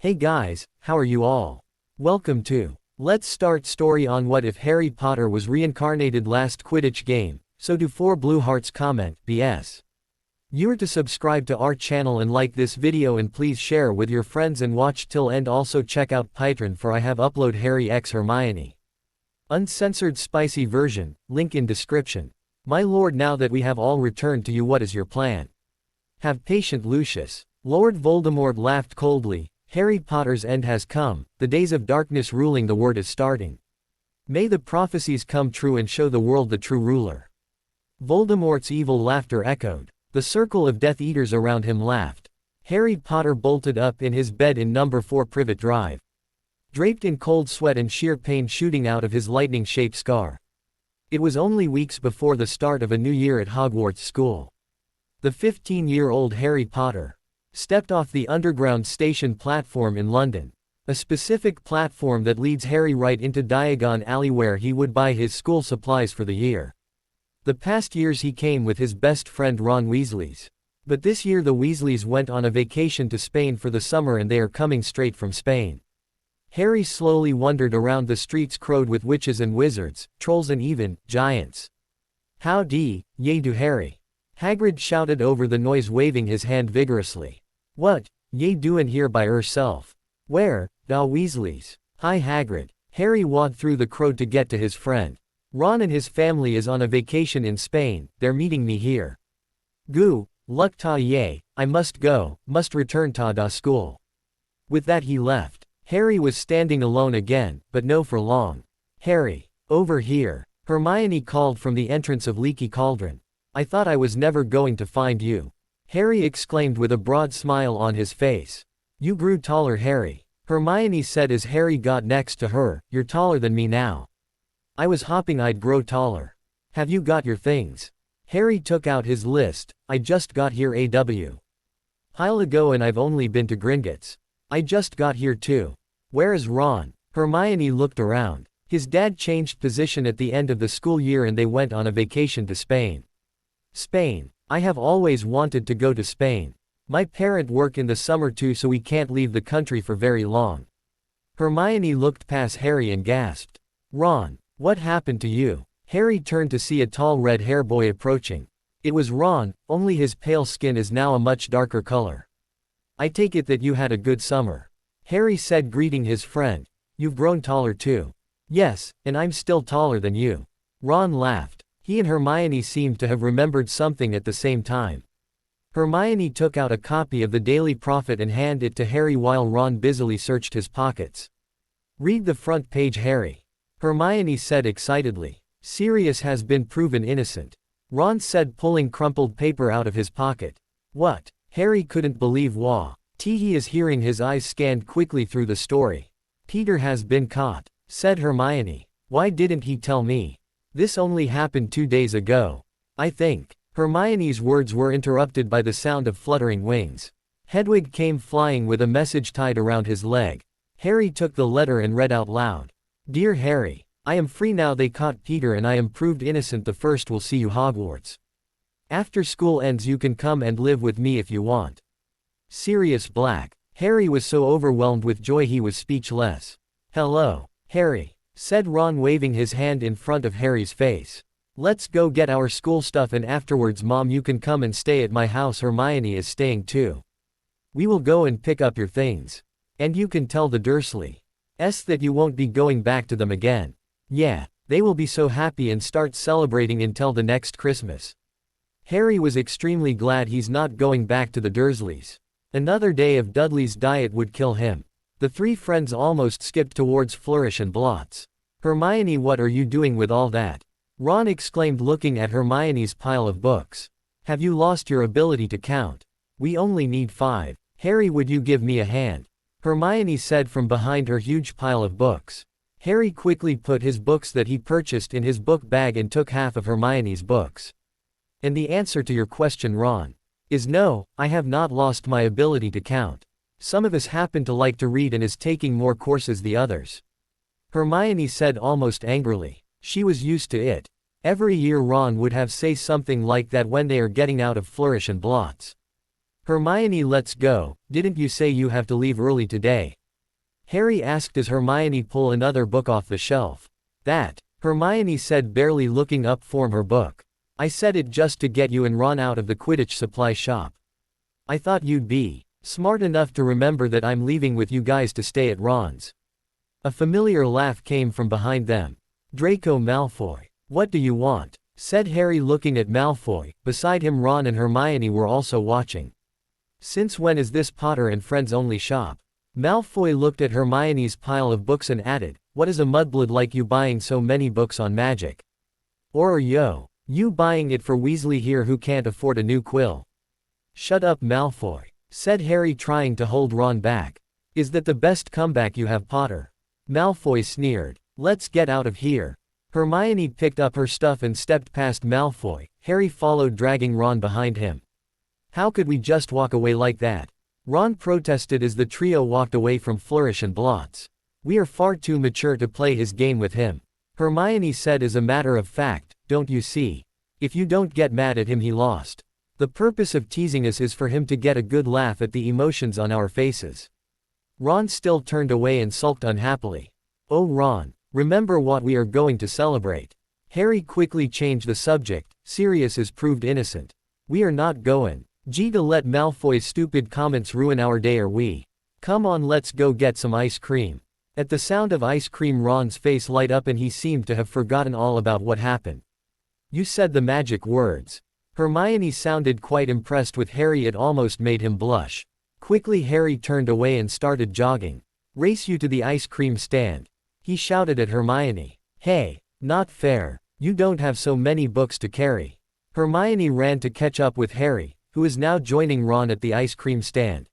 Hey guys, how are you all? Welcome to Let's Start Story on What If Harry Potter Was Reincarnated last Quidditch game. So do 4 blue hearts comment, BS. You're to subscribe to our channel and like this video and please share with your friends and watch till end. Also check out Patreon for I have upload Harry x Hermione. Uncensored spicy version, link in description. My lord, now that we have all returned to you, what is your plan? Have patient, Lucius. Lord Voldemort laughed coldly. Harry Potter's end has come, the days of darkness ruling the world is starting. May the prophecies come true and show the world the true ruler. Voldemort's evil laughter echoed. The circle of Death Eaters around him laughed. Harry Potter bolted up in his bed in number 4 Privet Drive. Draped in cold sweat and sheer pain shooting out of his lightning-shaped scar. It was only weeks before the start of a new year at Hogwarts School. The 15-year-old Harry Potter stepped off the underground station platform in London. A specific platform that leads Harry right into Diagon Alley where he would buy his school supplies for the year. The past years he came with his best friend Ron Weasley's. But this year the Weasleys went on a vacation to Spain for the summer and they are coming straight from Spain. Harry slowly wandered around the streets crowded with witches and wizards, trolls and even giants. Howdy, ye do Harry. Hagrid shouted over the noise, waving his hand vigorously. What, ye doin' here by herself? Where, da Weasleys? Hi Hagrid. Harry walked through the crowd to get to his friend. Ron and his family is on a vacation in Spain, they're meeting me here. Goo, luck ta ye, I must go, must return ta da school. With that he left. Harry was standing alone again, but no for long. Harry, over here. Hermione called from the entrance of Leaky Cauldron. I thought I was never going to find you. Harry exclaimed with a broad smile on his face. You grew taller, Harry. Hermione said as Harry got next to her. You're taller than me now. I was hoping I'd grow taller. Have you got your things? Harry took out his list. I just got here a while ago and I've only been to Gringotts. I just got here too. Where is Ron? Hermione looked around. His dad changed position at the end of the school year and they went on a vacation to Spain. Spain. I have always wanted to go to Spain. My parents work in the summer too, so we can't leave the country for very long. Hermione looked past Harry and gasped. Ron, what happened to you? Harry turned to see a tall red-haired boy approaching. It was Ron, only his pale skin is now a much darker color. I take it that you had a good summer. Harry said, greeting his friend. You've grown taller too. Yes, and I'm still taller than you. Ron laughed. He and Hermione seemed to have remembered something at the same time. Hermione took out a copy of the Daily Prophet and handed it to Harry while Ron busily searched his pockets. Read the front page, Harry. Hermione said excitedly. Sirius has been proven innocent. Ron said, pulling crumpled paper out of his pocket. What? Harry couldn't believe what he is hearing. His eyes scanned quickly through the story. Peter has been caught, said Hermione. Why didn't he tell me? This only happened 2 days ago. I think. Hermione's words were interrupted by the sound of fluttering wings. Hedwig came flying with a message tied around his leg. Harry took the letter and read out loud. Dear Harry, I am free now. They caught Peter and I am proved innocent. The first will see you Hogwarts. After school ends you can come and live with me if you want. Sirius Black. Harry was so overwhelmed with joy he was speechless. Hello, Harry, said Ron, waving his hand in front of Harry's face. Let's go get our school stuff and afterwards Mom you can come and stay at my house. Hermione is staying too. We will go and pick up your things. And you can tell the Dursleys that you won't be going back to them again. Yeah, they will be so happy and start celebrating until the next Christmas. Harry was extremely glad he's not going back to the Dursleys. Another day of Dudley's diet would kill him. The 3 friends almost skipped towards Flourish and Blots. Hermione, what are you doing with all that? Ron exclaimed, looking at Hermione's pile of books. Have you lost your ability to count? We only need 5. Harry, would you give me a hand? Hermione said from behind her huge pile of books. Harry quickly put his books that he purchased in his book bag and took half of Hermione's books. And the answer to your question, Ron, is no, I have not lost my ability to count. Some of us happen to like to read and is taking more courses than others. Hermione said almost angrily. She was used to it. Every year Ron would have say something like that when they are getting out of Flourish and Blots. Hermione, let's go. Didn't you say you have to leave early today? Harry asked as Hermione pulled another book off the shelf. That, Hermione said, barely looking up from her book. I said it just to get you and Ron out of the Quidditch supply shop. I thought you'd be smart enough to remember that I'm leaving with you guys to stay at Ron's. A familiar laugh came from behind them. Draco Malfoy. What do you want? Said Harry, looking at Malfoy. Beside him Ron and Hermione were also watching. Since when is this Potter and Friends only shop? Malfoy looked at Hermione's pile of books and added, what is a mudblood like you buying so many books on magic? Or are you buying it for Weasley here who can't afford a new quill? Shut up, Malfoy, said Harry, trying to hold Ron back. Is that the best comeback you have, Potter? Malfoy sneered. Let's get out of here. Hermione picked up her stuff and stepped past Malfoy. Harry followed, dragging Ron behind him. How could we just walk away like that? Ron protested as the trio walked away from Flourish and Blots. We are far too mature to play his game with him. Hermione said, as a matter of fact, don't you see? If you don't get mad at him, he lost. The purpose of teasing us is for him to get a good laugh at the emotions on our faces. Ron still turned away and sulked unhappily. Oh Ron, remember what we are going to celebrate. Harry quickly changed the subject. Sirius is proved innocent. We are not going to let Malfoy's stupid comments ruin our day, are we? Come on, let's go get some ice cream. At the sound of ice cream, Ron's face light up and he seemed to have forgotten all about what happened. You said the magic words. Hermione sounded quite impressed with Harry, it almost made him blush. Quickly Harry turned away and started jogging. Race you to the ice cream stand. He shouted at Hermione. Hey, not fair. You don't have so many books to carry. Hermione ran to catch up with Harry, who is now joining Ron at the ice cream stand.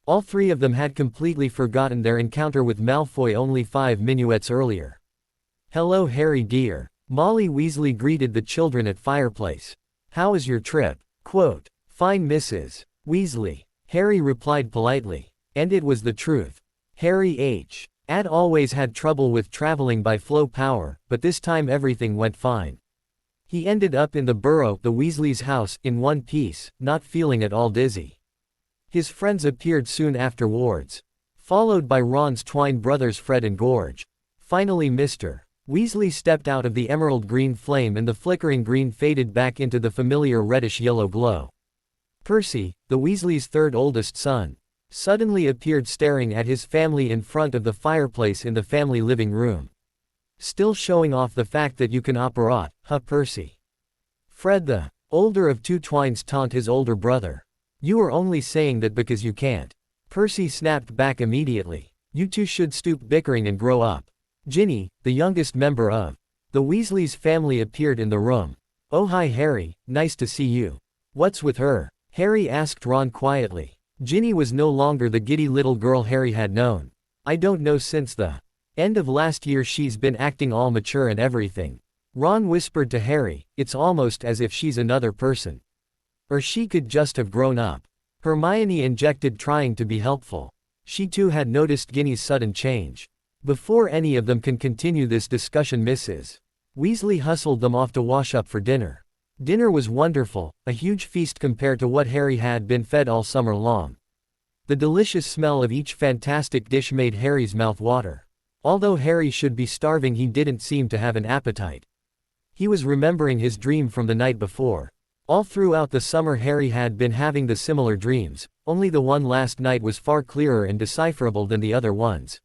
All three of them had completely forgotten their encounter with Malfoy only 5 minuets earlier. Hello Harry dear. Molly Weasley greeted the children at fireplace. How is your trip? Quote, fine Mrs. Weasley. Harry replied politely. And it was the truth. Harry had always had trouble with traveling by flow power, but this time everything went fine. He ended up in the burrow, the Weasleys' house, in one piece, not feeling at all dizzy. His friends appeared soon afterwards, followed by Ron's twin brothers Fred and George. Finally Mr. Weasley stepped out of the emerald green flame and the flickering green faded back into the familiar reddish-yellow glow. Percy, the Weasleys' third oldest son, suddenly appeared staring at his family in front of the fireplace in the family living room. Still showing off the fact that you can operate, huh Percy? Fred, the older of two twins, taunt his older brother. You are only saying that because you can't. Percy snapped back immediately. You two should stop bickering and grow up. Ginny, the youngest member of the Weasleys family, appeared in the room. Oh hi Harry, nice to see you. What's with her? Harry asked Ron quietly. Ginny was no longer the giddy little girl Harry had known. I don't know, since the end of last year she's been acting all mature and everything. Ron whispered to Harry, it's almost as if she's another person. Or she could just have grown up. Hermione injected, trying to be helpful. She too had noticed Ginny's sudden change. Before any of them can continue this discussion, Mrs. Weasley hustled them off to wash up for dinner. Dinner was wonderful, a huge feast compared to what Harry had been fed all summer long. The delicious smell of each fantastic dish made Harry's mouth water. Although Harry should be starving, he didn't seem to have an appetite. He was remembering his dream from the night before. All throughout the summer Harry had been having the similar dreams, only the one last night was far clearer and decipherable than the other ones.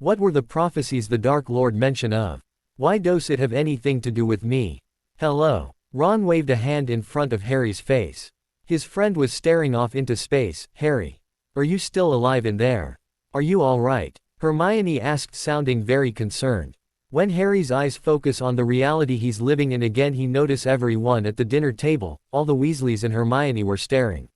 What were the prophecies the Dark Lord mentioned of? Why does it have anything to do with me? Hello. Ron waved a hand in front of Harry's face. His friend was staring off into space. Harry. Are you still alive in there? Are you all right? Hermione asked, sounding very concerned. When Harry's eyes focus on the reality he's living in again, he noticed everyone at the dinner table, all the Weasleys and Hermione, were staring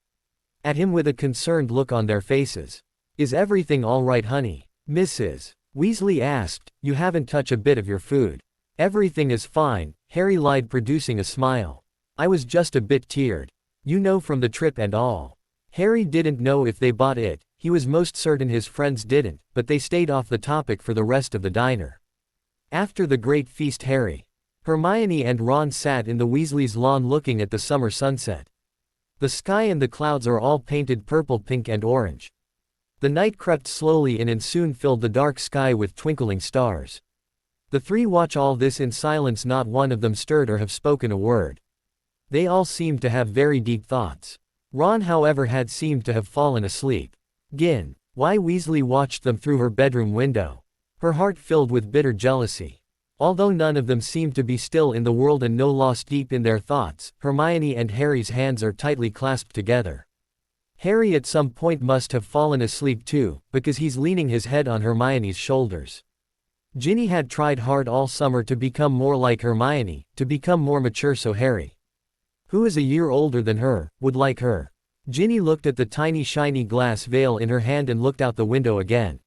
at him with a concerned look on their faces. Is everything all right, honey? Mrs. Weasley asked. You haven't touched a bit of your food. Everything is fine, Harry lied, producing a smile. I was just a bit tired. You know, from the trip and all. Harry didn't know if they bought it. He was most certain his friends didn't, but they stayed off the topic for the rest of the diner. After the great feast, Harry, Hermione and Ron sat in the Weasleys' lawn looking at the summer sunset. The sky and the clouds are all painted purple, pink and orange. The night crept slowly in and soon filled the dark sky with twinkling stars. The three watch all this in silence, not one of them stirred or have spoken a word. They all seemed to have very deep thoughts. Ron, however, had seemed to have fallen asleep. Gin. Why Weasley watched them through her bedroom window. Her heart filled with bitter jealousy. Although none of them seemed to be still in the world and no lost deep in their thoughts, Hermione and Harry's hands are tightly clasped together. Harry at some point must have fallen asleep too, because he's leaning his head on Hermione's shoulders. Ginny had tried hard all summer to become more like Hermione, to become more mature, so Harry, who is a year older than her, would like her. Ginny looked at the tiny shiny glass veil in her hand and looked out the window again.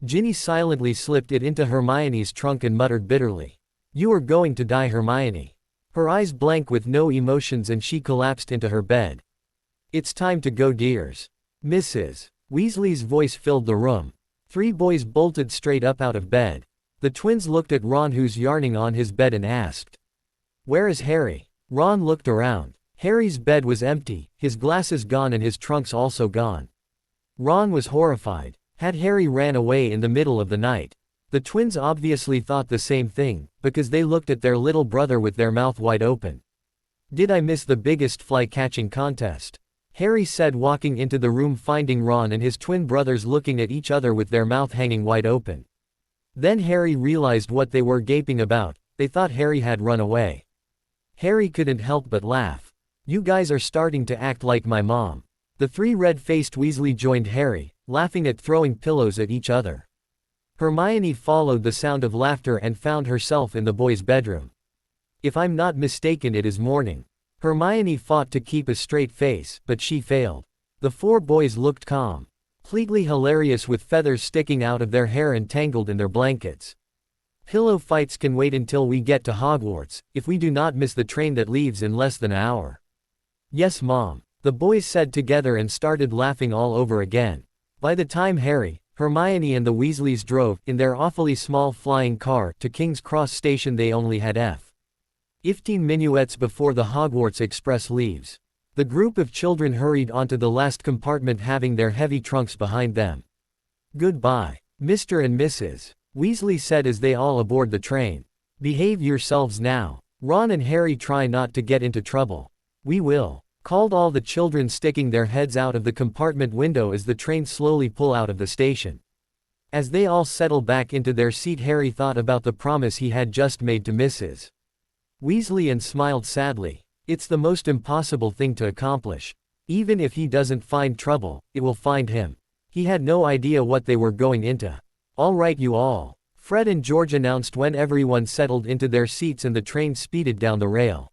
Ginny silently slipped it into Hermione's trunk and muttered bitterly, "You are going to die, Hermione." Her eyes blank with no emotions and she collapsed into her bed. "It's time to go, dears." Mrs. Weasley's voice filled the room. Three boys bolted straight up out of bed. The twins looked at Ron, who's yarning on his bed, and asked, "Where is Harry?" Ron looked around. Harry's bed was empty, his glasses gone and his trunks also gone. Ron was horrified. Had Harry ran away in the middle of the night? The twins obviously thought the same thing, because they looked at their little brother with their mouth wide open. "Did I miss the biggest fly-catching contest?" Harry said, walking into the room, finding Ron and his twin brothers looking at each other with their mouth hanging wide open. Then Harry realized what they were gaping about. They thought Harry had run away. Harry couldn't help but laugh. "You guys are starting to act like my mom." The three red-faced Weasley joined Harry, laughing at throwing pillows at each other. Hermione followed the sound of laughter and found herself in the boys' bedroom. "If I'm not mistaken, it is morning." Hermione fought to keep a straight face, but she failed. The four boys looked calm, completely hilarious, with feathers sticking out of their hair and tangled in their blankets. "Pillow fights can wait until we get to Hogwarts, if we do not miss the train that leaves in less than an hour." "Yes, Mom," the boys said together and started laughing all over again. By the time Harry, Hermione and the Weasleys drove, in their awfully small flying car, to King's Cross Station, they only had 15 minuets before the Hogwarts Express leaves. The group of children hurried onto the last compartment, having their heavy trunks behind them. "Goodbye, Mr. and Mrs. Weasley said as they all aboard the train. "Behave yourselves now. Ron and Harry, try not to get into trouble." "We will," called all the children, sticking their heads out of the compartment window as the train slowly pulled out of the station. As they all settled back into their seat, Harry thought about the promise he had just made to Mrs. Weasley and smiled sadly. It's the most impossible thing to accomplish. Even if he doesn't find trouble, it will find him. He had no idea what they were going into. "All right, you all," Fred and George announced when everyone settled into their seats and the train speeded down the rail.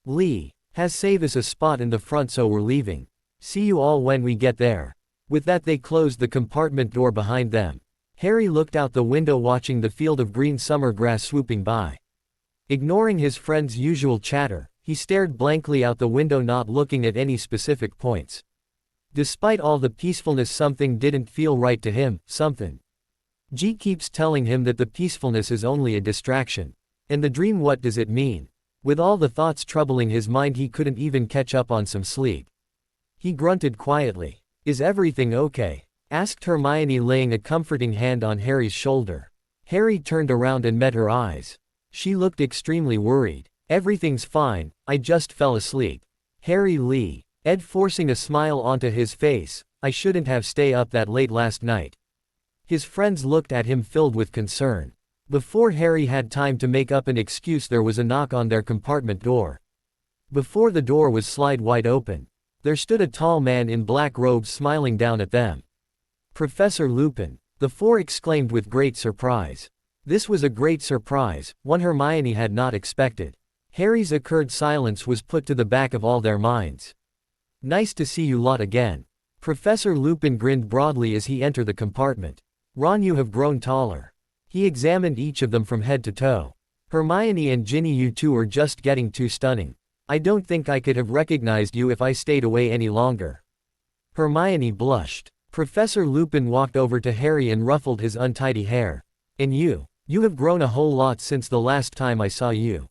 "Lee has saved us a spot in the front, so we're leaving. See you all when we get there." With that, they closed the compartment door behind them. Harry looked out the window, watching the field of green summer grass swooping by. Ignoring his friend's usual chatter, he stared blankly out the window, not looking at any specific points. Despite all the peacefulness, something didn't feel right to him. Something G keeps telling him that the peacefulness is only a distraction. And the dream, what does it mean? With all the thoughts troubling his mind, he couldn't even catch up on some sleep. He grunted quietly. "Is everything okay?" asked Hermione, laying a comforting hand on Harry's shoulder. Harry turned around and met her eyes. She looked extremely worried. "Everything's fine, I just fell asleep." "Harry Lee," Ed forcing a smile onto his face, "I shouldn't have stayed up that late last night." His friends looked at him filled with concern. Before Harry had time to make up an excuse, there was a knock on their compartment door. Before the door was slid wide open, there stood a tall man in black robes, smiling down at them. "Professor Lupin," the four exclaimed with great surprise. This was a great surprise, one Hermione had not expected. Harry's occurred silence was put to the back of all their minds. "Nice to see you lot again." Professor Lupin grinned broadly as he entered the compartment. "Ron, you have grown taller." He examined each of them from head to toe. "Hermione and Ginny, you two are just getting too stunning. I don't think I could have recognized you if I stayed away any longer." Hermione blushed. Professor Lupin walked over to Harry and ruffled his untidy hair. "And you have grown a whole lot since the last time I saw you.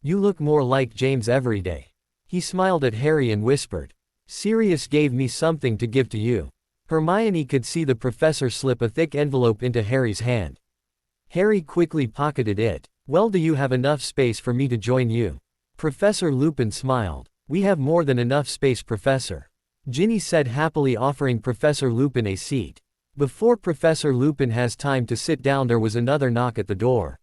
You look more like James every day." He smiled at Harry and whispered. Sirius gave me something to give to you. Hermione could see the professor slip a thick envelope into Harry's hand. Harry quickly pocketed it. Well, do you have enough space for me to join you? Professor Lupin smiled. We have more than enough space, Professor. Ginny said happily, offering Professor Lupin a seat. Before Professor Lupin has time to sit down, there was another knock at the door.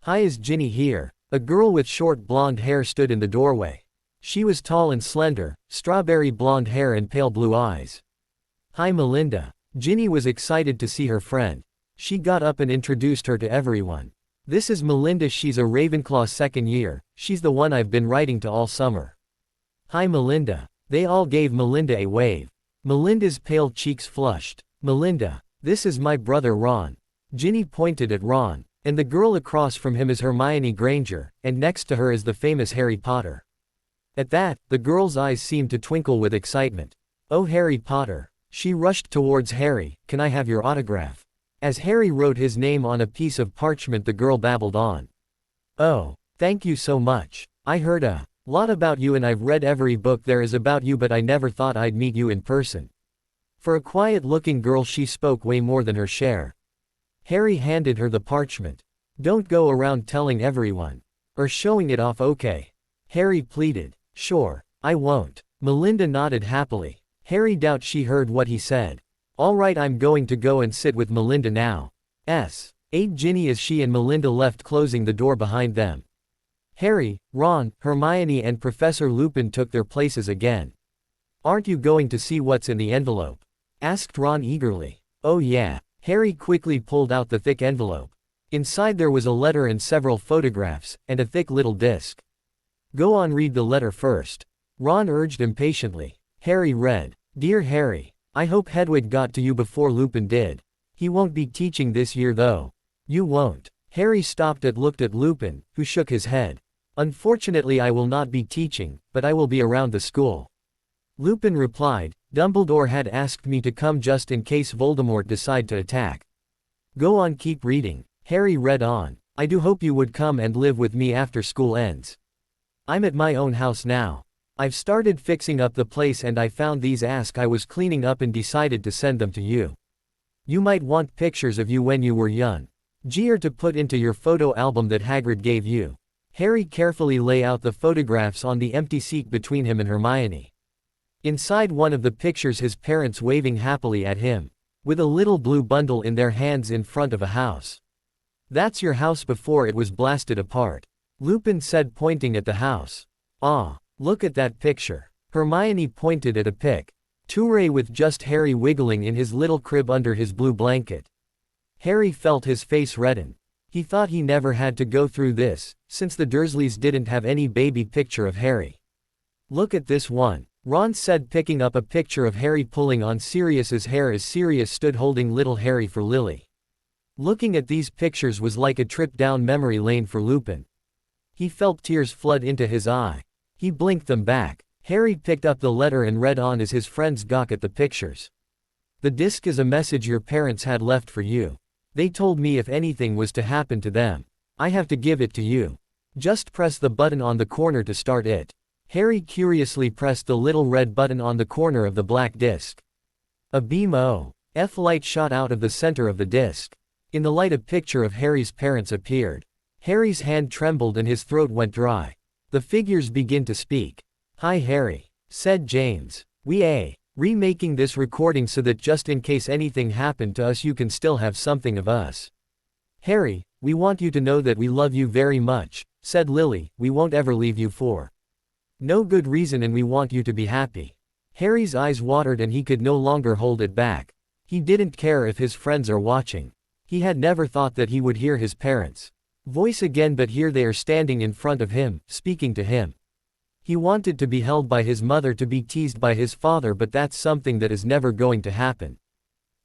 Hi, is Ginny here? A girl with short blonde hair stood in the doorway. She was tall and slender, strawberry blonde hair and pale blue eyes. Hi, Melinda. Ginny was excited to see her friend. She got up and introduced her to everyone. This is Melinda, she's a Ravenclaw second year, she's the one I've been writing to all summer. Hi, Melinda. They all gave Melinda a wave. Melinda's pale cheeks flushed. Melinda, this is my brother Ron. Ginny pointed at Ron. And the girl across from him is Hermione Granger, and next to her is the famous Harry Potter. At that, the girl's eyes seemed to twinkle with excitement. Oh, Harry Potter. She rushed towards Harry. Can I have your autograph? As Harry wrote his name on a piece of parchment, the girl babbled on. Oh, thank you so much. I heard a lot about you and I've read every book there is about you, but I never thought I'd meet you in person. For a quiet-looking girl, she spoke way more than her share. Harry handed her the parchment. Don't go around telling everyone. Or showing it off, okay? Harry pleaded. Sure, I won't. Melinda nodded happily. Harry doubted she heard what he said. All right, I'm going to go and sit with Melinda now. Ate Ginny as she and Melinda left, closing the door behind them. Harry, Ron, Hermione and Professor Lupin took their places again. Aren't you going to see what's in the envelope? Asked Ron eagerly. Oh yeah. Harry quickly pulled out the thick envelope. Inside there was a letter and several photographs, and a thick little disc. Go on, read the letter first. Ron urged impatiently. Harry read. Dear Harry, I hope Hedwig got to you before Lupin did. He won't be teaching this year though. You won't. Harry stopped and looked at Lupin, who shook his head. Unfortunately, I will not be teaching, but I will be around the school. Lupin replied. Dumbledore had asked me to come just in case Voldemort decide to attack. Go on, keep reading. Harry read on. I do hope you would come and live with me after school ends. I'm at my own house now. I've started fixing up the place and I found these I was cleaning up and decided to send them to you. You might want pictures of you when you were young. Or to put into your photo album that Hagrid gave you. Harry carefully lay out the photographs on the empty seat between him and Hermione. Inside one of the pictures, his parents waving happily at him, with a little blue bundle in their hands in front of a house. That's your house before it was blasted apart. Lupin said, pointing at the house. Ah, look at that picture. Hermione pointed at a picture with just Harry wiggling in his little crib under his blue blanket. Harry felt his face redden. He thought he never had to go through this, since the Dursleys didn't have any baby picture of Harry. Look at this one. Ron said, picking up a picture of Harry pulling on Sirius's hair as Sirius stood holding little Harry for Lily. Looking at these pictures was like a trip down memory lane for Lupin. He felt tears flood into his eye. He blinked them back. Harry picked up the letter and read on as his friends gawked at the pictures. The disc is a message your parents had left for you. They told me if anything was to happen to them, I have to give it to you. Just press the button on the corner to start it. Harry curiously pressed the little red button on the corner of the black disc. A beam of light shot out of the center of the disc. In the light, a picture of Harry's parents appeared. Harry's hand trembled and his throat went dry. The figures begin to speak. Hi Harry, said James. We remaking this recording so that just in case anything happened to us you can still have something of us. Harry, we want you to know that we love you very much, said Lily. We won't ever leave you for no good reason and we want you to be happy. Harry's eyes watered and he could no longer hold it back. He didn't care if his friends are watching. He had never thought that he would hear his parents' voice again, but here they are standing in front of him, speaking to him. He wanted to be held by his mother, to be teased by his father, but that's something that is never going to happen.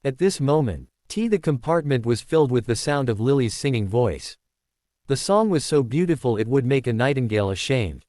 At this moment, the compartment was filled with the sound of Lily's singing voice. The song was so beautiful it would make a nightingale ashamed.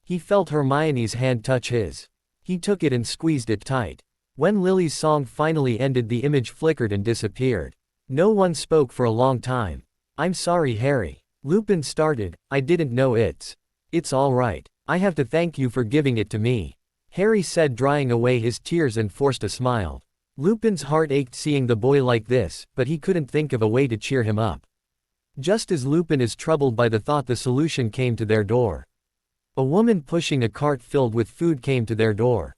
He felt Hermione's hand touch his. He took it and squeezed it tight. When Lily's song finally ended, the image flickered and disappeared. No one spoke for a long time. I'm sorry, Harry. Lupin started. I didn't know it's all right. I have to thank you for giving it to me," Harry said, drying away his tears and forced a smile. Lupin's heart ached seeing the boy like this, but he couldn't think of a way to cheer him up. Just as Lupin is troubled by the thought, the solution came to their door. A woman pushing a cart filled with food came to their door.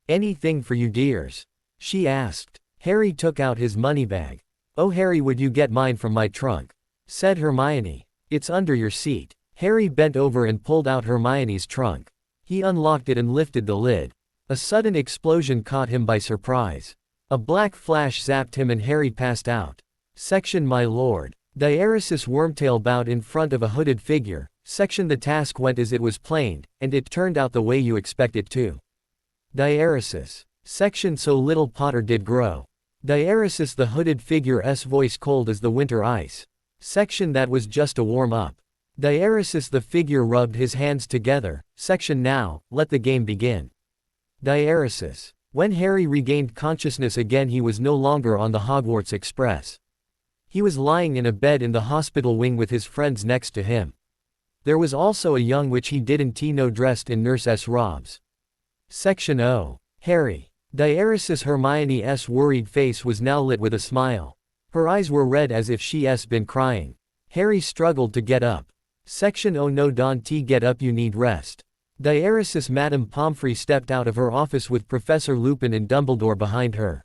"Anything for you dears?" she asked. Harry took out his money bag. "Oh Harry, would you get mine from my trunk?" said Hermione. "It's under your seat." Harry bent over and pulled out Hermione's trunk. He unlocked it and lifted the lid. A sudden explosion caught him by surprise. A black flash zapped him and Harry passed out. Section My Lord. Diaresis Wormtail bowed in front of a hooded figure. Section The task went as it was planned, and it turned out the way you expect it to. Diaresis. Section So little Potter did grow. Diaresis the hooded figure's voice cold as the winter ice. Section That was just a warm-up. Diaresis the figure rubbed his hands together. Section Now, let the game begin. Diaresis. When Harry regained consciousness again, he was no longer on the Hogwarts Express. He was lying in a bed in the hospital wing with his friends next to him. There was also a young witch he didn't know dressed in nurse's robes. Section O. Harry. Diaresis Hermione's worried face was now lit with a smile. Her eyes were red as if she's been crying. Harry struggled to get up. Section Oh no, don't get up, you need rest. Diaresis Madame Pomfrey stepped out of her office with Professor Lupin and Dumbledore behind her.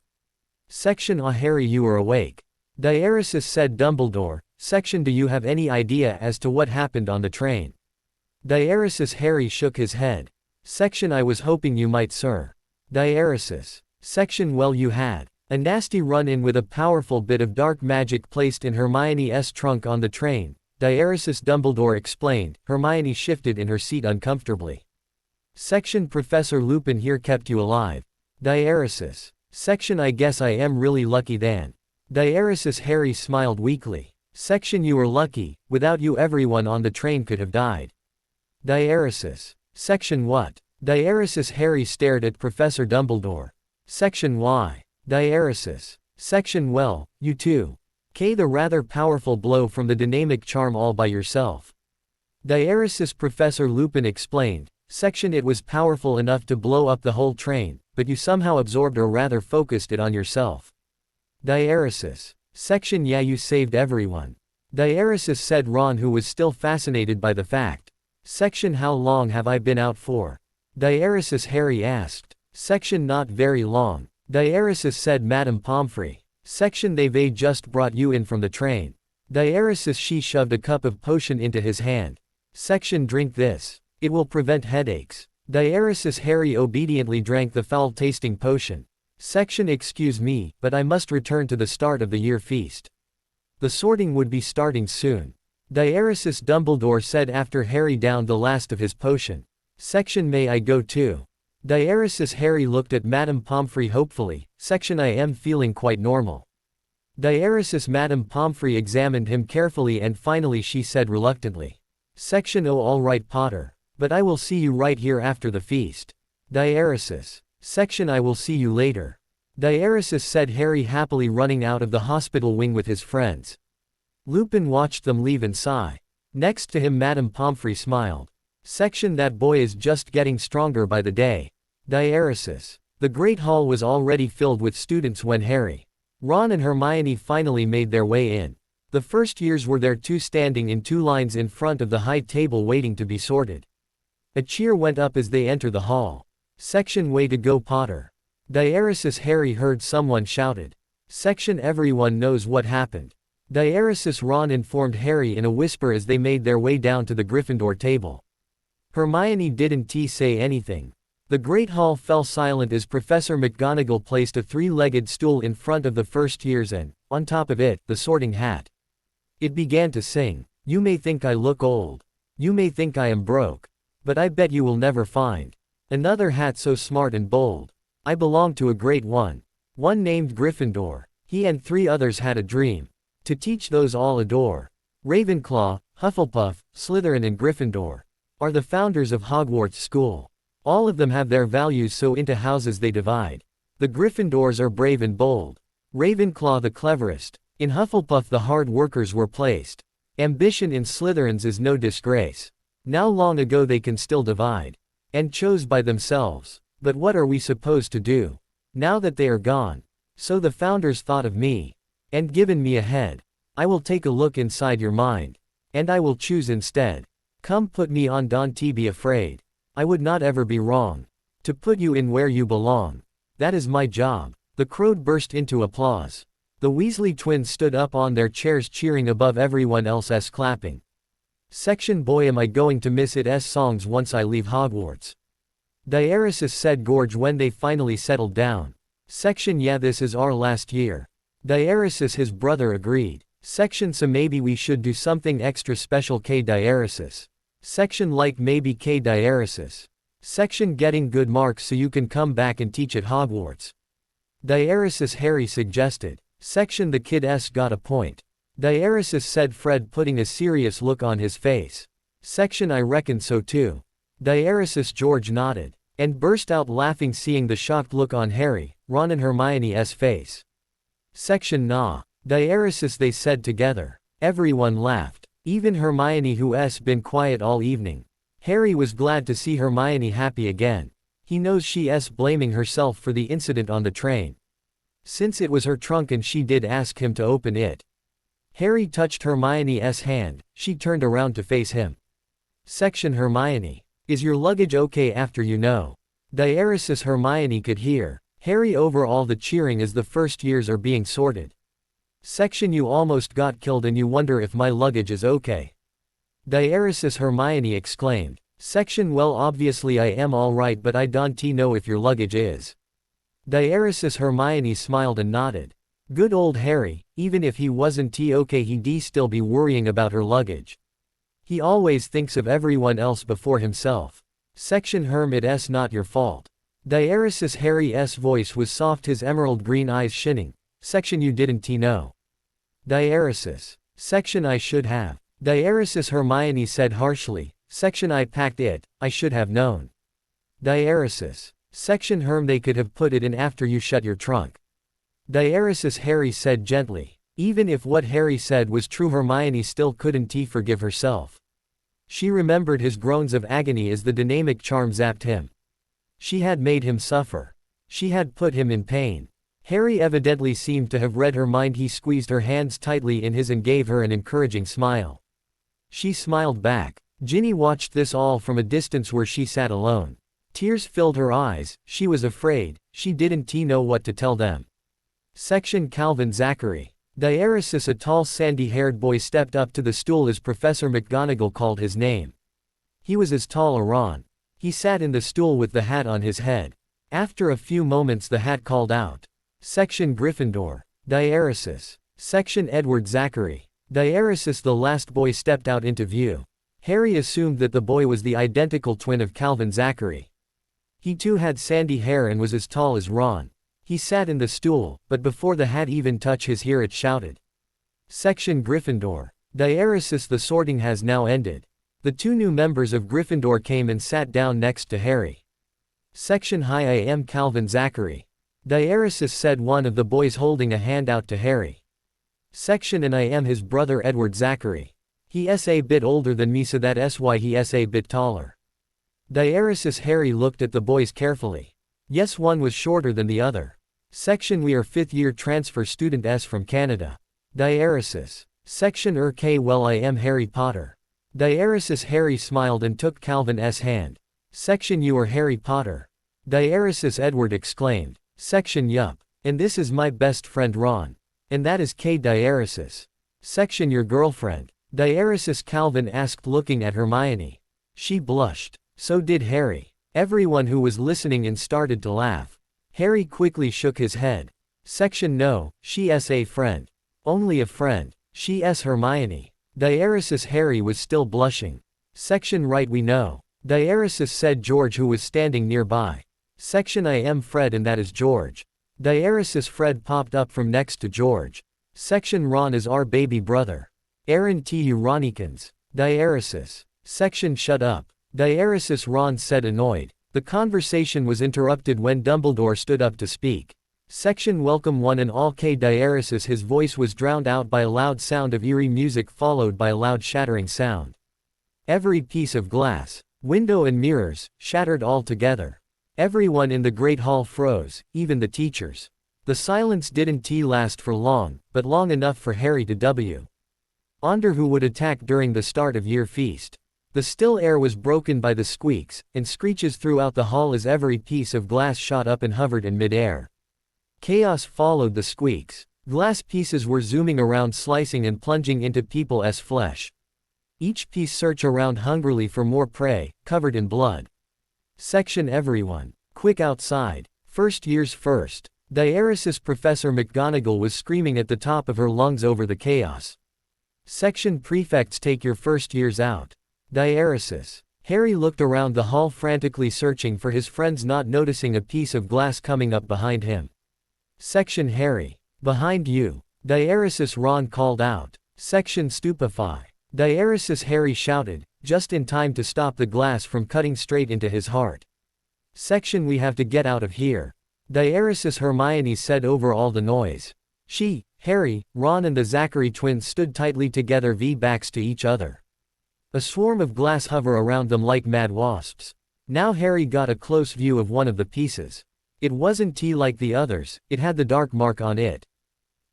Section Ah Harry, you are awake. Diaresis said Dumbledore. Section Do you have any idea as to what happened on the train? Diaresis Harry shook his head. Section I was hoping you might, sir. Diaresis. Section Well, you had a nasty run-in with a powerful bit of dark magic placed in Hermione's trunk on the train. Diaresis Dumbledore explained. Hermione shifted in her seat uncomfortably. Section Professor Lupin here kept you alive. Diaresis. Section I guess I am really lucky then. Diaresis Harry smiled weakly. Section You were lucky, without you everyone on the train could have died. Diaresis. Section What? Diaresis Harry stared at Professor Dumbledore. Section Why? Diaresis. Section Well, you too. K the rather powerful blow from the dynamic charm all by yourself. Diaresis Professor Lupin explained. Section It was powerful enough to blow up the whole train, but you somehow absorbed or rather focused it on yourself. Diaresis. Section Yeah, you saved everyone. Diaresis said Ron, who was still fascinated by the fact. Section How long have I been out for? Diaresis Harry asked. Section Not very long. Diaresis said Madame Pomfrey. Section They just brought you in from the train. Diaresis She shoved a cup of potion into his hand. Section Drink this. It will prevent headaches. Diaresis Harry obediently drank the foul-tasting potion. Section Excuse me, but I must return to the start of the year feast. The sorting would be starting soon. Diaresis Dumbledore said after Harry downed the last of his potion. Section May I go too? Diaresis Harry looked at Madame Pomfrey hopefully. Section I am feeling quite normal. Diaresis Madame Pomfrey examined him carefully and finally she said reluctantly. Section Oh all right Potter. But I will see you right here after the feast. Diaresis. Section I will see you later. Diaresis said Harry happily running out of the hospital wing with his friends. Lupin watched them leave and sigh. Next to him Madame Pomfrey smiled. Section That boy is just getting stronger by the day. Diaresis. The Great Hall was already filled with students when Harry, Ron and Hermione finally made their way in. The first years were there too, standing in two lines in front of the high table waiting to be sorted. A cheer went up as they entered the hall. Section Way to go Potter. Diaresis Harry heard someone shouted. Section Everyone knows what happened. Diaresis Ron informed Harry in a whisper as they made their way down to the Gryffindor table. Hermione didn't say anything. The Great Hall fell silent as Professor McGonagall placed a three-legged stool in front of the first years and, on top of it, the sorting hat. It began to sing. You may think I look old. You may think I am broke. But I bet you will never find another hat so smart and bold. I belong to a great one. One named Gryffindor. He and three others had a dream. To teach those all adore. Ravenclaw, Hufflepuff, Slytherin and Gryffindor are the founders of Hogwarts School. All of them have their values so into houses they divide. The Gryffindors are brave and bold. Ravenclaw the cleverest. In Hufflepuff the hard workers were placed. Ambition in Slytherins is no disgrace. Now long ago they can still divide. And chose by themselves. But what are we supposed to do? Now that they are gone. So the founders thought of me. And given me a head. I will take a look inside your mind. And I will choose instead. Come put me on, don't be afraid. I would not ever be wrong. To put you in where you belong. That is my job. The crowd burst into applause. The Weasley twins stood up on their chairs cheering above everyone else's clapping. Section Boy, am I going to miss it songs once I leave Hogwarts. Diaresis, said George when they finally settled down. Section Yeah, this is our last year. Diaresis, his brother, agreed. Section So maybe we should do something extra special, K Diaresis. Section Like maybe, K Diaresis. Section Getting good marks so you can come back and teach at Hogwarts. Diaresis, Harry suggested. Section The kid got a point. Diaresis, said Fred, putting a serious look on his face. Section I reckon so too. Diaresis, George nodded. And burst out laughing seeing the shocked look on Harry, Ron and Hermione's face. Section Nah. Diaresis, they said together. Everyone laughed. Even Hermione, who's been quiet all evening. Harry was glad to see Hermione happy again. He knows she's blaming herself for the incident on the train. Since it was her trunk and she did ask him to open it. Harry touched Hermione's hand. She turned around to face him. Section Hermione. Is your luggage okay after you know? Diaresis, Hermione could hear Harry over all the cheering as the first years are being sorted. Section You almost got killed and you wonder if my luggage is okay. Diaresis, Hermione exclaimed. Section Well, obviously I am alright, but I don't know if your luggage is. Diaresis, Hermione smiled and nodded. Good old Harry, even if he wasn't okay he'd still be worrying about her luggage. He always thinks of everyone else before himself. Section Herm, it's not your fault. Diaresis, Harry's voice was soft, his emerald green eyes shining. Section You didn't know. Diaresis. Section I should have. Diaresis, Hermione said harshly. Section I packed it, I should have known. Diaresis. Section Herm, they could have put it in after you shut your trunk. Diaresis, Harry said gently. Even if what Harry said was true, Hermione still couldn't forgive herself. She remembered his groans of agony as the dynamic charm zapped him. She had made him suffer. She had put him in pain. Harry evidently seemed to have read her mind. He squeezed her hands tightly in his and gave her an encouraging smile. She smiled back. Ginny watched this all from a distance where she sat alone. Tears filled her eyes. She was afraid. She didn't know what to tell them. Section Calvin Zachary. Diaresis, a tall sandy-haired boy, stepped up to the stool as Professor McGonagall called his name. He was as tall as Ron. He sat in the stool with the hat on his head. After a few moments the hat called out. Section Gryffindor. Diaresis. Section Edward Zachary. Diaresis, the last boy, stepped out into view. Harry assumed that the boy was the identical twin of Calvin Zachary. He too had sandy hair and was as tall as Ron. He sat in the stool, but before the hat even touched his ear it shouted. Section Gryffindor. Diaresis, the sorting has now ended. The two new members of Gryffindor came and sat down next to Harry. Section Hi, I am Calvin Zachary. Diaresis, said one of the boys holding a hand out to Harry. Section And I am his brother Edward Zachary. He's a bit older than me, so that's why he's a bit taller. Diaresis, Harry looked at the boys carefully. Yes, one was shorter than the other. Section We are 5th year transfer students from Canada. Diaresis. Section Okay, well I am Harry Potter. Diaresis, Harry smiled and took Calvin's hand. Section You are Harry Potter. Diaresis, Edward exclaimed. Section Yup. And this is my best friend Ron. And that is K Diaresis. Section Your girlfriend. Diaresis, Calvin asked looking at Hermione. She blushed. So did Harry. Everyone who was listening and started to laugh. Harry quickly shook his head. Section No, she's a friend. Only a friend. She's Hermione. Diaresis, Harry was still blushing. Section Right, we know. Diaresis, said George, who was standing nearby. Section I am Fred, and that is George. Diaresis, Fred popped up from next to George. Section Ron is our baby brother. Aaron T. Ronikins. Diaresis. Section Shut up. Diaresis, Ron said annoyed. The conversation was interrupted when Dumbledore stood up to speak. Section Welcome one and all. K Diaresis, his voice was drowned out by a loud sound of eerie music followed by a loud shattering sound. Every piece of glass, window and mirrors, shattered altogether. Everyone in the great hall froze, even the teachers. The silence didn't last for long, but long enough for Harry to wonder who would attack during the start of year feast. The still air was broken by the squeaks and screeches throughout the hall as every piece of glass shot up and hovered in mid-air. Chaos followed the squeaks. Glass pieces were zooming around, slicing and plunging into people's flesh. Each piece searched around hungrily for more prey, covered in blood. Section everyone. Quick outside. First years first. Diaresis Professor McGonagall was screaming at the top of her lungs over the chaos. Section prefects take your first years out. Diaresis. Harry looked around the hall frantically searching for his friends, not noticing a piece of glass coming up behind him. Section Harry. Behind you. Diaresis Ron called out. Section Stupefy. Diaresis Harry shouted, just in time to stop the glass from cutting straight into his heart. Section We have to get out of here. Diaresis Hermione said over all the noise. She, Harry, Ron and the Zachary twins stood tightly together, backs to each other. A swarm of glass hovered around them like mad wasps. Now Harry got a close view of one of the pieces. It wasn't like the others, it had the dark mark on it.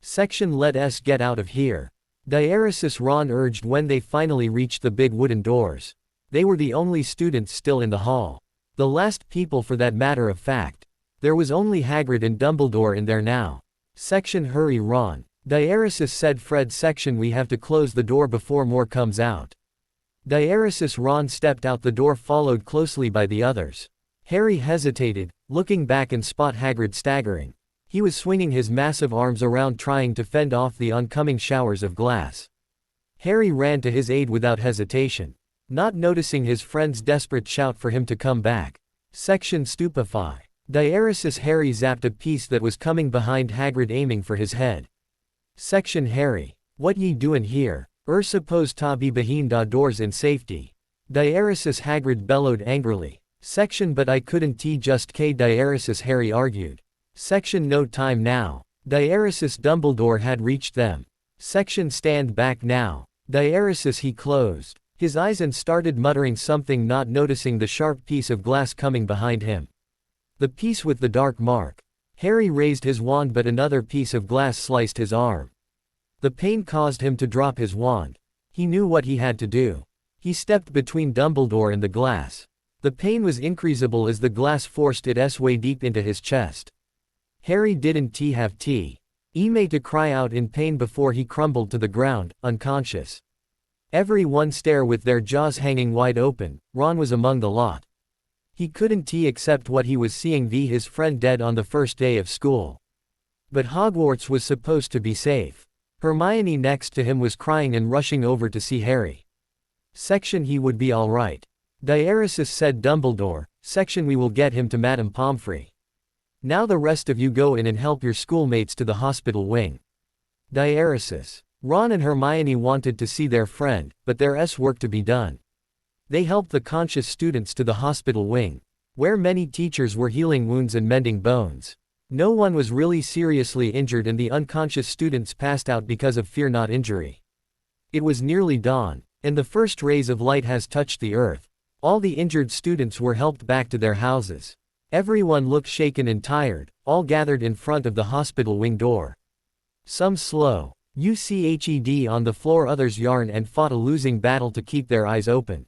Section Let us get out of here. Diaresis Ron urged when they finally reached the big wooden doors. They were the only students still in the hall. The last people, for that matter of fact. There was only Hagrid and Dumbledore in there now. Section Hurry Ron. Diaresis said Fred. Section We have to close the door before more comes out. Diaresis Ron stepped out the door, followed closely by the others. Harry hesitated, looking back and spot Hagrid staggering. He was swinging his massive arms around trying to fend off the oncoming showers of glass. Harry ran to his aid without hesitation, not noticing his friend's desperate shout for him to come back. Section Stupefy. Diaresis Harry zapped a piece that was coming behind Hagrid, aiming for his head. Section Harry. What ye doin' here? Supposed ta be behind da doors in safety. Diaresis Hagrid bellowed angrily. Section But I couldn't just Diaresis Harry argued. Section No time now. Diaresis Dumbledore had reached them. Section Stand back now. Diaresis He closed his eyes and started muttering something, not noticing the sharp piece of glass coming behind him. The piece with the dark mark. Harry raised his wand, but another piece of glass sliced his arm. The pain caused him to drop his wand. He knew what he had to do. He stepped between Dumbledore and the glass. The pain was increasable as the glass forced its way deep into his chest. Harry didn't have to cry out in pain before he crumbled to the ground, unconscious. Everyone stared with their jaws hanging wide open. Ron was among the lot. He couldn't accept what he was seeing, his friend dead on the first day of school. But Hogwarts was supposed to be safe. Hermione next to him was crying and rushing over to see Harry. Section He would be all right. Diaresis said Dumbledore. Section We will get him to Madame Pomfrey. Now the rest of you go in and help your schoolmates to the hospital wing. Diaresis. Ron and Hermione wanted to see their friend, but there's work to be done. They helped the conscious students to the hospital wing, where many teachers were healing wounds and mending bones. No one was really seriously injured, and the unconscious students passed out because of fear, not injury. It was nearly dawn, and the first rays of light has touched the earth. All the injured students were helped back to their houses. Everyone looked shaken and tired, all gathered in front of the hospital wing door. Some slow, UCHED on the floor, others yarn and fought a losing battle to keep their eyes open.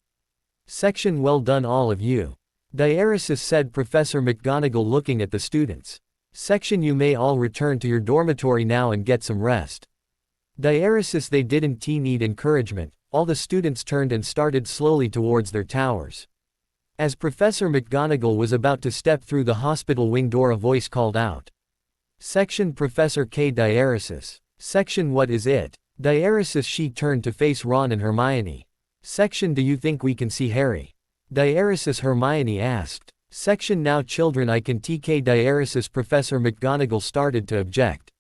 Section Well done all of you. Diaresis said Professor McGonagall, looking at the students. Section You may all return to your dormitory now and get some rest. Diaresis They didn't need encouragement. All the students turned and started slowly towards their towers. As Professor McGonagall was about to step through the hospital wing door, a voice called out. Section Professor K. Diaresis. Section What is it? Diaresis She turned to face Ron and Hermione. Section Do you think we can see Harry? Diaresis Hermione asked. Section Now children I can TK Diaresis Professor McGonagall started to object.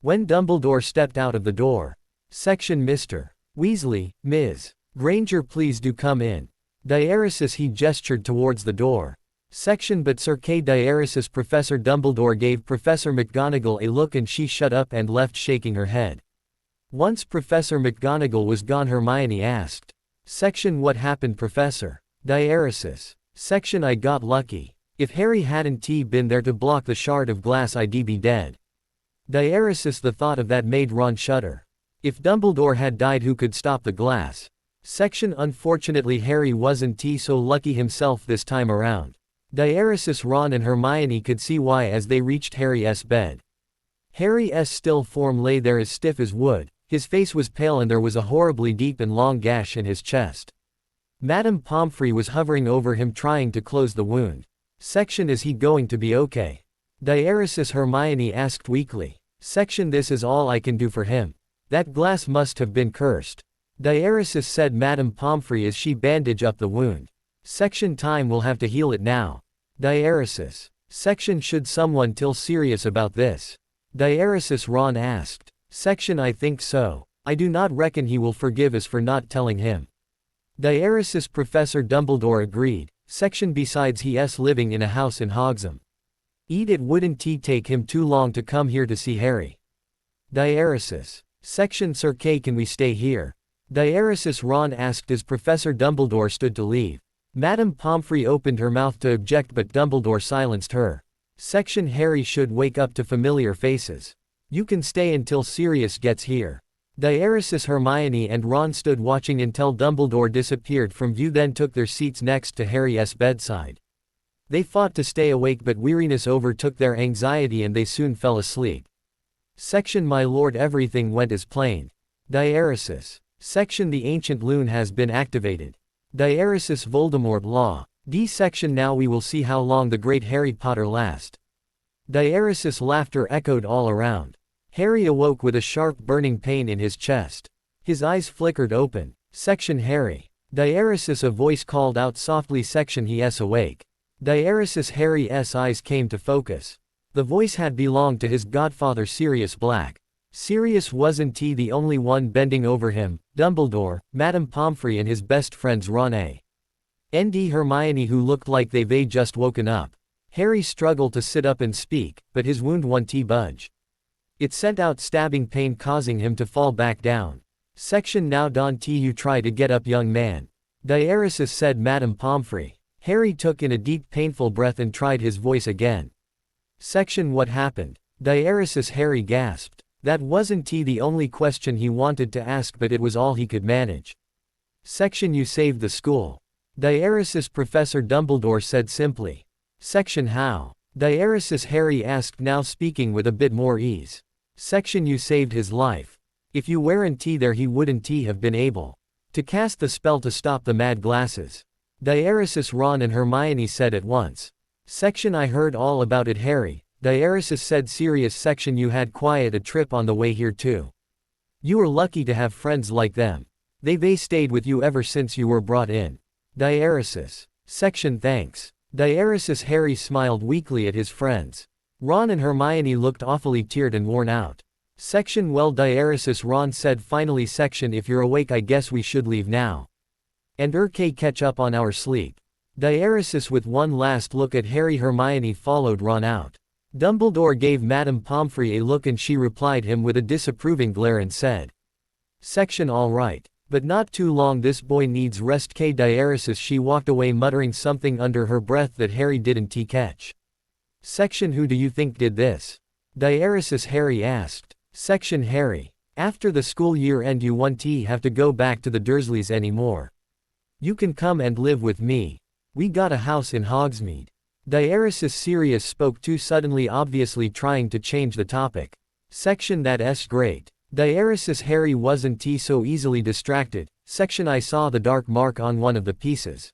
When Dumbledore stepped out of the door. Section Mr. Weasley, Ms. Granger please do come in. Diaresis He gestured towards the door. Section But Sir K. Diaresis Professor Dumbledore gave Professor McGonagall a look and she shut up and left shaking her head. Once Professor McGonagall was gone, Hermione asked. Section What happened Professor? Diaresis. Section I got lucky. If Harry hadn't been there to block the shard of glass I'd be dead. Diaresis. The thought of that made Ron shudder. If Dumbledore had died, who could stop the glass? Section Unfortunately Harry wasn't so lucky himself this time around. Diaresis. Ron and Hermione could see why as they reached Harry's bed. Harry's still form lay there as stiff as wood, his face was pale and there was a horribly deep and long gash in his chest. Madame Pomfrey was hovering over him trying to close the wound. Section Is he going to be okay? Diaresis. Hermione asked weakly. Section This is all I can do for him. That glass must have been cursed. Diaresis said Madame Pomfrey as she bandaged up the wound. Section Time will have to heal it now. Diaresis. Section Should someone tell Sirius about this? Diaresis. Ron asked. Section I think so. I do not reckon he will forgive us for not telling him. Diaresis. Professor Dumbledore agreed. Section Besides he's living in a house in Hogsmeade. It wouldn't take him too long to come here to see Harry. Diaresis. Section Sir Kay, can we stay here? Diaresis. Ron asked as Professor Dumbledore stood to leave. Madame Pomfrey opened her mouth to object but Dumbledore silenced her. Section Harry should wake up to familiar faces. You can stay until Sirius gets here. Diaresis. Hermione and Ron stood watching until Dumbledore disappeared from view, then took their seats next to Harry's bedside. They fought to stay awake but weariness overtook their anxiety and they soon fell asleep. Section My Lord, everything went as planned. Diaresis. Section The ancient loon has been activated. Diaresis. Voldemort Law. Section Now we will see how long the great Harry Potter last. Diaresis. Laughter echoed all around. Harry awoke with a sharp burning pain in his chest. His eyes flickered open. Section Harry. Diaresis. A voice called out softly. Section He's awake. Diaresis. Harry's eyes came to focus. The voice had belonged to his godfather Sirius Black. Sirius wasn't the only one bending over him. Dumbledore, Madame Pomfrey and his best friends Ron and Hermione, who looked like they've just woken up. Harry struggled to sit up and speak, but his wound wouldn't budge. It sent out stabbing pain causing him to fall back down. Section Now don't you try to get up, young man. Diaresis said Madame Pomfrey. Harry took in a deep painful breath and tried his voice again. Section What happened? Diaresis. Harry gasped. That wasn't the only question he wanted to ask but it was all he could manage. Section You saved the school. Diaresis. Professor Dumbledore said simply. Section How? Diaresis. Harry asked, now speaking with a bit more ease. Section You saved his life. If you weren't there he wouldn't have been able to cast the spell to stop the mad glasses. Diaresis. Ron and Hermione said at once. Section I heard all about it, Harry. Diaresis said Sirius. Section You had quite a trip on the way here too. You were lucky to have friends like them. They've stayed with you ever since you were brought in. Diaresis. Section Thanks. Diaresis. Harry smiled weakly at his friends. Ron and Hermione looked awfully tired and worn out. Section Well, Diaresis. Ron said finally. Section If you're awake I guess we should leave now. And catch up on our sleep. Diaresis. With one last look at Harry, Hermione followed Ron out. Dumbledore gave Madame Pomfrey a look and she replied him with a disapproving glare and said. Section All right. But not too long, this boy needs rest. Diaresis. She walked away muttering something under her breath that Harry didn't catch. Section Who do you think did this? Diaresis. Harry asked. Section Harry. After the school year end you won't have to go back to the Dursleys anymore. You can come and live with me. We got a house in Hogsmeade. Diaresis. Sirius spoke too suddenly, obviously trying to change the topic. Section That's great. Diaresis. Harry wasn't so easily distracted. Section I saw the dark mark on one of the pieces.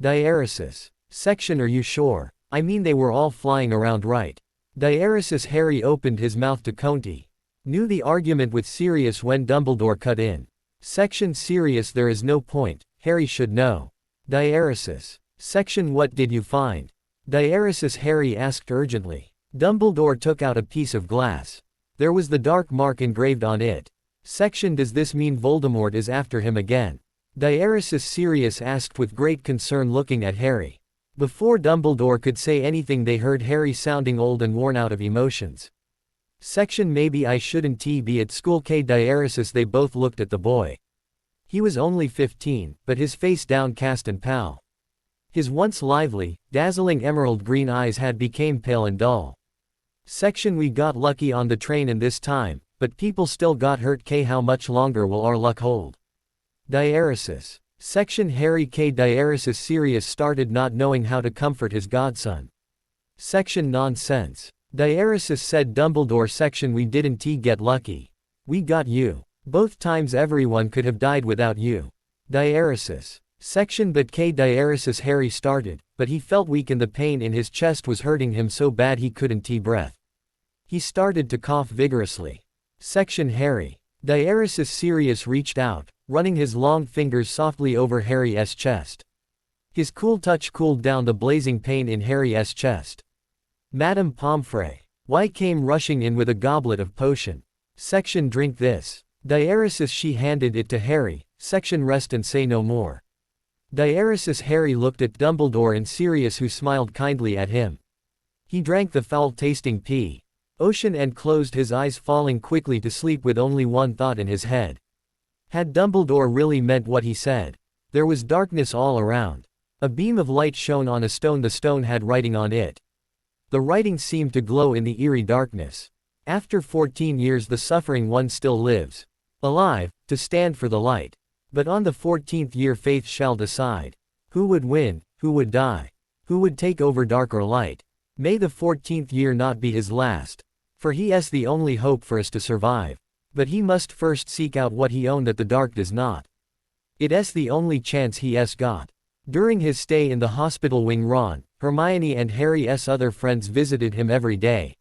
Diaresis. Section Are you sure? I mean they were all flying around, right? Diaresis. Harry opened his mouth to Conti. Knew the argument with Sirius when Dumbledore cut in. Section Sirius. There is no point. Harry should know. Diaresis. Section What did you find? Diaresis. Harry asked urgently. Dumbledore took out a piece of glass. There was the dark mark engraved on it. Section Does this mean Voldemort is after him again? Diaresis. Sirius asked with great concern, looking at Harry. Before Dumbledore could say anything they heard Harry sounding old and worn out of emotions. Section Maybe I shouldn't be at school. Diaresis. They both looked at the boy. He was only 15, but his face downcast and pale. His once lively, dazzling emerald green eyes had become pale and dull. Section we got lucky on the train in this time, but people still got hurt. How much longer will our luck hold? Diaresis. Section Harry Diaresis Sirius started not knowing how to comfort his godson. Section Nonsense. Diaresis said Dumbledore. Section we didn't get lucky. We got you. Both times everyone could have died without you. Diaresis. Section but Diaresis Harry started, but he felt weak and the pain in his chest was hurting him so bad he couldn't breath. He started to cough vigorously. Section Harry. Diaresis Sirius reached out, running his long fingers softly over Harry's chest. His cool touch cooled down the blazing pain in Harry's chest. Madame Pomfrey. Y came rushing in with a goblet of potion. Section drink this. Diaresis she handed it to Harry. Section rest and say no more. Diaresis Harry looked at Dumbledore and Sirius who smiled kindly at him. He drank the foul-tasting potion and closed his eyes, falling quickly to sleep with only one thought in his head. Had Dumbledore really meant what he said? There was darkness all around. A beam of light shone on a stone. The stone had writing on it. The writing seemed to glow in the eerie darkness. After 14 years the suffering one still lives. Alive, to stand for the light. But on the 14th year faith shall decide. Who would win, who would die? Who would take over dark or light? May the 14th year not be his last. For he is the only hope for us to survive. But he must first seek out what he owned that the dark does not. It is the only chance he has got. During his stay in the hospital wing Ron, Hermione and Harry's other friends visited him every day.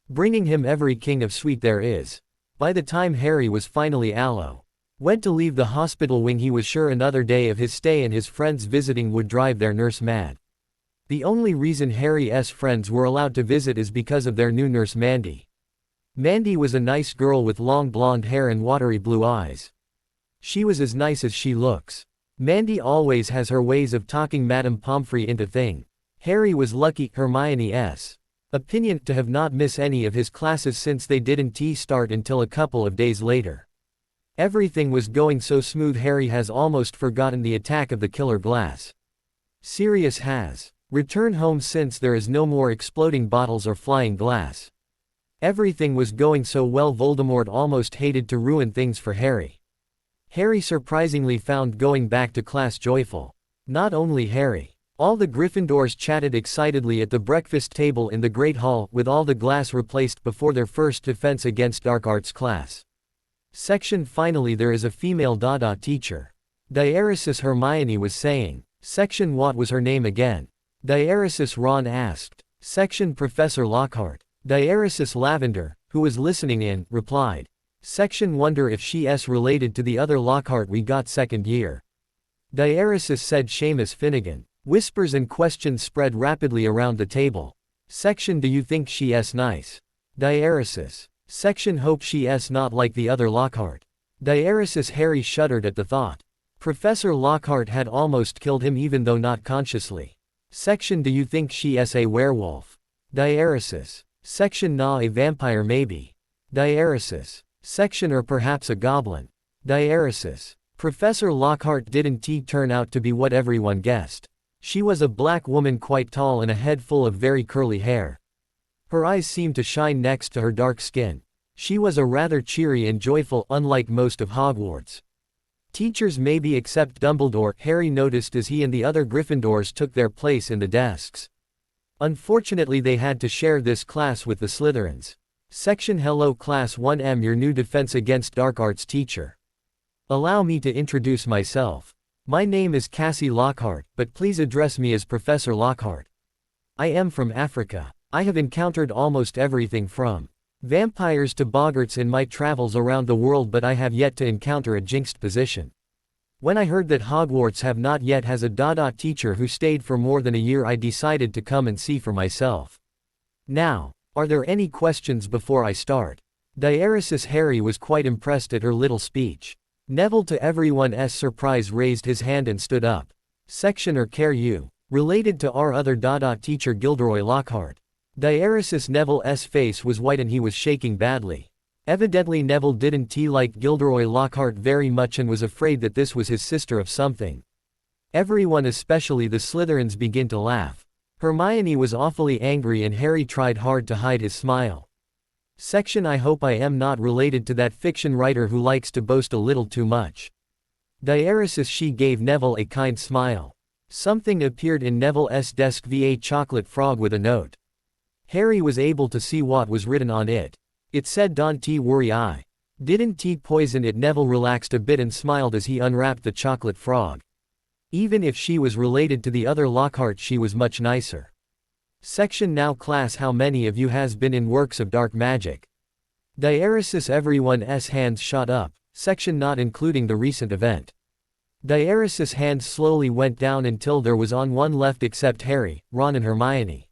Bringing him every king of sweet there is. By the time Harry was finally went to leave the hospital wing he was sure another day of his stay and his friends visiting would drive their nurse mad. The only reason Harry's friends were allowed to visit is because of their new nurse Mandy. Mandy was a nice girl with long blonde hair and watery blue eyes. She was as nice as she looks. Mandy always has her ways of talking Madame Pomfrey into thing. Harry was lucky, Hermione's opinion, to have not missed any of his classes since they didn't start until a couple of days later. Everything was going so smooth Harry has almost forgotten the attack of the killer glass. Sirius has returned home since there is no more exploding bottles or flying glass. Everything was going so well Voldemort almost hated to ruin things for Harry. Harry surprisingly found going back to class joyful. Not only Harry. All the Gryffindors chatted excitedly at the breakfast table in the Great Hall, with all the glass replaced before their first defense against dark arts class. Section finally there is a female teacher. Diaresis Hermione was saying. Section what was her name again? Diaresis Ron asked. Section Professor Lockhart. Diaresis Lavender, who was listening in, replied. Section wonder if she's related to the other Lockhart we got second year. Diaresis said Seamus Finnegan. Whispers and questions spread rapidly around the table. Section do you think she's nice? Diaresis. Section hope she's not like the other Lockhart. Diaresis Harry shuddered at the thought. Professor Lockhart had almost killed him even though not consciously. Section do you think she's a werewolf? Diaresis. Section nah a vampire maybe. Diaresis. Section or perhaps a goblin. Diaresis. Professor Lockhart didn't turn out to be what everyone guessed. She was a black woman quite tall and a head full of very curly hair. Her eyes seemed to shine next to her dark skin. She was a rather cheery and joyful, unlike most of Hogwarts. Teachers maybe except Dumbledore, Harry noticed as he and the other Gryffindors took their place in the desks. Unfortunately they had to share this class with the Slytherins. Section hello class 1M your new defense against dark arts teacher. Allow me to introduce myself. My name is Cassie Lockhart, but please address me as Professor Lockhart. I am from Africa. I have encountered almost everything from vampires to boggarts in my travels around the world, but I have yet to encounter a jinxed position. When I heard that Hogwarts have not yet has a teacher who stayed for more than a year, I decided to come and see for myself. Now, are there any questions before I start? Diaresis Harry was quite impressed at her little speech. Neville to everyone's surprise raised his hand and stood up. Section or care you related to our other teacher Gilderoy Lockhart? Diaresis Neville's face was white and he was shaking badly. Evidently Neville didn't like Gilderoy Lockhart very much and was afraid that this was his sister of something. Everyone, especially the Slytherins, began to laugh. Hermione was awfully angry and Harry tried hard to hide his smile. Section I hope I am not related to that fiction writer who likes to boast a little too much. Diaresis. She gave Neville a kind smile. Something appeared in Neville's desk, a chocolate frog with a note. Harry was able to see what was written on it. It said, "Don't worry, I didn't poison it." Neville relaxed a bit and smiled as he unwrapped the chocolate frog. Even if she was related to the other Lockhart, she was much nicer. Section Now class, how many of you has been in works of dark magic? Diaresis. Everyone's hands shot up. Section Not including the recent event. Diaresis' hands slowly went down until there was on one left except Harry, Ron and Hermione.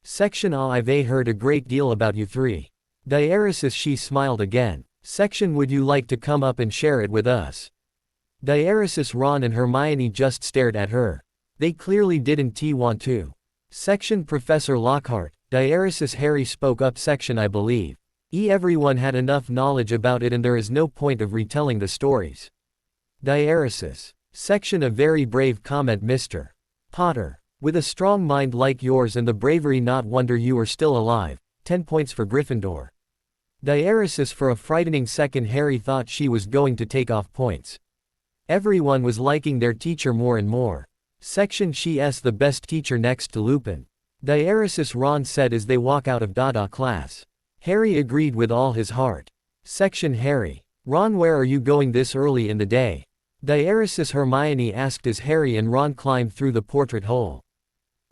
Section I've heard a great deal about you three. Diaresis. She smiled again. Section Would you like to come up and share it with us? Diaresis. Ron and Hermione just stared at her. They clearly didn't want to. Section Professor Lockhart. Diaresis. Harry spoke up. Section I believe everyone had enough knowledge about it and there is no point of retelling the stories. Diaresis. Section A very brave comment, Mr. Potter. With a strong mind like yours and the bravery, not wonder you are still alive. 10 points for Gryffindor. Diaresis. For a frightening second Harry thought she was going to take off points. Everyone was liking their teacher more and more. Section She's the best teacher next to Lupin. Diaresis. Ron said as they walk out of Dada class. Harry agreed with all his heart. Section Harry. Ron, where are you going this early in the day? Diaresis. Hermione asked as Harry and Ron climbed through the portrait hole.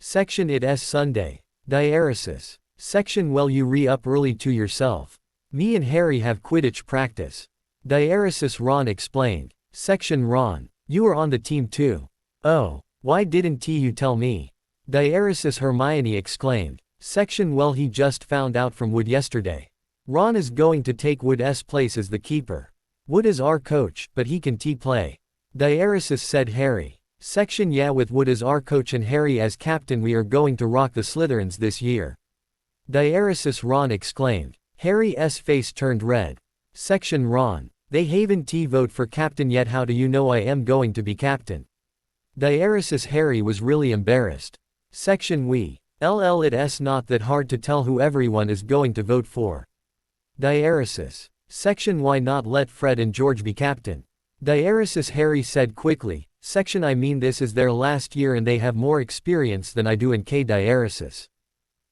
Section It's Sunday. Diaresis. Section Well, you up early to yourself. Me and Harry have Quidditch practice. Diaresis. Ron explained. Section Ron. You are on the team too. Oh, why didn't you tell me? Diaresis. Hermione exclaimed. Section Well, he just found out from Wood yesterday. Ron is going to take Wood's place as the keeper. Wood is our coach, but he can play. Diaresis. Said Harry. Section Yeah, with Wood as our coach and Harry as captain we are going to rock the Slytherins this year. Diaresis. Ron exclaimed. Harry's face turned red. Section Ron. They haven't vote for captain yet. How do you know I am going to be captain? Diaresis. Harry was really embarrassed. Section We. It's not that hard to tell who everyone is going to vote for. Diaresis. Section Why not let Fred and George be captain? Diaresis. Harry said quickly. Section I mean this is their last year and they have more experience than I do in Diaresis.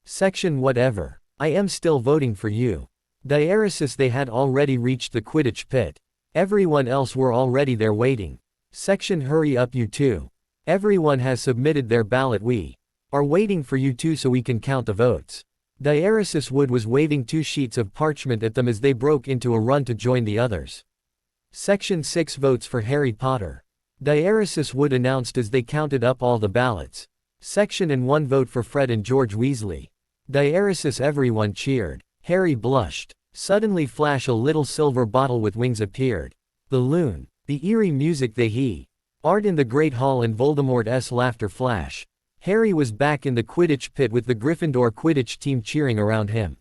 Section Whatever. I am still voting for you. Diaresis. They had already reached the Quidditch pit. Everyone else were already there waiting. Section Hurry up you two. Everyone has submitted their ballot. We are waiting for you two so we can count the votes. Diaresis. Wood was waving 2 sheets of parchment at them as they broke into a run to join the others. Section 6 Votes for Harry Potter. Diaresis. Wood announced as they counted up all the ballots. Section and 1 vote for Fred and George Weasley. Diaresis. Everyone cheered. Harry blushed. Suddenly Flash, a little silver bottle with wings, appeared. The loon. The eerie music they heard in the Great Hall and Voldemort's laughter. Flash. Harry was back in the Quidditch pit with the Gryffindor Quidditch team cheering around him.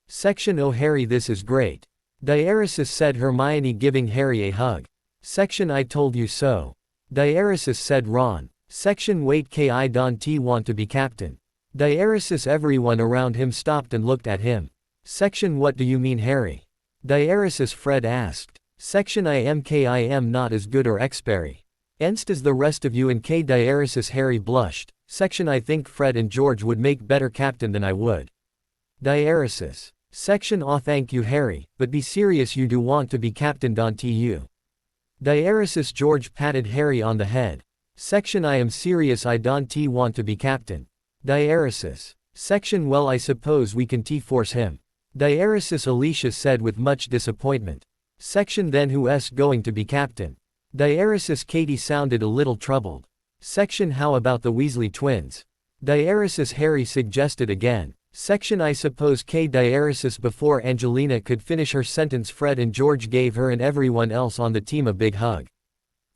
Section Oh Harry, this is great. Diaresis. Said Hermione, giving Harry a hug. Section I told you so. Diaresis. Said Ron. Section Wait, I don't want to be captain. Diaresis. Everyone around him stopped and looked at him. Section What do you mean, Harry? Diaresis. Fred asked. Section I am not as good or experienced as the rest of you and Diaresis. Harry blushed. Section I think Fred and George would make better captain than I would. Diaresis. Section Aw thank you Harry, but be serious, you do want to be captain don't you? Diaresis. George patted Harry on the head. Section I am serious, I don't want to be captain. Diaresis. Section Well, I suppose we can force him. Diaresis. Alicia said with much disappointment. Section Then who's going to be captain? Diaresis. Katie sounded a little troubled. Section How about the Weasley twins? Diaresis. Harry suggested again. Section I suppose Diaresis. Before Angelina could finish her sentence, Fred and George gave her and everyone else on the team a big hug.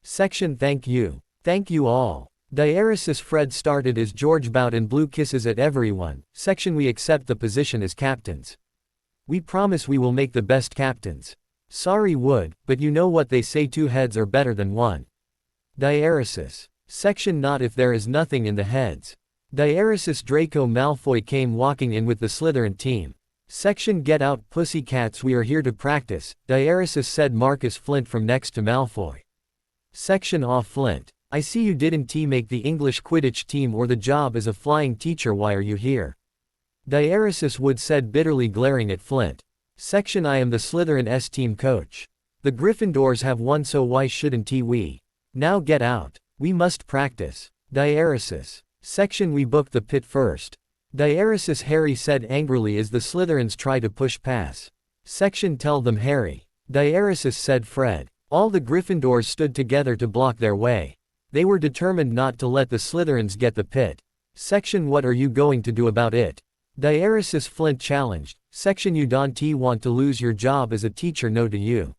Section Thank you. Thank you all. Diaresis. Fred started as George bowed and blew kisses at everyone. Section We accept the position as captains. We promise we will make the best captains. Sorry Wood, but you know what they say, 2 heads are better than 1. Diaeresis. Section Not if there is nothing in the heads. Diaeresis. Draco Malfoy came walking in with the Slytherin team. Section Get out pussycats, we are here to practice, Diaeresis, said Marcus Flint from next to Malfoy. Section Aw Flint. I see you didn't make the English Quidditch team or the job as a flying teacher, why are you here? Diaeresis Wood said bitterly, glaring at Flint. Section I am the Slytherin team coach. The Gryffindors have won, so why shouldn't we? Now get out. We must practice. Diaeresis. Section We booked the pit first. Diaeresis, Harry said angrily as the Slytherins try to push pass. Section Tell them Harry. Diaeresis, said Fred. All the Gryffindors stood together to block their way. They were determined not to let the Slytherins get the pit. Section What are you going to do about it? Diaeresis, Flint challenged. Section You don't want to lose your job as a teacher, no do you?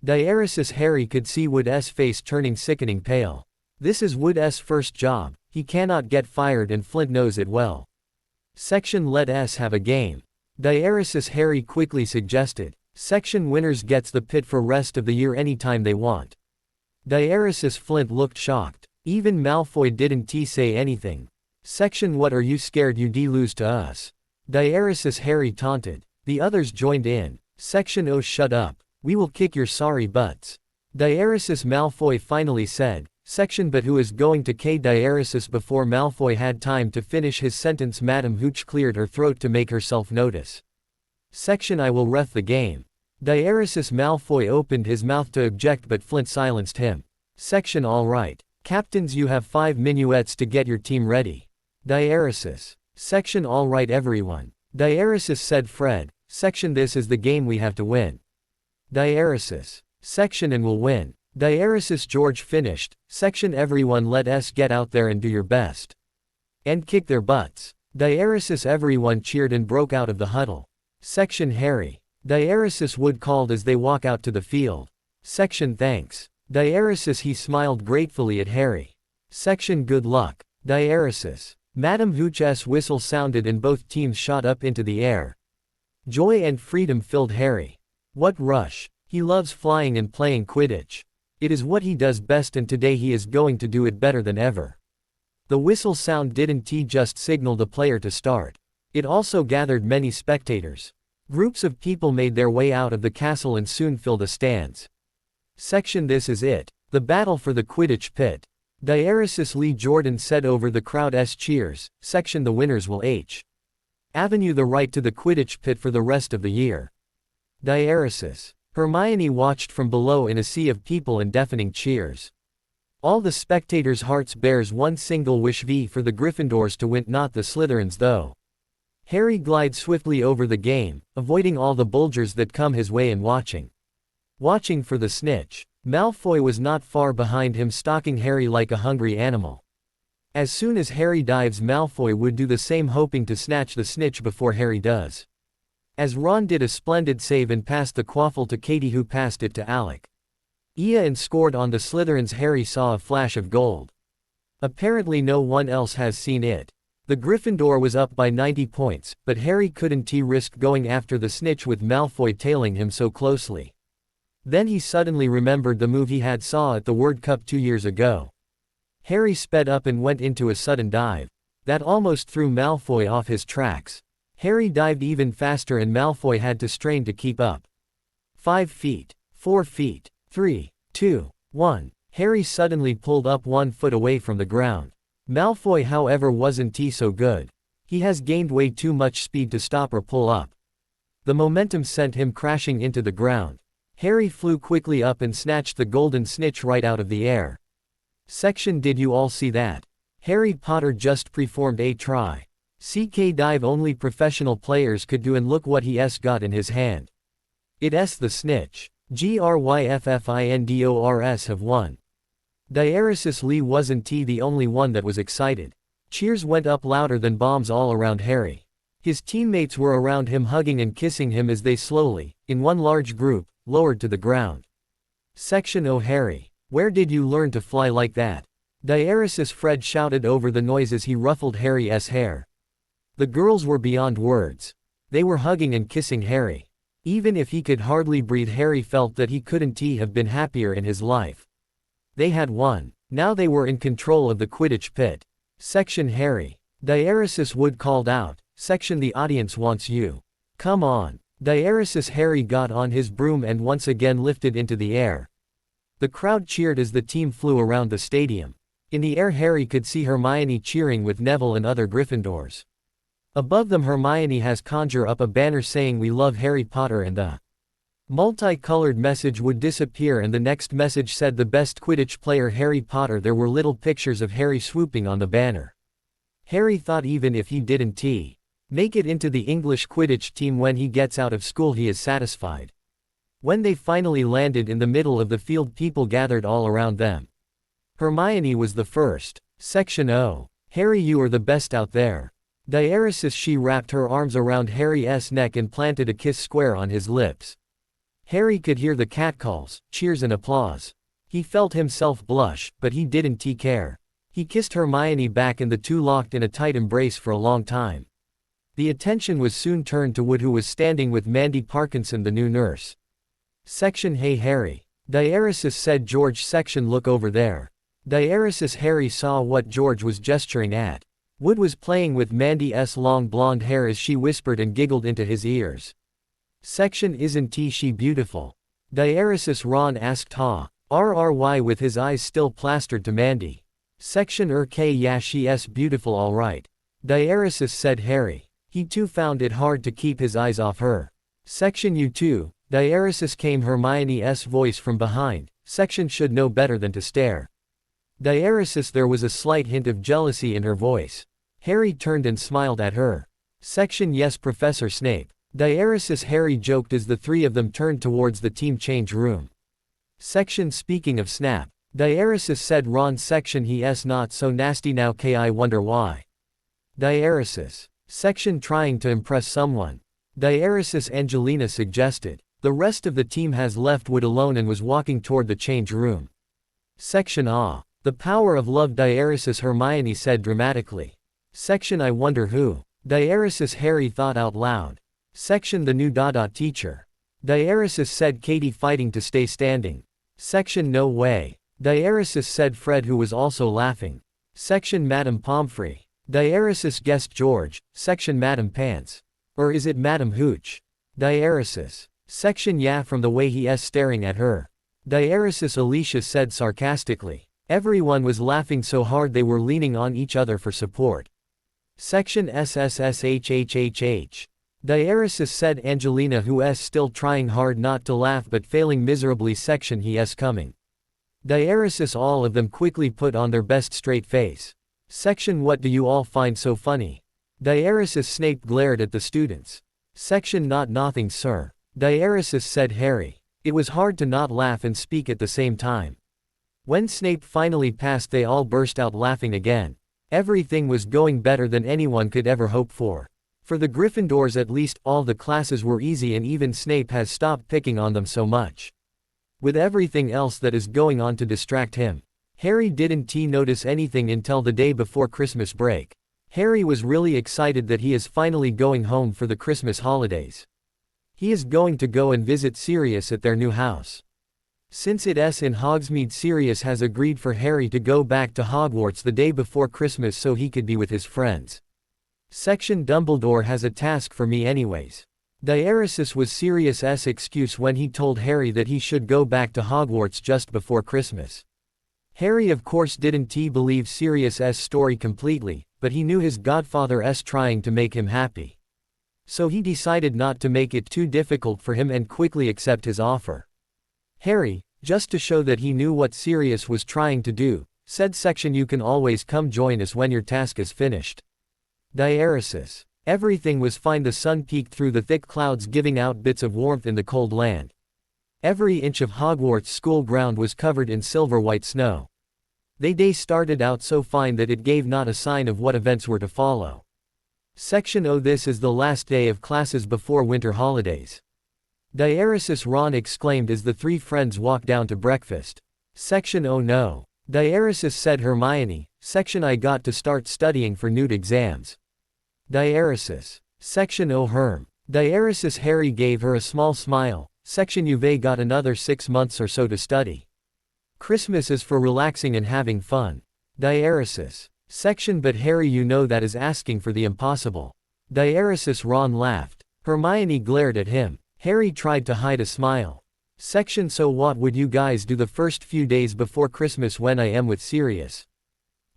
Diaeresis. Harry could see Wood's face turning sickening pale. This is Wood's first job. He cannot get fired and Flint knows it well. Section Let us have a game. Diaeresis. Harry quickly suggested. Section Winners gets the pit for rest of the year anytime they want. Diaeresis. Flint looked shocked. Even Malfoy didn't say anything. Section What are you scared you lose to us? Diaeresis. Harry taunted. The others joined in. Section Oh shut up. We will kick your sorry butts. Diaeresis. Malfoy finally said. Section But who is going to K Diaeresis? Before Malfoy had time to finish his sentence, Madame Hooch cleared her throat to make herself notice. Section I will ref the game. Diaeresis. Malfoy opened his mouth to object but Flint silenced him. Section All right. Captains, you have 5 minuets to get your team ready. Diaeresis. Section All right everyone. Diaeresis, said Fred. Section This is the game we have to win. Diaeresis. Section And we'll win. Diaeresis. George finished. Section Everyone let us get out there and do your best. And kick their butts. Diaeresis. Everyone cheered and broke out of the huddle. Section Harry. Diaeresis. Wood called as they walk out to the field. Section Thanks. Diaeresis. He smiled gratefully at Harry. Section Good luck. Diaeresis. Madame Hooch's whistle sounded and both teams shot up into the air. Joy and freedom filled Harry. What rush. He loves flying and playing Quidditch. It is what he does best and today he is going to do it better than ever. The whistle sound didn't just signal the player to start. It also gathered many spectators. Groups of people made their way out of the castle and soon filled the stands. Section This is it. The battle for the Quidditch pit. Diaeresis. Lee Jordan said over the crowd's cheers. Section The winners will Avenue the right to the Quidditch pit for the rest of the year. Diaeresis. Hermione watched from below in a sea of people and deafening cheers. All the spectators' hearts bears one single wish for the Gryffindors to win, not the Slytherins though. Harry glides swiftly over the game, avoiding all the bulgers that come his way and watching for the snitch. Malfoy was not far behind him, stalking Harry like a hungry animal. As soon as Harry dives, Malfoy would do the same, hoping to snatch the snitch before Harry does. As Ron did a splendid save and passed the quaffle to Katie, who passed it to Alec. And scored on the Slytherins. Harry saw a flash of gold. Apparently no one else has seen it. The Gryffindor was up by 90 points, but Harry couldn't risk going after the snitch with Malfoy tailing him so closely. Then he suddenly remembered the move he had saw at the World Cup 2 years ago. Harry sped up and went into a sudden dive. That almost threw Malfoy off his tracks. Harry dived even faster and Malfoy had to strain to keep up. 5 feet. 4 feet. 3, 2, 1. Harry suddenly pulled up 1 foot away from the ground. Malfoy, however, wasn't so good. He has gained way too much speed to stop or pull up. The momentum sent him crashing into the ground. Harry flew quickly up and snatched the golden snitch right out of the air. Section Did you all see that? Harry Potter just performed a try. CK dive only professional players could do, and look what he's got in his hand. It's the snitch. Gryffindors have won. Diaeresis. Lee wasn't the only one that was excited. Cheers went up louder than bombs all around Harry. His teammates were around him, hugging and kissing him as they slowly, in one large group, lowered to the ground. Section Oh Harry, where did you learn to fly like that? Diaeresis. Fred shouted over the noise as he ruffled Harry's hair. The girls were beyond words. They were hugging and kissing Harry. Even if he could hardly breathe, Harry felt that he couldn't have been happier in his life. They had won. Now they were in control of the Quidditch pit. Section Harry. Diaresis Wood called out. Section the audience wants you. Come on. Diaresis Harry got on his broom and once again lifted into the air. The crowd cheered as the team flew around the stadium. In the air Harry could see Hermione cheering with Neville and other Gryffindors. Above them Hermione has conjure up a banner saying "We love Harry Potter" and the multicolored message would disappear and the next message said "The best Quidditch player Harry Potter." There were little pictures of Harry swooping on the banner. Harry thought even if he didn't make it into the English Quidditch team when he gets out of school he is satisfied. When they finally landed in the middle of the field people gathered all around them. Hermione was the first. Section O. Harry, you are the best out there. Diaresis she wrapped her arms around Harry's neck and planted a kiss square on his lips. Harry could hear the catcalls, cheers and applause. He felt himself blush, but he didn't care. He kissed Hermione back and the two locked in a tight embrace for a long time. The attention was soon turned to Wood who was standing with Mandy Parkinson the new nurse. Section Hey Harry. Diaresis said George. Section Look over there. Diaresis Harry saw what George was gesturing at. Wood was playing with Mandy's long blonde hair as she whispered and giggled into his ears. Section Isn't she beautiful? Diaresis Ron asked RRY with his eyes still plastered to Mandy. Section Yeah she's beautiful alright. Diaresis said Harry. He too found it hard to keep his eyes off her. Section You too. Diaresis came Hermione's voice from behind. Section should know better than to stare. Diaresis there was a slight hint of jealousy in her voice. Harry turned and smiled at her. Section Yes Professor Snape. Diaresis Harry joked as the three of them turned towards the team change room. Section Speaking of Snap. Diaresis said Ron. Section He's not so nasty now I wonder why. Diaresis. Section Trying to impress someone. Diaresis Angelina suggested. The rest of the team has left Wood alone and was walking toward the change room. Section The power of love. Diaresis Hermione said dramatically. Section I wonder who. Diaresis Harry thought out loud. Section The new teacher. Diaresis said Katie fighting to stay standing. Section No way. Diaresis said Fred who was also laughing. Section Madame Pomfrey. Diaresis guessed George. Section Madame Pants. Or is it Madame Hooch? Diaresis. Section Yeah from the way he's staring at her. Diaresis Alicia said sarcastically. Everyone was laughing so hard they were leaning on each other for support. Section SSSHHHH. Diaresis said Angelina who's still trying hard not to laugh but failing miserably. Section He's coming. Diaresis all of them quickly put on their best straight face. Section What do you all find so funny? Diaresis Snape glared at the students. Section Not nothing sir. Diaresis said Harry. It was hard to not laugh and speak at the same time. When Snape finally passed they all burst out laughing again. Everything was going better than anyone could ever hope for. For the Gryffindors at least, all the classes were easy and even Snape has stopped picking on them so much. With everything else that is going on to distract him. Harry didn't notice anything until the day before Christmas break. Harry was really excited that he is finally going home for the Christmas holidays. He is going to go and visit Sirius at their new house. Since it's in Hogsmeade, Sirius has agreed for Harry to go back to Hogwarts the day before Christmas so he could be with his friends. Section Dumbledore has a task for me anyways. Diaresis was Sirius's excuse when he told Harry that he should go back to Hogwarts just before Christmas. Harry of course didn't believe Sirius's story completely, but he knew his godfather's trying to make him happy. So he decided not to make it too difficult for him and quickly accept his offer. Harry, just to show that he knew what Sirius was trying to do, said Section You can always come join us when your task is finished. Diaresis. Everything was fine. The sun peeked through the thick clouds giving out bits of warmth in the cold land. Every inch of Hogwarts school ground was covered in silver-white snow. The day started out so fine that it gave not a sign of what events were to follow. Section O. This is the last day of classes before winter holidays. Diaresis Ron exclaimed as the three friends walked down to breakfast. Section O. No. Diaresis said Hermione. Section I got to start studying for Newt exams. Diaresis. Section O. Herm. Diaresis Harry gave her a small smile. Section You've got another 6 months or so to study. Christmas is for relaxing and having fun. Diaresis. Section But Harry, you know that is asking for the impossible. Diaresis. Ron laughed. Hermione glared at him. Harry tried to hide a smile. Section So what would you guys do the first few days before Christmas when I am with Sirius?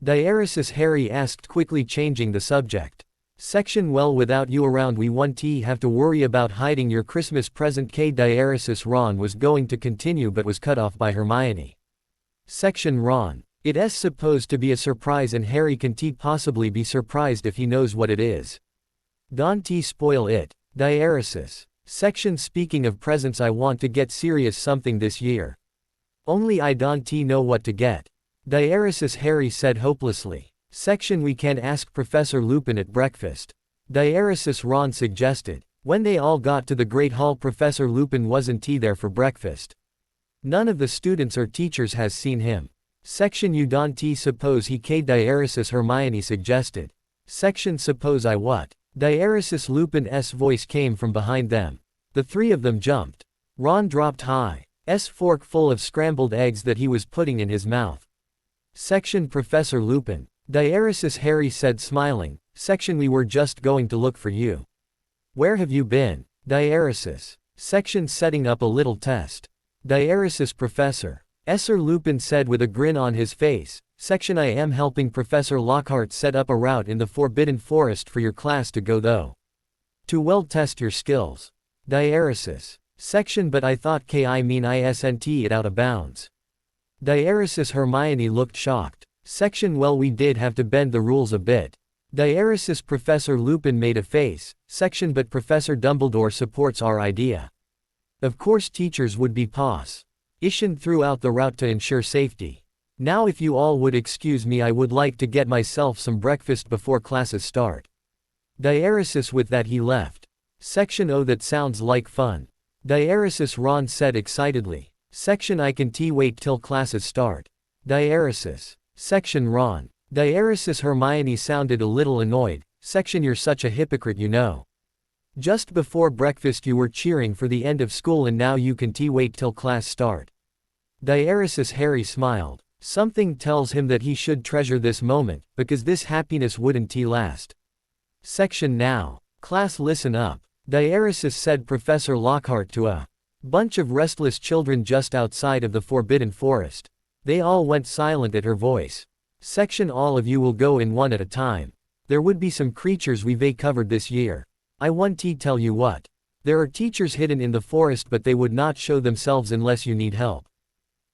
Diaresis. Harry asked, quickly changing the subject. Section Well, without you around we won't have to worry about hiding your Christmas present. Diaresis. Ron was going to continue but was cut off by Hermione. Section Ron. It's supposed to be a surprise and Harry can't possibly be surprised if he knows what it is. Don't spoil it. Diaresis. Section Speaking of presents, I want to get Sirius something this year. Only I don't know what to get. Diaresis. Harry said hopelessly. Section We can ask Professor Lupin at breakfast. Diaresis. Ron suggested. When they all got to the Great Hall, Professor Lupin wasn't there for breakfast. None of the students or teachers has seen him. Section You don't suppose he Diaresis. Hermione suggested. Section Suppose I what? Diaresis. Lupin's voice came from behind them. The three of them jumped. Ron dropped his fork full of scrambled eggs that he was putting in his mouth. Section Professor Lupin. Diaresis. Harry said, smiling. Section We were just going to look for you. Where have you been? Diaresis. Section Setting up a little test. Diaresis. Professor Sir Lupin said with a grin on his face. Section I am helping Professor Lockhart set up a route in the Forbidden Forest for your class to go though. To well test your skills. Diaresis. Section But I thought isn't it out of bounds. Diaresis. Hermione looked shocked. Section Well, we did have to bend the rules a bit. Diaresis. Professor Lupin made a face. Section But Professor Dumbledore supports our idea. Of course teachers would be issued throughout the route to ensure safety. Now if you all would excuse me, I would like to get myself some breakfast before classes start. Diaresis. With that he left. Section Oh, that sounds like fun. Diaresis. Ron said excitedly. Section I can't wait till classes start. Diaresis. Section Ron. Diaresis. Hermione sounded a little annoyed. Section You're such a hypocrite, you know. Just before breakfast you were cheering for the end of school and now you can't wait till class start. Diaresis. Harry smiled. Something tells him that he should treasure this moment, because this happiness wouldn't last. Section Now. Class listen up. Diaresis said Professor Lockhart to a bunch of restless children just outside of the Forbidden Forest. They all went silent at her voice. Section All of you will go in one at a time. There would be some creatures we've covered this year. I won't tell you what. There are teachers hidden in the forest but they would not show themselves unless you need help.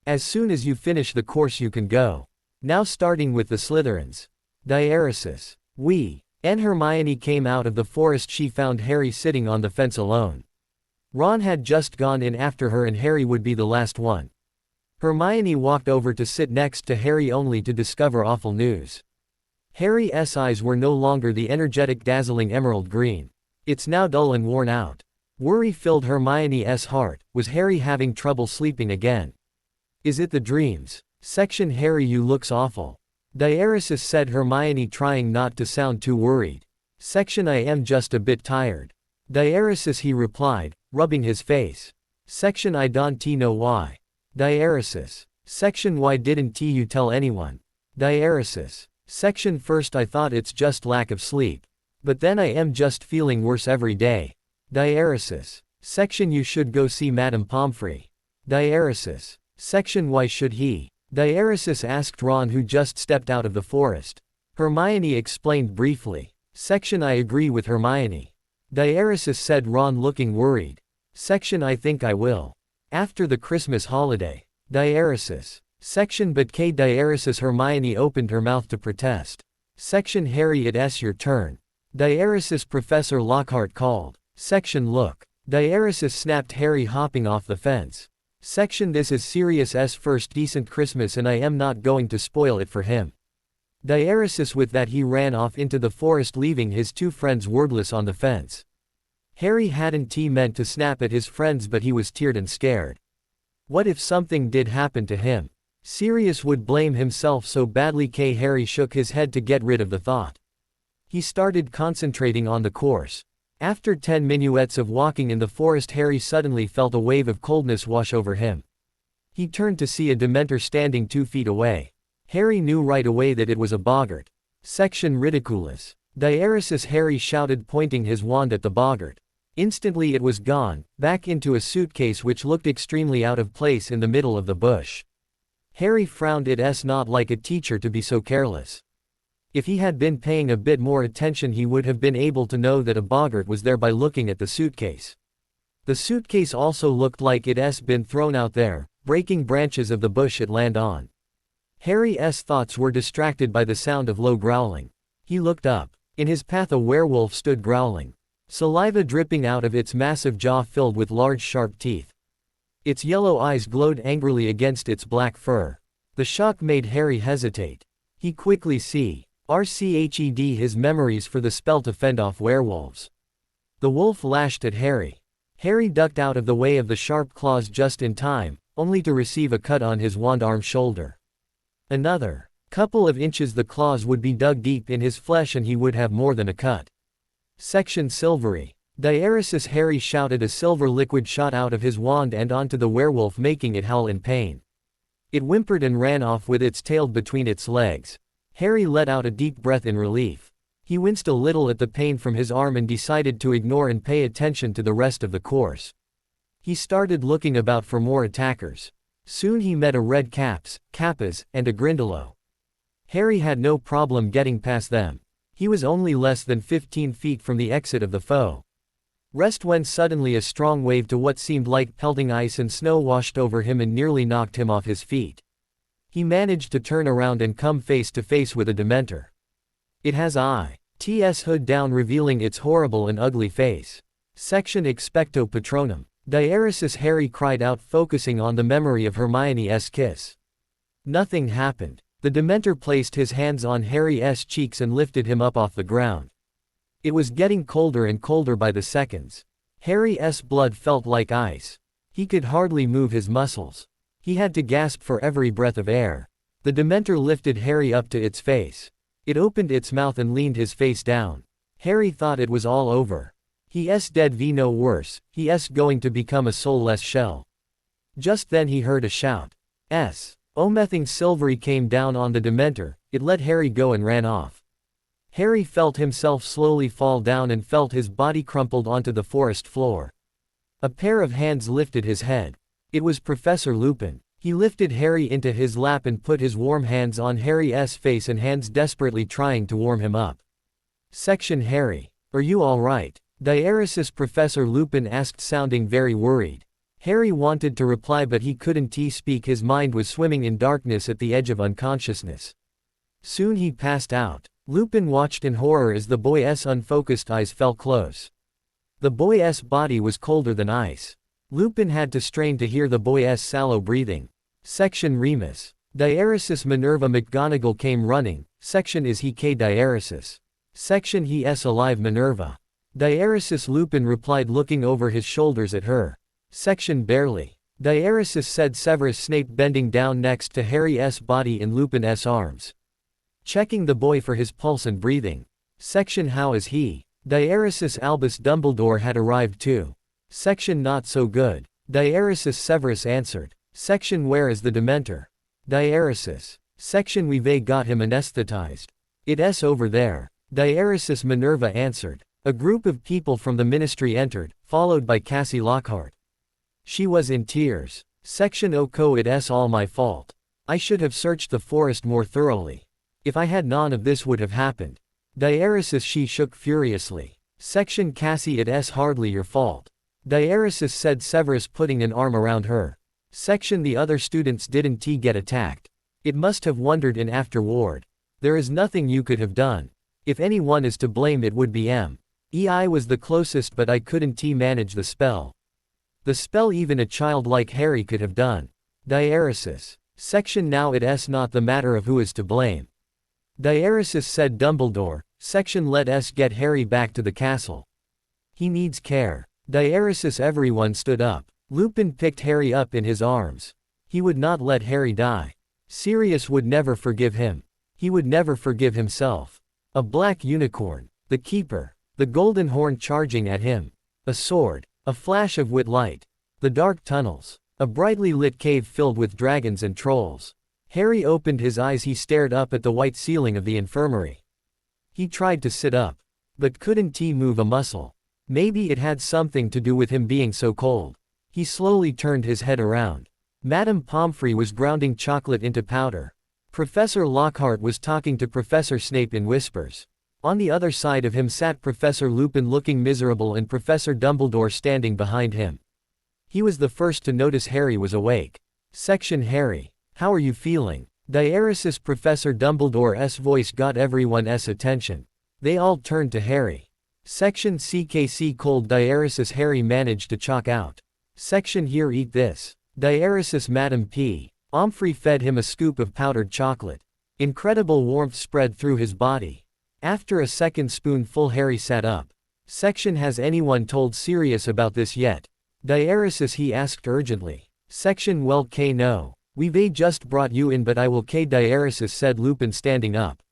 As soon as you finish the course you can go. Now starting with the Slytherins. Diaresis. And Hermione came out of the forest. She found Harry sitting on the fence alone. Ron had just gone in after her and Harry would be the last one. Hermione walked over to sit next to Harry only to discover awful news. Harry's eyes were no longer the energetic, dazzling emerald green. It's now dull and worn out. Worry filled Hermione's heart. Was Harry having trouble sleeping again? Is it the dreams? Section Harry, you looks awful. Diaresis said, Hermione trying not to sound too worried. Section I am just a bit tired. Diaresis, he replied, rubbing his face. Section I don't know why. Diaresis. Section Why didn't you tell anyone? Diaresis. Section First I thought it's just lack of sleep. But then I am just feeling worse every day. Diaresis. Section You should go see Madame Pomfrey. Diaresis. Section Why should he? Diaresis asked Ron, who just stepped out of the forest. Hermione explained briefly. Section I agree with Hermione. Diaresis said, Ron looking worried. Section I think I will. After the Christmas holiday. Diaresis. Section But Diaresis. Hermione opened her mouth to protest. Section Harry, it's your turn. Diaresis. Professor Lockhart called. Section Look. Diaresis snapped Harry, hopping off the fence. Section This is Sirius's first decent Christmas and I am not going to spoil it for him. Diaresis. With that he ran off into the forest, leaving his two friends wordless on the fence. Harry hadn't meant to snap at his friends, but he was teared and scared. What if something did happen to him? Sirius would blame himself so badly. Harry shook his head to get rid of the thought. He started concentrating on the course. After 10 minuets of walking in the forest, Harry suddenly felt a wave of coldness wash over him. He turned to see a Dementor standing 2 feet away. Harry knew right away that it was a boggart. Section Ridiculous. Diaresis, Harry shouted, pointing his wand at the boggart. Instantly it was gone, back into a suitcase which looked extremely out of place in the middle of the bush. Harry frowned. It's not like a teacher to be so careless. If he had been paying a bit more attention, he would have been able to know that a boggart was there by looking at the suitcase. The suitcase also looked like it's been thrown out there, breaking branches of the bush it landed on. Harry's thoughts were distracted by the sound of low growling. He looked up. In his path a werewolf stood growling. Saliva dripping out of its massive jaw filled with large sharp teeth. Its yellow eyes glowed angrily against its black fur. The shock made Harry hesitate. He quickly reched his memories for the spell to fend off werewolves. The wolf lashed at Harry. Harry ducked out of the way of the sharp claws just in time, only to receive a cut on his wand arm shoulder. Another couple of inches the claws would be dug deep in his flesh and he would have more than a cut. Section Silvery. Diaresis, Harry shouted. A silver liquid shot out of his wand and onto the werewolf, making it howl in pain. It whimpered and ran off with its tail between its legs. Harry let out a deep breath in relief. He winced a little at the pain from his arm and decided to ignore and pay attention to the rest of the course. He started looking about for more attackers. Soon he met a red kappas, and a grindalo. Harry had no problem getting past them. He was only less than 15 feet from the exit of the foe. Rest when suddenly a strong wave to what seemed like pelting ice and snow washed over him and nearly knocked him off his feet. He managed to turn around and come face to face with a Dementor. It has its hood down, revealing its horrible and ugly face. Section Expecto Patronum. Diaresis, Harry cried out, focusing on the memory of Hermione's kiss. Nothing happened. The Dementor placed his hands on Harry's cheeks and lifted him up off the ground. It was getting colder and colder by the seconds. Harry's blood felt like ice. He could hardly move his muscles. He had to gasp for every breath of air. The Dementor lifted Harry up to its face. It opened its mouth and leaned his face down. Harry thought it was all over. He's dead, no worse, he's going to become a soulless shell. Just then he heard a shout. Omething Silvery came down on the Dementor. It let Harry go and ran off. Harry felt himself slowly fall down and felt his body crumpled onto the forest floor. A pair of hands lifted his head. It was Professor Lupin. He lifted Harry into his lap and put his warm hands on Harry's face and hands, desperately trying to warm him up. Section Harry. Are you all right? Diaresis, Professor Lupin asked, sounding very worried. Harry wanted to reply but he couldn't speak. His mind was swimming in darkness at the edge of unconsciousness. Soon he passed out. Lupin watched in horror as the boy's unfocused eyes fell close. The boy's body was colder than ice. Lupin had to strain to hear the boy's sallow breathing. Section Remus. Diaresis, Minerva McGonagall came running. Section Is he K Diaresis. Section He's alive Minerva. Diaresis, Lupin replied, looking over his shoulders at her. Section Barely. Diaresis said Severus Snape, bending down next to Harry's body in Lupin's arms. Checking the boy for his pulse and breathing. Section How is he? Diaresis, Albus Dumbledore had arrived too. Section Not so good. Diaresis, Severus answered. Section Where is the Dementor? Diaresis. Section We've got him anesthetized. It's over there. Diaresis, Minerva answered. A group of people from the ministry entered, followed by Cassie Lockhart. She was in tears. Section Oko, it's all my fault. I should have searched the forest more thoroughly. If I had, none of this would have happened. Diaresis, she shook furiously. Section Cassie, it's hardly your fault. Diaresis, said Severus, putting an arm around her. Section The other students didn't get attacked. It must have wondered in afterward. There is nothing you could have done. If anyone is to blame, it would be I was the closest, but I couldn't manage the spell. The spell even a child like Harry could have done. Diaresis. Section Now it's not the matter of who is to blame. Diaresis, said Dumbledore. Section Let us get Harry back to the castle. He needs care. Diaresis. Everyone stood up. Lupin picked Harry up in his arms. He would not let Harry die. Sirius would never forgive him. He would never forgive himself. A black unicorn. The keeper. The golden horn charging at him. A sword. A flash of wit light. The dark tunnels. A brightly lit cave filled with dragons and trolls. Harry opened his eyes. He stared up at the white ceiling of the infirmary. He tried to sit up. But couldn't he move a muscle? Maybe it had something to do with him being so cold. He slowly turned his head around. Madame Pomfrey was grounding chocolate into powder. Professor Lockhart was talking to Professor Snape in whispers. On the other side of him sat Professor Lupin looking miserable and Professor Dumbledore standing behind him. He was the first to notice Harry was awake. Section Harry. How are you feeling? Diaresis. Professor Dumbledore's voice got everyone's attention. They all turned to Harry. Section CKC. Cold Diaresis. Harry managed to chalk out. Section Here, eat this. Diaresis. Madame P. Pomfrey fed him a scoop of powdered chocolate. Incredible warmth spread through his body. After a second spoonful Harry sat up. Section Has anyone told Sirius about this yet? Diaresis. He asked urgently. Section Well no. We've just brought you in but I will Diaresis said Lupin standing up.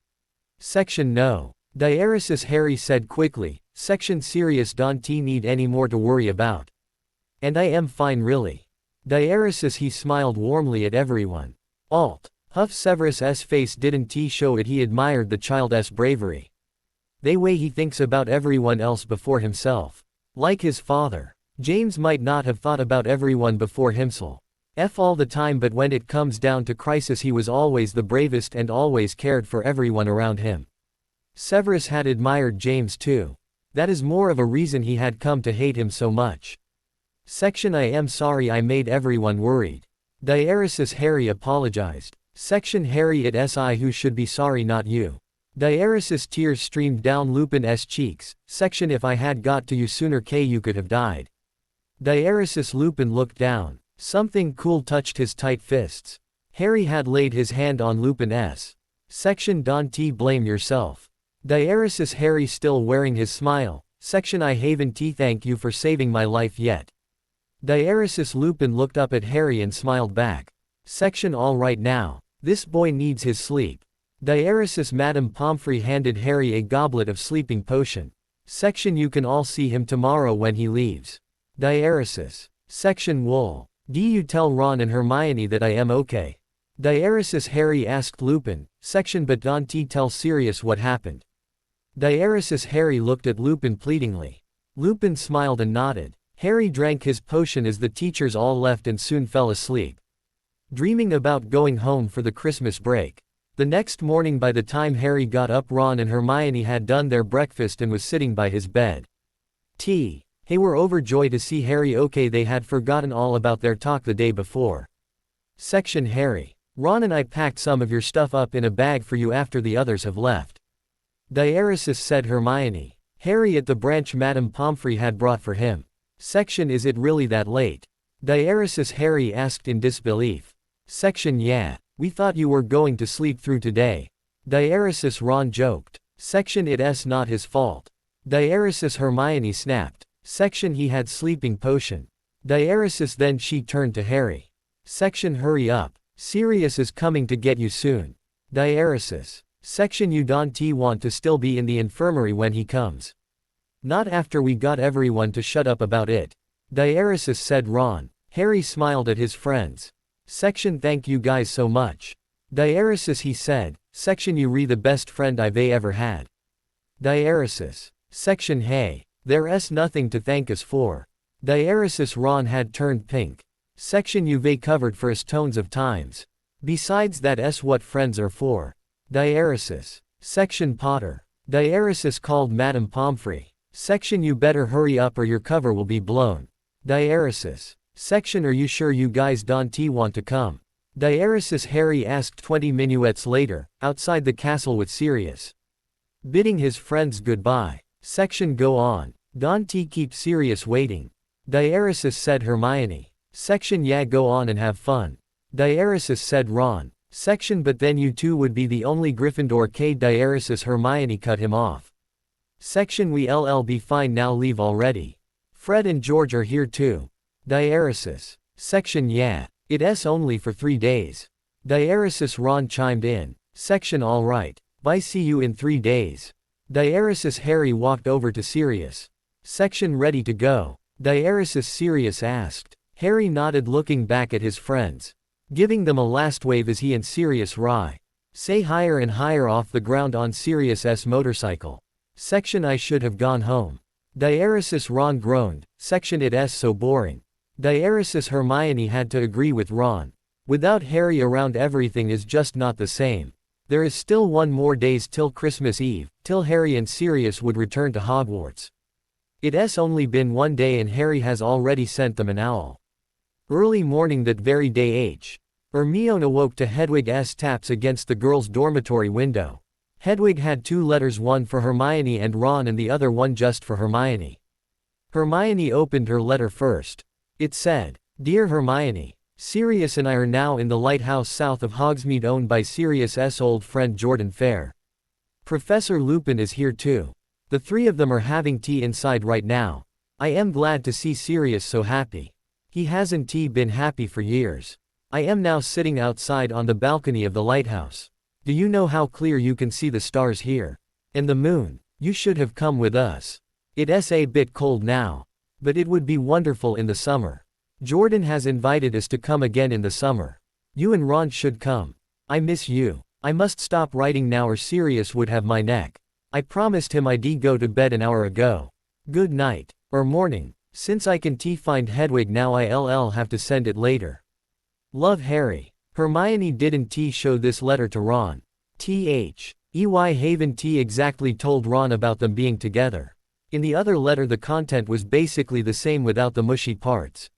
Section No. Diaresis. Harry said quickly. Section Sirius. Don't need any more to worry about. And I am fine really. Diaresis. He smiled warmly at everyone. Alt. Huff. Severus's face didn't show it. He admired the child's bravery. The way he thinks about everyone else before himself. Like his father. James might not have thought about everyone before himself all the time, but when it comes down to crisis he was always the bravest and always cared for everyone around him. Severus had admired James too. That is more of a reason he had come to hate him so much. Section I am sorry I made everyone worried. Diaresis. Harry apologized. Section Harry, it's I who should be sorry, not you. Diaresis. Tears streamed down Lupin's cheeks. Section If I had got to you sooner you could have died. Diaresis. Lupin looked down. Something cool touched his tight fists. Harry had laid his hand on Lupin's. Section Don't blame yourself. Diaresis. Harry still wearing his smile. Section I haven't thank you for saving my life yet. Diaresis. Lupin looked up at Harry and smiled back. Section All right now. This boy needs his sleep. Diaresis. Madame Pomfrey handed Harry a goblet of sleeping potion. Section You can all see him tomorrow when he leaves. Diaresis. Section Wool. Do you tell Ron and Hermione that I am okay? Diaresis. Harry asked Lupin. Section But don't tell Sirius what happened. Diaresis. Harry looked at Lupin pleadingly. Lupin smiled and nodded. Harry drank his potion as the teachers all left and soon fell asleep. Dreaming about going home for the Christmas break. The next morning by the time Harry got up Ron and Hermione had done their breakfast and was sitting by his bed. They were overjoyed to see Harry okay. They had forgotten all about their talk the day before. Section Harry. Ron and I packed some of your stuff up in a bag for you after the others have left. Diaresis. Said Hermione. Harry at the branch Madame Pomfrey had brought for him. Section Is it really that late? Diaresis. Harry asked in disbelief. Section Yeah. We thought you were going to sleep through today. Diaresis. Ron joked. Section It's not his fault. Diaresis. Hermione snapped. Section He had sleeping potion. Diaresis. Then she turned to Harry. Section Hurry up. Sirius is coming to get you soon. Diaresis. Section You don't want to still be in the infirmary when he comes. Not after we got everyone to shut up about it. Diaresis. Said Ron. Harry smiled at his friends. Section Thank you guys so much. Diaresis. He said. Section You re the best friend I've ever had. Diaresis. Section Hey. There's nothing to thank us for. Diaresis. Ron had turned pink. Section You've covered for us tons of times. Besides that's what friends are for. Diaresis. Section Potter. Diaresis called Madame Pomfrey. Section You better hurry up or your cover will be blown. Diaresis. Section Are you sure you guys don't want to come? Diaresis. Harry asked 20 minutes later, outside the castle with Sirius. Bidding his friends goodbye. Section Go on. Don't keep Sirius waiting. Diaresis. Said Hermione. Section Yeah go on and have fun. Diaresis. Said Ron. Section But then you two would be the only Gryffindor Diaresis. Hermione cut him off. Section We'll be fine now leave already. Fred and George are here too. Diaresis. Section Yeah. It's only for 3 days. Diaresis. Ron chimed in. Section All right. Bye see you in 3 days. Diaresis Harry walked over to Sirius. Section ready to go. Diaresis Sirius asked. Harry nodded looking back at his friends. Giving them a last wave as he and Sirius say higher and higher off the ground on Sirius's motorcycle. Section I should have gone home. Diaresis Ron groaned. Section it's so boring. Diaresis Hermione had to agree with Ron. Without Harry around everything is just not the same. There is still one more days till Christmas Eve, till Harry and Sirius would return to Hogwarts. It's only been one day and Harry has already sent them an owl. Early morning that very day Hermione awoke to Hedwig's taps against the girls' dormitory window. Hedwig had two letters, one for Hermione and Ron and the other one just for Hermione. Hermione opened her letter first. It said, "Dear Hermione, Sirius and I are now in the lighthouse south of Hogsmeade owned by Sirius's old friend Jordan Fair. Professor Lupin is here too. The three of them are having tea inside right now. I am glad to see Sirius so happy. He hasn't been happy for years. I am now sitting outside on the balcony of the lighthouse. Do you know how clear you can see the stars here? And the moon. You should have come with us. It's a bit cold now. But it would be wonderful in the summer. Jordan has invited us to come again in the summer. You and Ron should come. I miss you. I must stop writing now or Sirius would have my neck. I promised him I'd go to bed an hour ago. Good night. Or morning. Since I can find Hedwig now I'll have to send it later. Love, Harry." Hermione didn't show this letter to Ron. Haven exactly told Ron about them being together. In the other letter the content was basically the same without the mushy parts.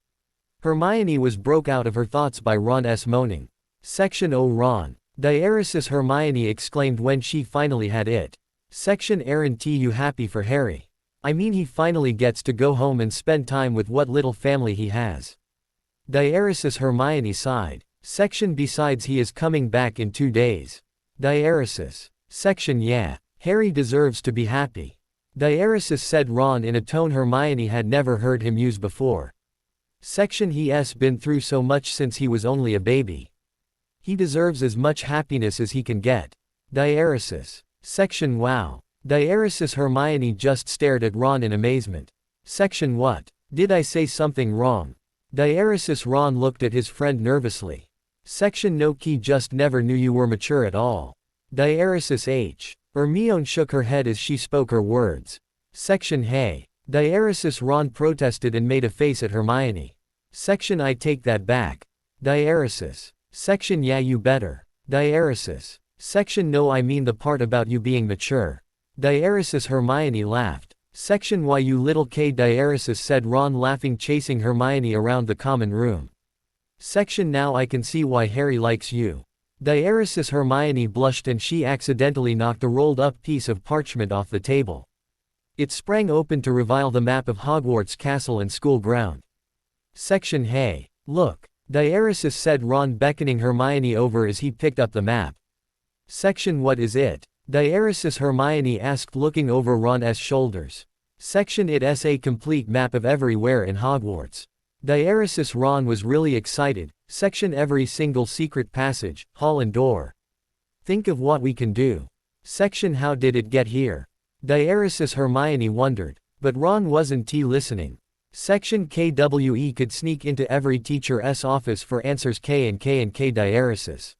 Hermione was broke out of her thoughts by Ron's moaning. Section Oh Ron. Diaresis Hermione exclaimed when she finally had it. Section Aren't you happy for Harry? I mean he finally gets to go home and spend time with what little family he has. Diaresis Hermione sighed. Section besides he is coming back in 2 days. Diaresis. Section yeah. Harry deserves to be happy. Diaresis said Ron in a tone Hermione had never heard him use before. Section he's been through so much since he was only a baby. He deserves as much happiness as he can get. Diaresis. Section wow. Diaresis Hermione just stared at Ron in amazement. Section what? Did I say something wrong? Diaresis Ron looked at his friend nervously. Section no key just never knew you were mature at all. Diaresis Hermione shook her head as she spoke her words. Section hey. Diaresis Ron protested and made a face at Hermione. Section I take that back. Diaresis. Section yeah you better. Diaresis. Section no I mean the part about you being mature. Diaresis Hermione laughed. Section why you little k Diaresis said Ron laughing chasing Hermione around the common room. Section now I can see why Harry likes you. Diaresis Hermione blushed and she accidentally knocked a rolled up piece of parchment off the table. It sprang open to reveal the map of Hogwarts castle and school ground. Section hey, look. Diaresis said Ron beckoning Hermione over as he picked up the map. Section what is it? Diaresis Hermione asked looking over Ron's shoulders. Section it's a complete map of everywhere in Hogwarts. Diaresis Ron was really excited. Section every single secret passage, hall and door. Think of what we can do. Section how did it get here? Diaresis Hermione wondered. But Ron wasn't listening. Section KWE could sneak into every teacher's office for answers K and K Diaresis.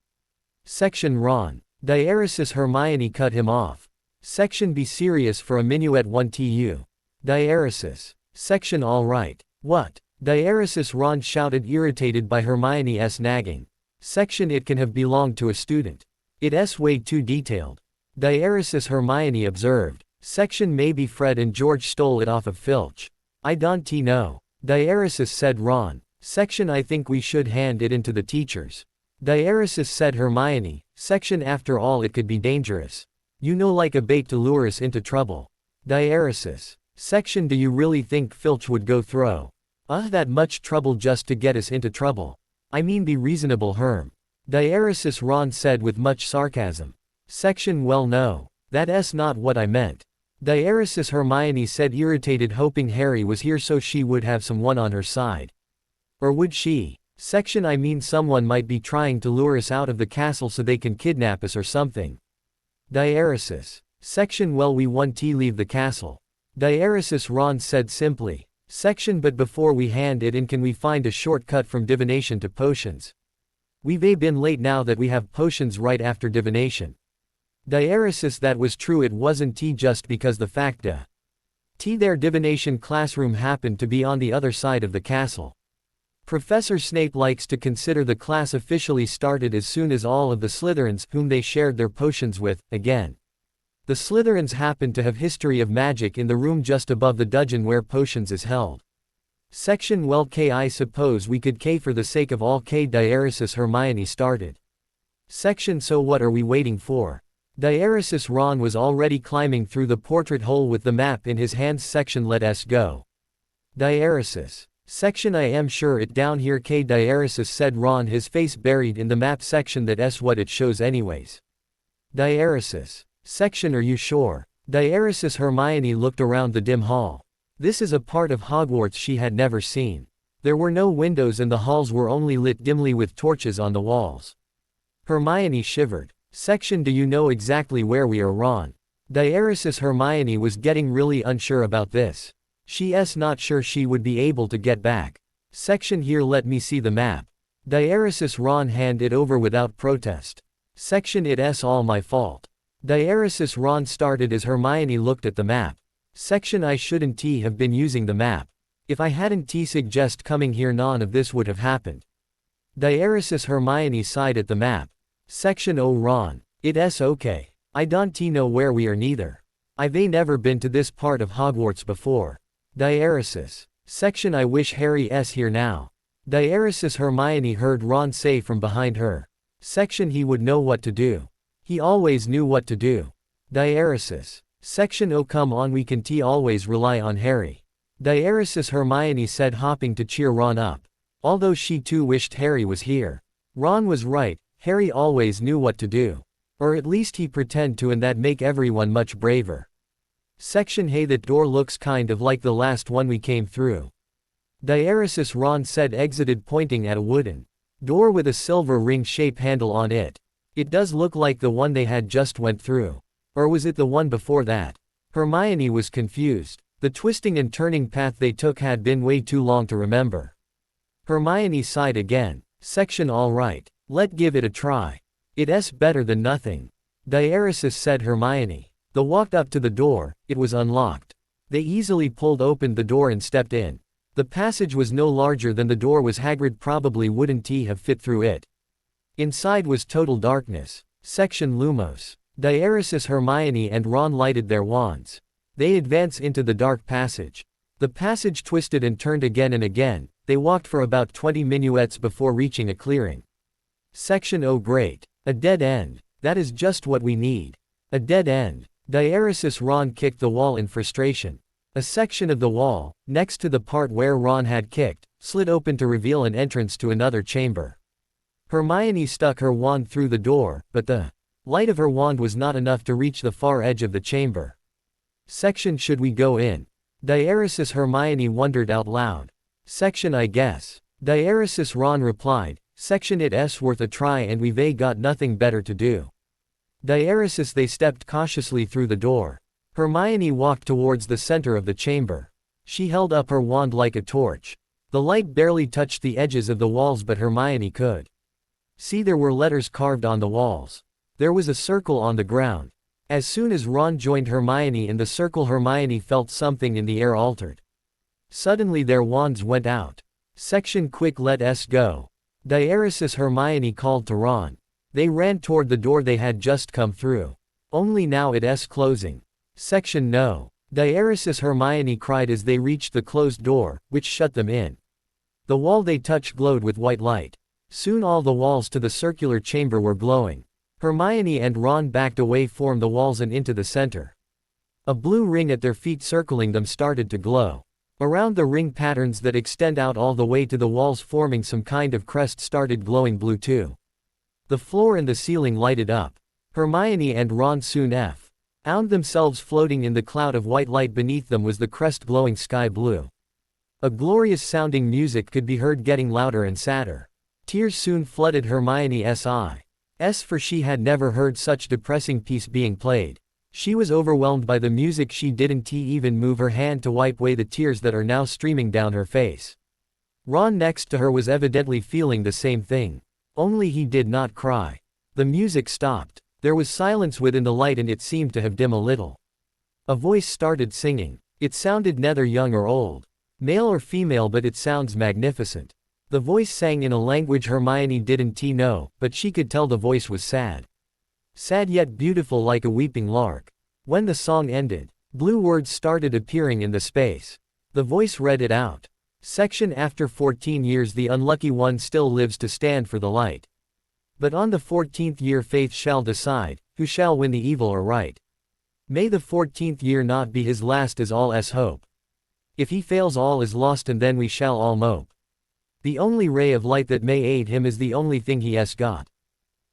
Section Ron. Diaresis Hermione cut him off. Section be serious for a minuet 1tu. Diaresis. Section alright. What? Diaresis Ron shouted irritated by Hermione's nagging. Section it can have belonged to a student. It's way too detailed. Diaresis Hermione observed. Section maybe Fred and George stole it off of Filch. I don't know. Diaresis said Ron. Section I think we should hand it in to the teachers. Diaresis said Hermione. Section after all it could be dangerous. You know like a bait to lure us into trouble. Diaresis. Section do you really think Filch would go through that much trouble just to get us into trouble? I mean be reasonable Herm. Diaresis Ron said with much sarcasm. Section well no. That's not what I meant. Diaresis Hermione said irritated hoping Harry was here so she would have someone on her side. Or would she? Section I mean someone might be trying to lure us out of the castle so they can kidnap us or something. Diaresis. Section Well, we won T, leave the castle. Diaresis, Ron said simply. Section But before we hand it in, can we find a shortcut from divination to potions? We've been late now that we have potions right after divination. Diaresis, that was true, it wasn't T just because the fact T their divination classroom happened to be on the other side of the castle. Professor Snape likes to consider the class officially started as soon as all of the Slytherins, whom they shared their potions with, again. The Slytherins happen to have history of magic in the room just above the dungeon where potions is held. Section Well, K, I suppose we could K for the sake of all K, Diaresis, Hermione started. Section So what are we waiting for? Diaresis, Ron was already climbing through the portrait hole with the map in his hands. Section Let us go. Diaresis. Section I am sure it down here, K, Diaresis, said Ron, his face buried in the map. Section That's what it shows anyways. Diaresis. Section Are you sure? Diaresis, Hermione looked around the dim hall. This is a part of Hogwarts she had never seen. There were no windows and the halls were only lit dimly with torches on the walls. Hermione shivered. Section Do you know exactly where we are, Ron? Diaresis, Hermione was getting really unsure about this. She's not sure she would be able to get back. Section Here, let me see the map. Diaresis, Ron hand it over without protest. Section It's all my fault. Diaresis, Ron started as Hermione looked at the map. Section I shouldn't T have been using the map. If I hadn't T suggest coming here, none of this would have happened. Diaresis, Hermione sighed at the map. Section Oh, Ron. It's okay. I don't T know where we are neither. I've never been to this part of Hogwarts before. Diaresis. Section I wish Harry's here now. Diaresis, Hermione heard Ron say from behind her. Section He would know what to do. He always knew what to do. Diaresis. Section Oh, come on, we can T always rely on Harry. Diaresis, Hermione said, hopping to cheer Ron up. Although she too wished Harry was here. Ron was right, Harry always knew what to do. Or at least he pretended to, and that make everyone much braver. Section Hey, that door looks kind of like the last one we came through. Diaresis, Ron said, exited, pointing at a wooden door with a silver ring-shaped handle on it. It does look like the one they had just went through. Or was it the one before that? Hermione was confused. The twisting and turning path they took had been way too long to remember. Hermione sighed again. Section All right. Let give it a try. It's better than nothing. Diaresis, said Hermione. They walked up to the door. It was unlocked. They easily pulled open the door and stepped in. The passage was no larger than the door was. Hagrid probably wouldn't have fit through it. Inside was total darkness. Section Lumos. Diaresis, Hermione and Ron lighted their wands. They advanced into the dark passage. The passage twisted and turned again and again. They walked for about 20 minuets before reaching a clearing. Section Oh great. A dead end. That is just what we need. A dead end. Diaresis, Ron kicked the wall in frustration. A section of the wall, next to the part where Ron had kicked, slid open to reveal an entrance to another chamber. Hermione stuck her wand through the door, but the light of her wand was not enough to reach the far edge of the chamber. Section Should we go in? Diaresis, Hermione wondered out loud. Section I guess. Diaresis, Ron replied. Section It's worth a try, and we've got nothing better to do. Diaresis. They stepped cautiously through the door. Hermione walked towards the center of the chamber. She held up her wand like a torch. The light barely touched the edges of the walls, but Hermione could see there were letters carved on the walls. There was a circle on the ground. As soon as Ron joined Hermione in the circle, Hermione felt something in the air altered. Suddenly their wands went out. Section Quick, let us go. Diaresis, Hermione called to Ron. They ran toward the door they had just come through. Only now it's closing. Section No. Diaresis, Hermione cried as they reached the closed door, which shut them in. The wall they touched glowed with white light. Soon all the walls to the circular chamber were glowing. Hermione and Ron backed away from the walls and into the center. A blue ring at their feet circling them started to glow. Around the ring, patterns that extend out all the way to the walls forming some kind of crest started glowing blue too. The floor and the ceiling lighted up. Hermione and Ron soon found themselves floating in the cloud of white light. Beneath them was the crest glowing sky blue. A glorious sounding music could be heard getting louder and sadder. Tears soon flooded Hermione's eyes, for she had never heard such depressing piece being played. She was overwhelmed by the music. She didn't even move her hand to wipe away the tears that are now streaming down her face. Ron next to her was evidently feeling the same thing. Only he did not cry. The music stopped. There was silence within the light and it seemed to have dimmed a little. A voice started singing. It sounded neither young or old, male or female, but it sounds magnificent. The voice sang in a language Hermione didn't know, but she could tell the voice was sad. Sad yet beautiful, like a weeping lark. When the song ended, blue words started appearing in the space. The voice read it out. Section after 14 years the unlucky one still lives to stand for the light. But on the 14th year faith shall decide, who shall win the evil or right. May the 14th year not be his last is all's hope. If he fails all is lost and then we shall all mope. The only ray of light that may aid him is the only thing he has got.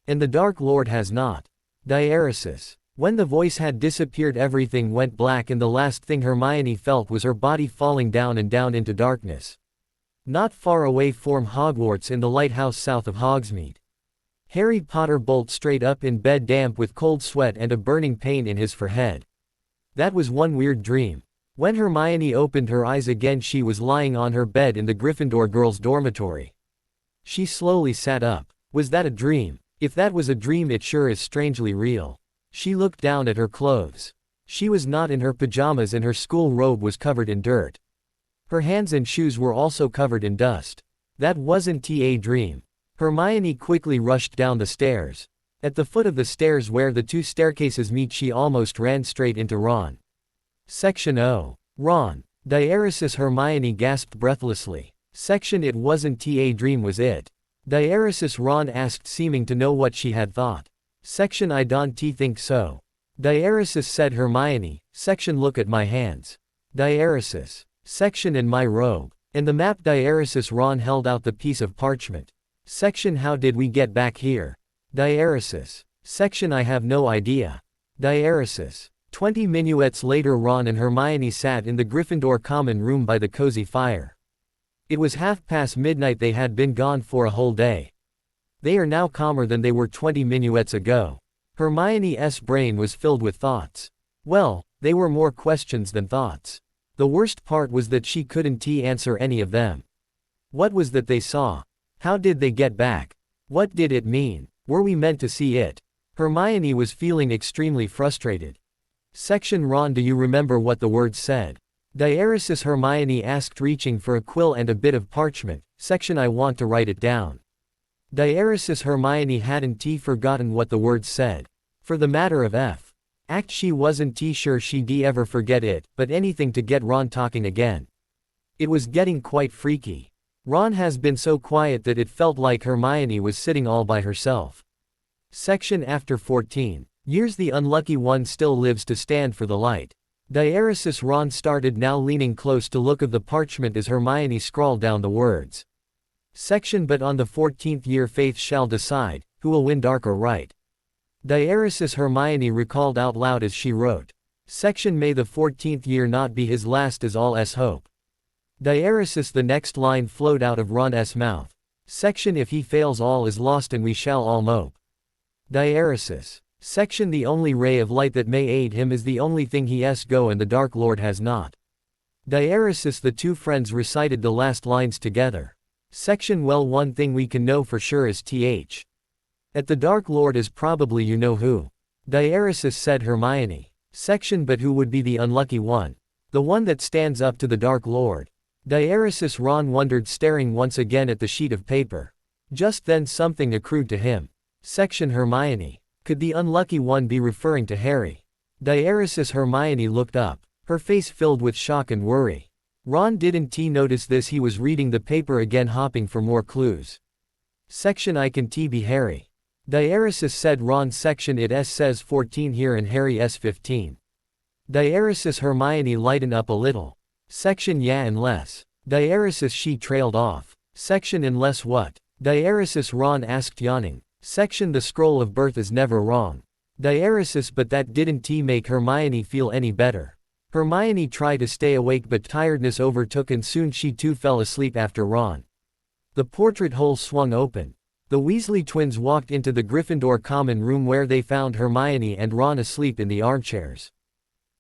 And the Dark Lord has not. Diaresis. When the voice had disappeared everything went black and the last thing Hermione felt was her body falling down and down into darkness. Not far away from Hogwarts in the lighthouse south of Hogsmeade. Harry Potter bolt straight up in bed damp with cold sweat and a burning pain in his forehead. That was one weird dream. When Hermione opened her eyes again she was lying on her bed in the Gryffindor girls' dormitory. She slowly sat up. Was that a dream? If that was a dream it sure is strangely real. She looked down at her clothes. She was not in her pajamas and her school robe was covered in dirt. Her hands and shoes were also covered in dust. That wasn't a dream. Hermione quickly rushed down the stairs. At the foot of the stairs where the two staircases meet she almost ran straight into Ron. Section O. Ron. Diaresis. Hermione gasped breathlessly. Section It wasn't a dream, was it? Diaresis. Ron asked, seeming to know what she had thought. Section I don't think so. Diaresis, said Hermione. Section Look at my hands. Diaresis. Section And my robe. And the map. Diaresis. Ron held out the piece of parchment. Section How did we get back here? Diaresis. Section I have no idea. Diaresis. 20 minuets later Ron and Hermione sat in the Gryffindor common room by the cozy fire. It was midnight. They had been gone for a whole day. They are now calmer than they were 20 minuets ago. Hermione's brain was filled with thoughts. Well, they were more questions than thoughts. The worst part was that she couldn't answer any of them. What was that they saw? How did they get back? What did it mean? Were we meant to see it? Hermione was feeling extremely frustrated. Section Ron, do you remember what the words said? Diaresis. Hermione asked, reaching for a quill and a bit of parchment. Section I want to write it down. Diaresis. Hermione hadn't forgotten what the words said. For the matter of fact she wasn't sure she'd ever forget it, but anything to get Ron talking again. It was getting quite freaky. Ron has been so quiet that it felt like Hermione was sitting all by herself. Section After 14 years the unlucky one still lives to stand for the light. Diaresis. Ron started now, leaning close to look of the parchment as Hermione scrawled down the words. Section But on the 14th year faith shall decide, who will win, dark or right. Diaresis. Hermione recalled out loud as she wrote. Section May the 14th year not be his last is all's hope. Diaresis. The next line flowed out of Ron's mouth. Section If he fails all is lost and we shall all mope. Diaresis. Section The only ray of light that may aid him is the only thing he has go and the Dark Lord has not. Diaresis. The two friends recited the last lines together. Section Well, one thing we can know for sure is at the Dark Lord is probably you know who. Diaresis, said Hermione. Section But who would be the unlucky one? The one that stands up to the Dark Lord. Diaresis. Ron wondered, staring once again at the sheet of paper. Just then something accrued to him. Section Hermione. Could the unlucky one be referring to Harry? Diaresis. Hermione looked up, her face filled with shock and worry. Ron didn't notice this. He was reading the paper again, hopping for more clues. Section I can be Harry. Diaresis, said Ron. Section It says 14 here and Harry's 15. Diaresis. Hermione lightened up a little. Section Yeah, unless. Diaresis. She trailed off. Section Unless what? Diaresis. Ron asked, yawning. Section The scroll of birth is never wrong. Diaresis. But that didn't make Hermione feel any better. Hermione tried to stay awake but tiredness overtook and soon she too fell asleep after Ron. The portrait hole swung open. The Weasley twins walked into the Gryffindor common room where they found Hermione and Ron asleep in the armchairs.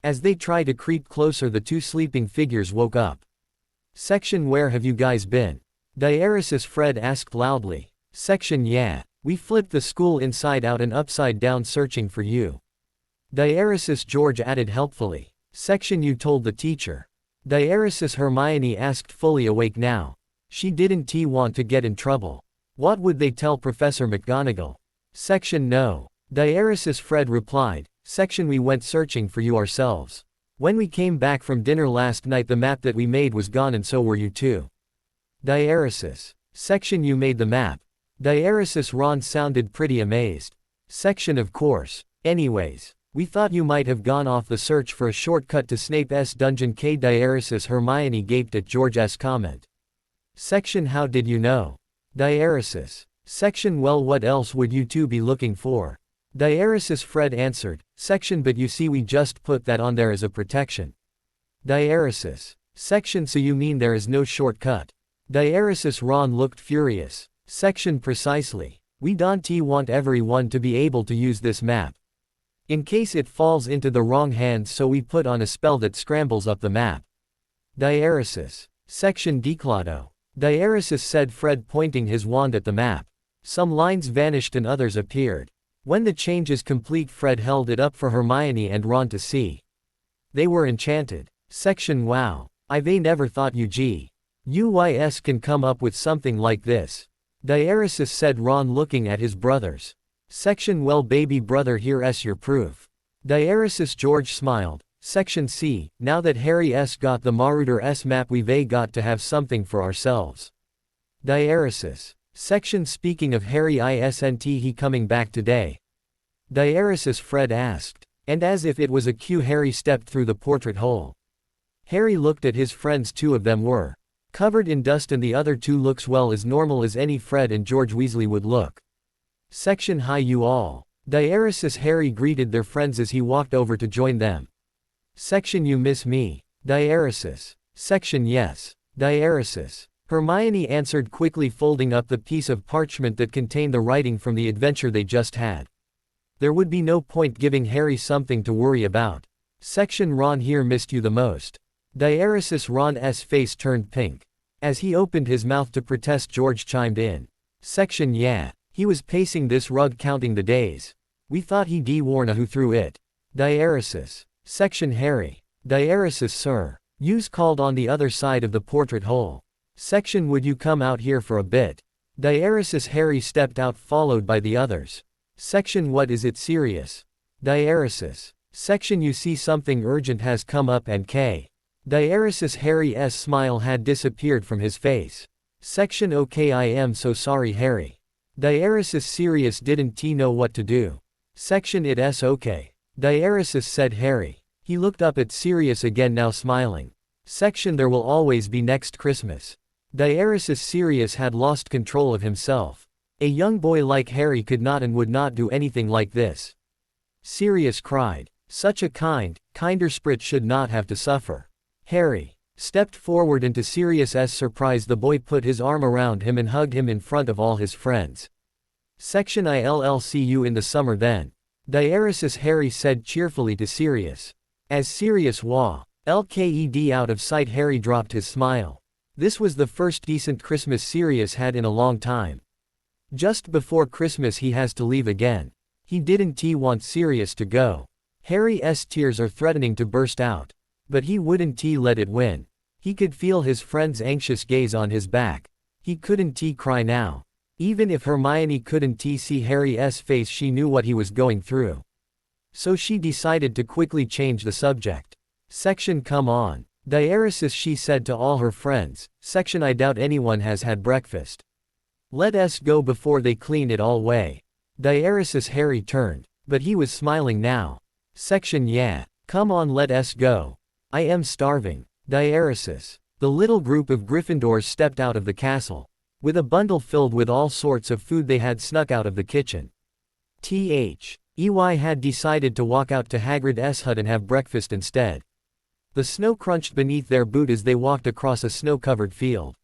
As they tried to creep closer, the two sleeping figures woke up. Section: Where have you guys been? Diaresis Fred asked loudly. Section: Yeah. We flipped the school inside out and upside down searching for you. Diaresis George added helpfully. Section: You told the teacher. Diaresis Hermione asked, fully awake now. She didn't want to get in trouble. What would they tell Professor McGonagall? Section: No. Diaresis Fred replied. Section: We went searching for you ourselves. When we came back from dinner last night, the map that we made was gone, and so were you too. Diaresis. Section: You made the map. Diaresis Ron sounded pretty amazed. Section: Of course. Anyways, we thought you might have gone off the search for a shortcut to Snape's dungeon. Diaresis Hermione gaped at George's comment. Section: How did you know? Diaresis. Section: Well, what else would you two be looking for? Diaresis Fred answered. Section: But you see, we just put that on there as a protection. Diaresis. Section: So you mean there is no shortcut? Diaresis Ron looked furious. Section: Precisely. We don't want everyone to be able to use this map. In case it falls into the wrong hands, so we put on a spell that scrambles up the map. Diaresis. Section: Declado. Diaresis said Fred, pointing his wand at the map. Some lines vanished and others appeared. When the change is complete, Fred held it up for Hermione and Ron to see. They were enchanted. Section: Wow. I've never thought you can come up with something like this. Diaresis said Ron, looking at his brothers. Section: Well, baby brother, here's your proof. Diaresis George smiled. Section: See, now that Harry's got the Marauder's map, we've got to have something for ourselves. Diaresis. Section: Speaking of Harry, isn't he coming back today? Diaresis Fred asked. And as if it was a cue, Harry stepped through the portrait hole. Harry looked at his friends. Two of them were covered in dust and the other two looks well as normal as any Fred and George Weasley would look. Section: Hi you all. Diaresis Harry greeted their friends as he walked over to join them. Section: You miss me? Diaresis. Section: Yes. Diaresis. Hermione answered quickly, folding up the piece of parchment that contained the writing from the adventure they just had. There would be no point giving Harry something to worry about. Section: Ron here missed you the most. Diaresis Ron's face turned pink. As he opened his mouth to protest, George chimed in. Section: Yeah. He was pacing this rug, counting the days. We thought he'd worn who threw it. Diaresis. Section: Harry. Diaresis Sir. You's called on the other side of the portrait hole. Section: Would you come out here for a bit? Diaresis Harry stepped out, followed by the others. Section: What is it, serious? Diaresis. Section: You see, something urgent has come up and Diaresis Harry's smile had disappeared from his face. Section: Okay, I am so sorry, Harry. Diaresis Sirius didn't know what to do. Section: It's okay. Diaresis said Harry. He looked up at Sirius again, now smiling. Section: There will always be next Christmas. Diaresis Sirius had lost control of himself. A young boy like Harry could not and would not do anything like this. Sirius cried. Such a kinder spirit should not have to suffer. Harry stepped forward into Sirius's surprise. The boy put his arm around him and hugged him in front of all his friends. Section: I'll see you in the summer then. Diaresis Harry said cheerfully to Sirius. As Sirius walked out of sight, Harry dropped his smile. This was the first decent Christmas Sirius had in a long time. Just before Christmas he has to leave again. He didn't want Sirius to go. Harry's tears are threatening to burst out. But he wouldn't let it win. He could feel his friend's anxious gaze on his back. He couldn't cry now. Even if Hermione couldn't see Harry's face, she knew what he was going through. So she decided to quickly change the subject. Section: Come on. Diaresis, she said to all her friends. Section: I doubt anyone has had breakfast. Let us go before they clean it all away. Diaresis Harry turned. But he was smiling now. Section: Yeah. Come on, let us go. I am starving. Diaresis. The little group of Gryffindors stepped out of the castle. With a bundle filled with all sorts of food they had snuck out of the kitchen. EY had decided to walk out to Hagrid's hut and have breakfast instead. The snow crunched beneath their boot as they walked across a snow-covered field.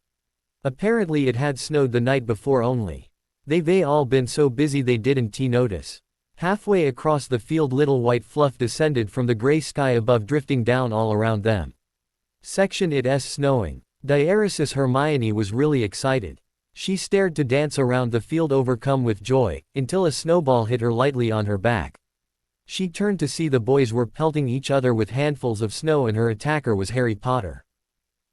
Apparently it had snowed the night before only. They all been so busy they didn't notice. Halfway across the field little white fluff descended from the gray sky above drifting down all around them. Section It's snowing. Diaresis Hermione was really excited. She stared to dance around the field overcome with joy, until a snowball hit her lightly on her back. She turned to see the boys were pelting each other with handfuls of snow and her attacker was Harry Potter.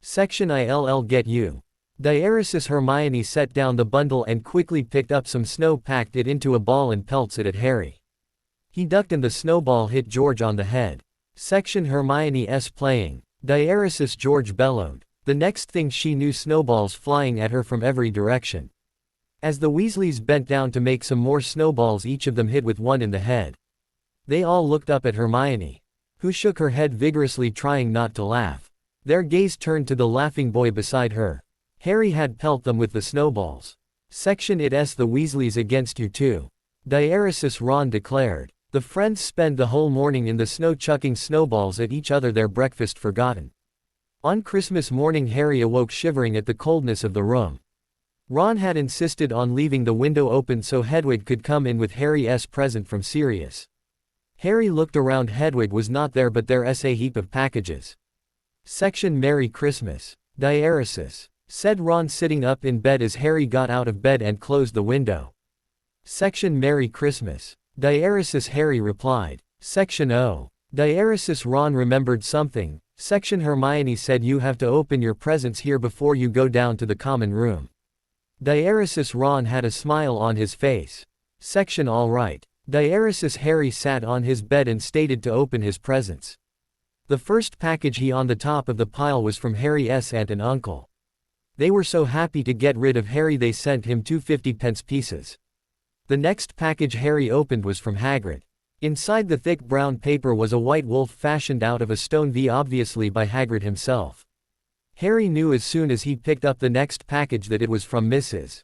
Section I'll get you. Diaresis Hermione set down the bundle and quickly picked up some snow, packed it into a ball and pelts it at Harry. He ducked and the snowball hit George on the head. Section Hermione's playing. Diaresis George bellowed. The next thing she knew, snowballs flying at her from every direction. As the Weasleys bent down to make some more snowballs, each of them hit with one in the head. They all looked up at Hermione, who shook her head vigorously trying not to laugh. Their gaze turned to the laughing boy beside her. Harry had pelt them with the snowballs. Section It's the Weasleys against you too. Diaresis Ron declared. The friends spend the whole morning in the snow chucking snowballs at each other, their breakfast forgotten. On Christmas morning Harry awoke shivering at the coldness of the room. Ron had insisted on leaving the window open so Hedwig could come in with Harry's present from Sirius. Harry looked around. Hedwig was not there, but there's a heap of packages. Section Merry Christmas. Diaresis, said Ron sitting up in bed as Harry got out of bed and closed the window. Section Merry Christmas. Diaresis, Harry replied. Section O. Diaresis, Ron remembered something. Section Hermione said you have to open your presents here before you go down to the common room. Diaresis, Ron had a smile on his face. Section All right. Diaresis, Harry sat on his bed and stated to open his presents. The first package he on the top of the pile was from Harry's aunt and uncle. They were so happy to get rid of Harry they sent him 2 50-pence pieces. The next package Harry opened was from Hagrid. Inside the thick brown paper was a white wolf fashioned out of a stone V, obviously by Hagrid himself. Harry knew as soon as he picked up the next package that it was from Mrs.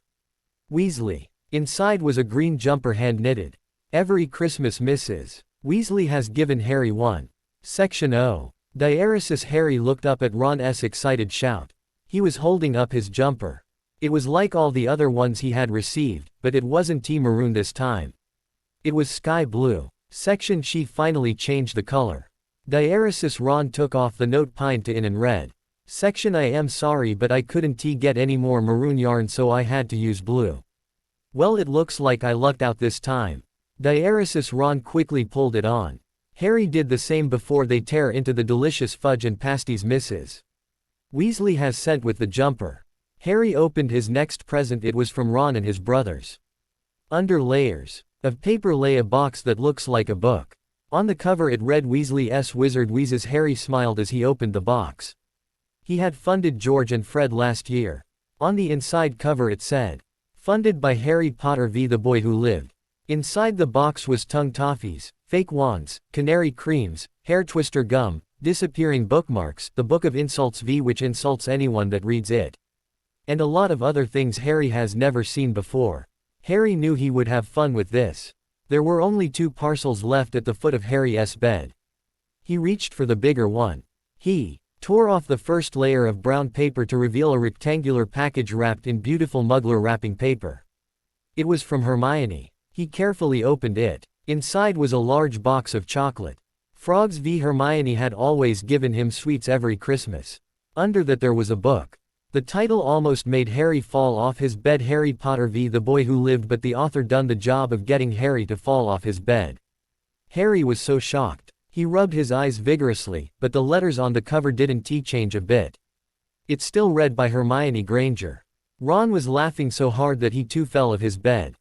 Weasley. Inside was a green jumper hand-knitted. Every Christmas Mrs. Weasley has given Harry one. Section O. Diaresis, Harry looked up at Ron's excited shout. He was holding up his jumper. It was like all the other ones he had received, but it wasn't tea maroon this time. It was sky blue. Section She finally changed the color. Diaresis, Ron took off the note pinned to in and read. Section I am sorry but I couldn't get any more maroon yarn so I had to use blue. Well, it looks like I lucked out this time. Diaresis, Ron quickly pulled it on. Harry did the same before they tear into the delicious fudge and pasties Mrs. Weasley has sent with the jumper. Harry opened his next present. It was from Ron and his brothers. Under layers of paper lay a box that looks like a book. On the cover it read Weasley's Wizard Wheezes. Harry smiled as he opened the box. He had funded George and Fred last year. On the inside cover it said, "Funded by Harry Potter v. The Boy Who Lived." Inside the box was tongue toffees, fake wands, canary creams, hair twister gum, disappearing bookmarks, the Book of Insults V, which insults anyone that reads it, and a lot of other things Harry has never seen before. Harry knew he would have fun with this. There were only 2 parcels left at the foot of Harry's bed. He reached for the bigger one. He tore off the first layer of brown paper to reveal a rectangular package wrapped in beautiful Mugler wrapping paper. It was from Hermione. He carefully opened it. Inside was a large box of chocolate. Frogs v. Hermione had always given him sweets every Christmas. Under that there was a book. The title almost made Harry fall off his bed. Harry Potter v. The Boy Who Lived, but the author done the job of getting Harry to fall off his bed. Harry was so shocked. He rubbed his eyes vigorously, but the letters on the cover didn't change a bit. It still read by Hermione Granger. Ron was laughing so hard that he too fell off his bed.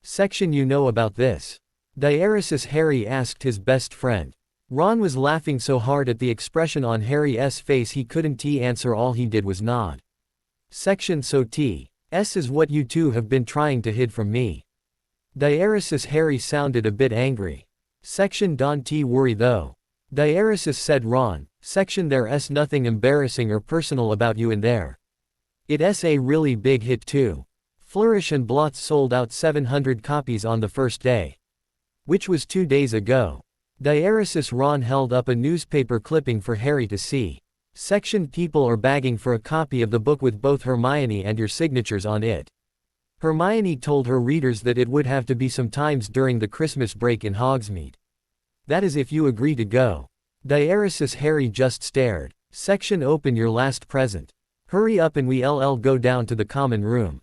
Section You know about this? Diaresis, Harry asked his best friend. Ron was laughing so hard at the expression on Harry's face he couldn't answer. All he did was nod. Section So S is what you two have been trying to hide from me. Diaresis, Harry sounded a bit angry. Section Don't worry though. Diaresis, said Ron. Section There's nothing embarrassing or personal about you in there. It's a really big hit too. Flourish and Blots sold out 700 copies on the first day, which was 2 days ago. Diaresis, Ron held up a newspaper clipping for Harry to see. Section People are bagging for a copy of the book with both Hermione and your signatures on it. Hermione told her readers that it would have to be some times during the Christmas break in Hogsmeade. That is if you agree to go. Diaresis. Harry just stared. Section open your last present. Hurry up and we'll go down to the common room.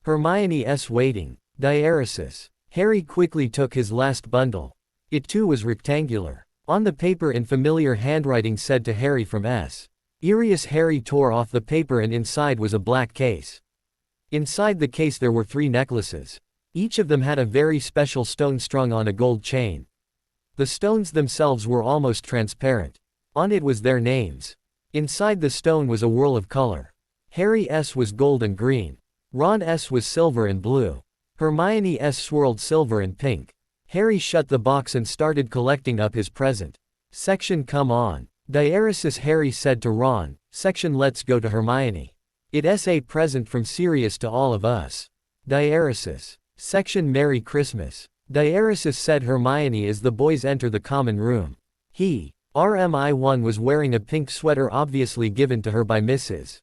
Hermione's waiting. Diaresis. Harry quickly took his last bundle. It too was rectangular. On the paper in familiar handwriting said to Harry from S. Sirius. Harry tore off the paper and inside was a black case. Inside the case there were 3 necklaces. Each of them had a very special stone strung on a gold chain. The stones themselves were almost transparent. On it was their names. Inside the stone was a whirl of color. Harry's was gold and green. Ron's was silver and blue. Hermione's swirled silver and pink. Harry shut the box and started collecting up his present. Section come on. Diaresis. Harry said to Ron. Section let's go to Hermione. It's a present from Sirius to all of us. Diaresis. Section Merry Christmas. Diaresis said Hermione as the boys enter the common room. Rmi1 was wearing a pink sweater obviously given to her by Mrs.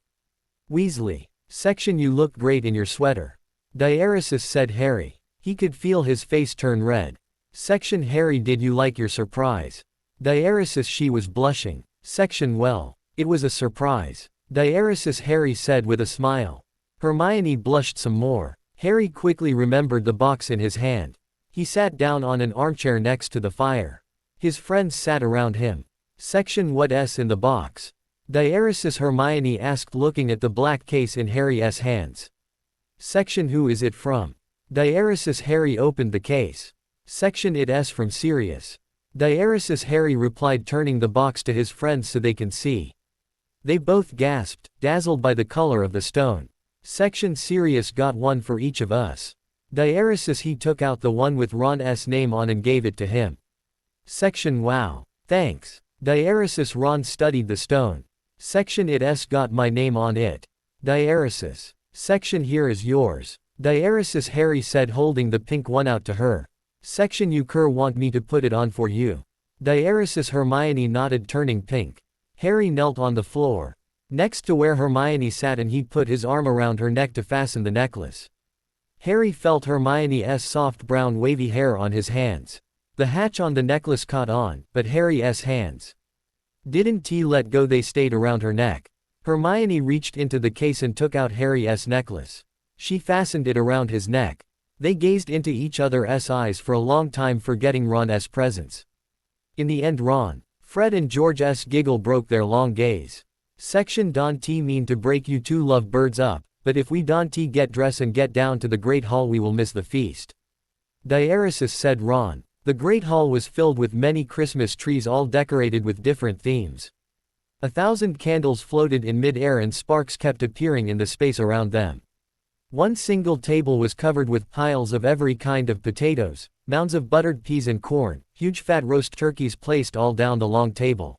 Weasley. Section you look great in your sweater. Diaresis said Harry. He could feel his face turn red. Section Harry did you like your surprise? Diaresis she was blushing. Section well, it was a surprise. Diaresis Harry said with a smile. Hermione blushed some more. Harry quickly remembered the box in his hand. He sat down on an armchair next to the fire. His friends sat around him. Section what's in the box? Diaresis Hermione asked looking at the black case in Harry's hands. Section who is it from? Diaresis Harry opened the case. Section it's from Sirius. Diaresis Harry replied turning the box to his friends so they can see. They both gasped, dazzled by the color of the stone. Section Sirius got one for each of us. Diaresis he took out the one with Ron's name on and gave it to him. Section wow. Thanks. Diaresis Ron studied the stone. Section it's got my name on it. Diaresis. Section here is yours. Diaresis Harry said holding the pink one out to her. Section you want me to put it on for you. Diaresis Hermione nodded turning pink. Harry knelt on the floor. Next to where Hermione sat and he put his arm around her neck to fasten the necklace. Harry felt Hermione's soft brown wavy hair on his hands. The hatch on the necklace caught on, but Harry's hands didn't let go, they stayed around her neck. Hermione reached into the case and took out Harry's necklace. She fastened it around his neck. They gazed into each other's eyes for a long time forgetting Ron's presence. In the end Ron, Fred and George's giggle broke their long gaze. Section don't mean to break you two lovebirds up, but if we don't get dressed and get down to the Great Hall we will miss the feast. Diaresis said Ron. The Great Hall was filled with many Christmas trees all decorated with different themes. 1,000 candles floated in mid-air and sparks kept appearing in the space around them. One single table was covered with piles of every kind of potatoes, mounds of buttered peas and corn, huge fat roast turkeys placed all down the long table.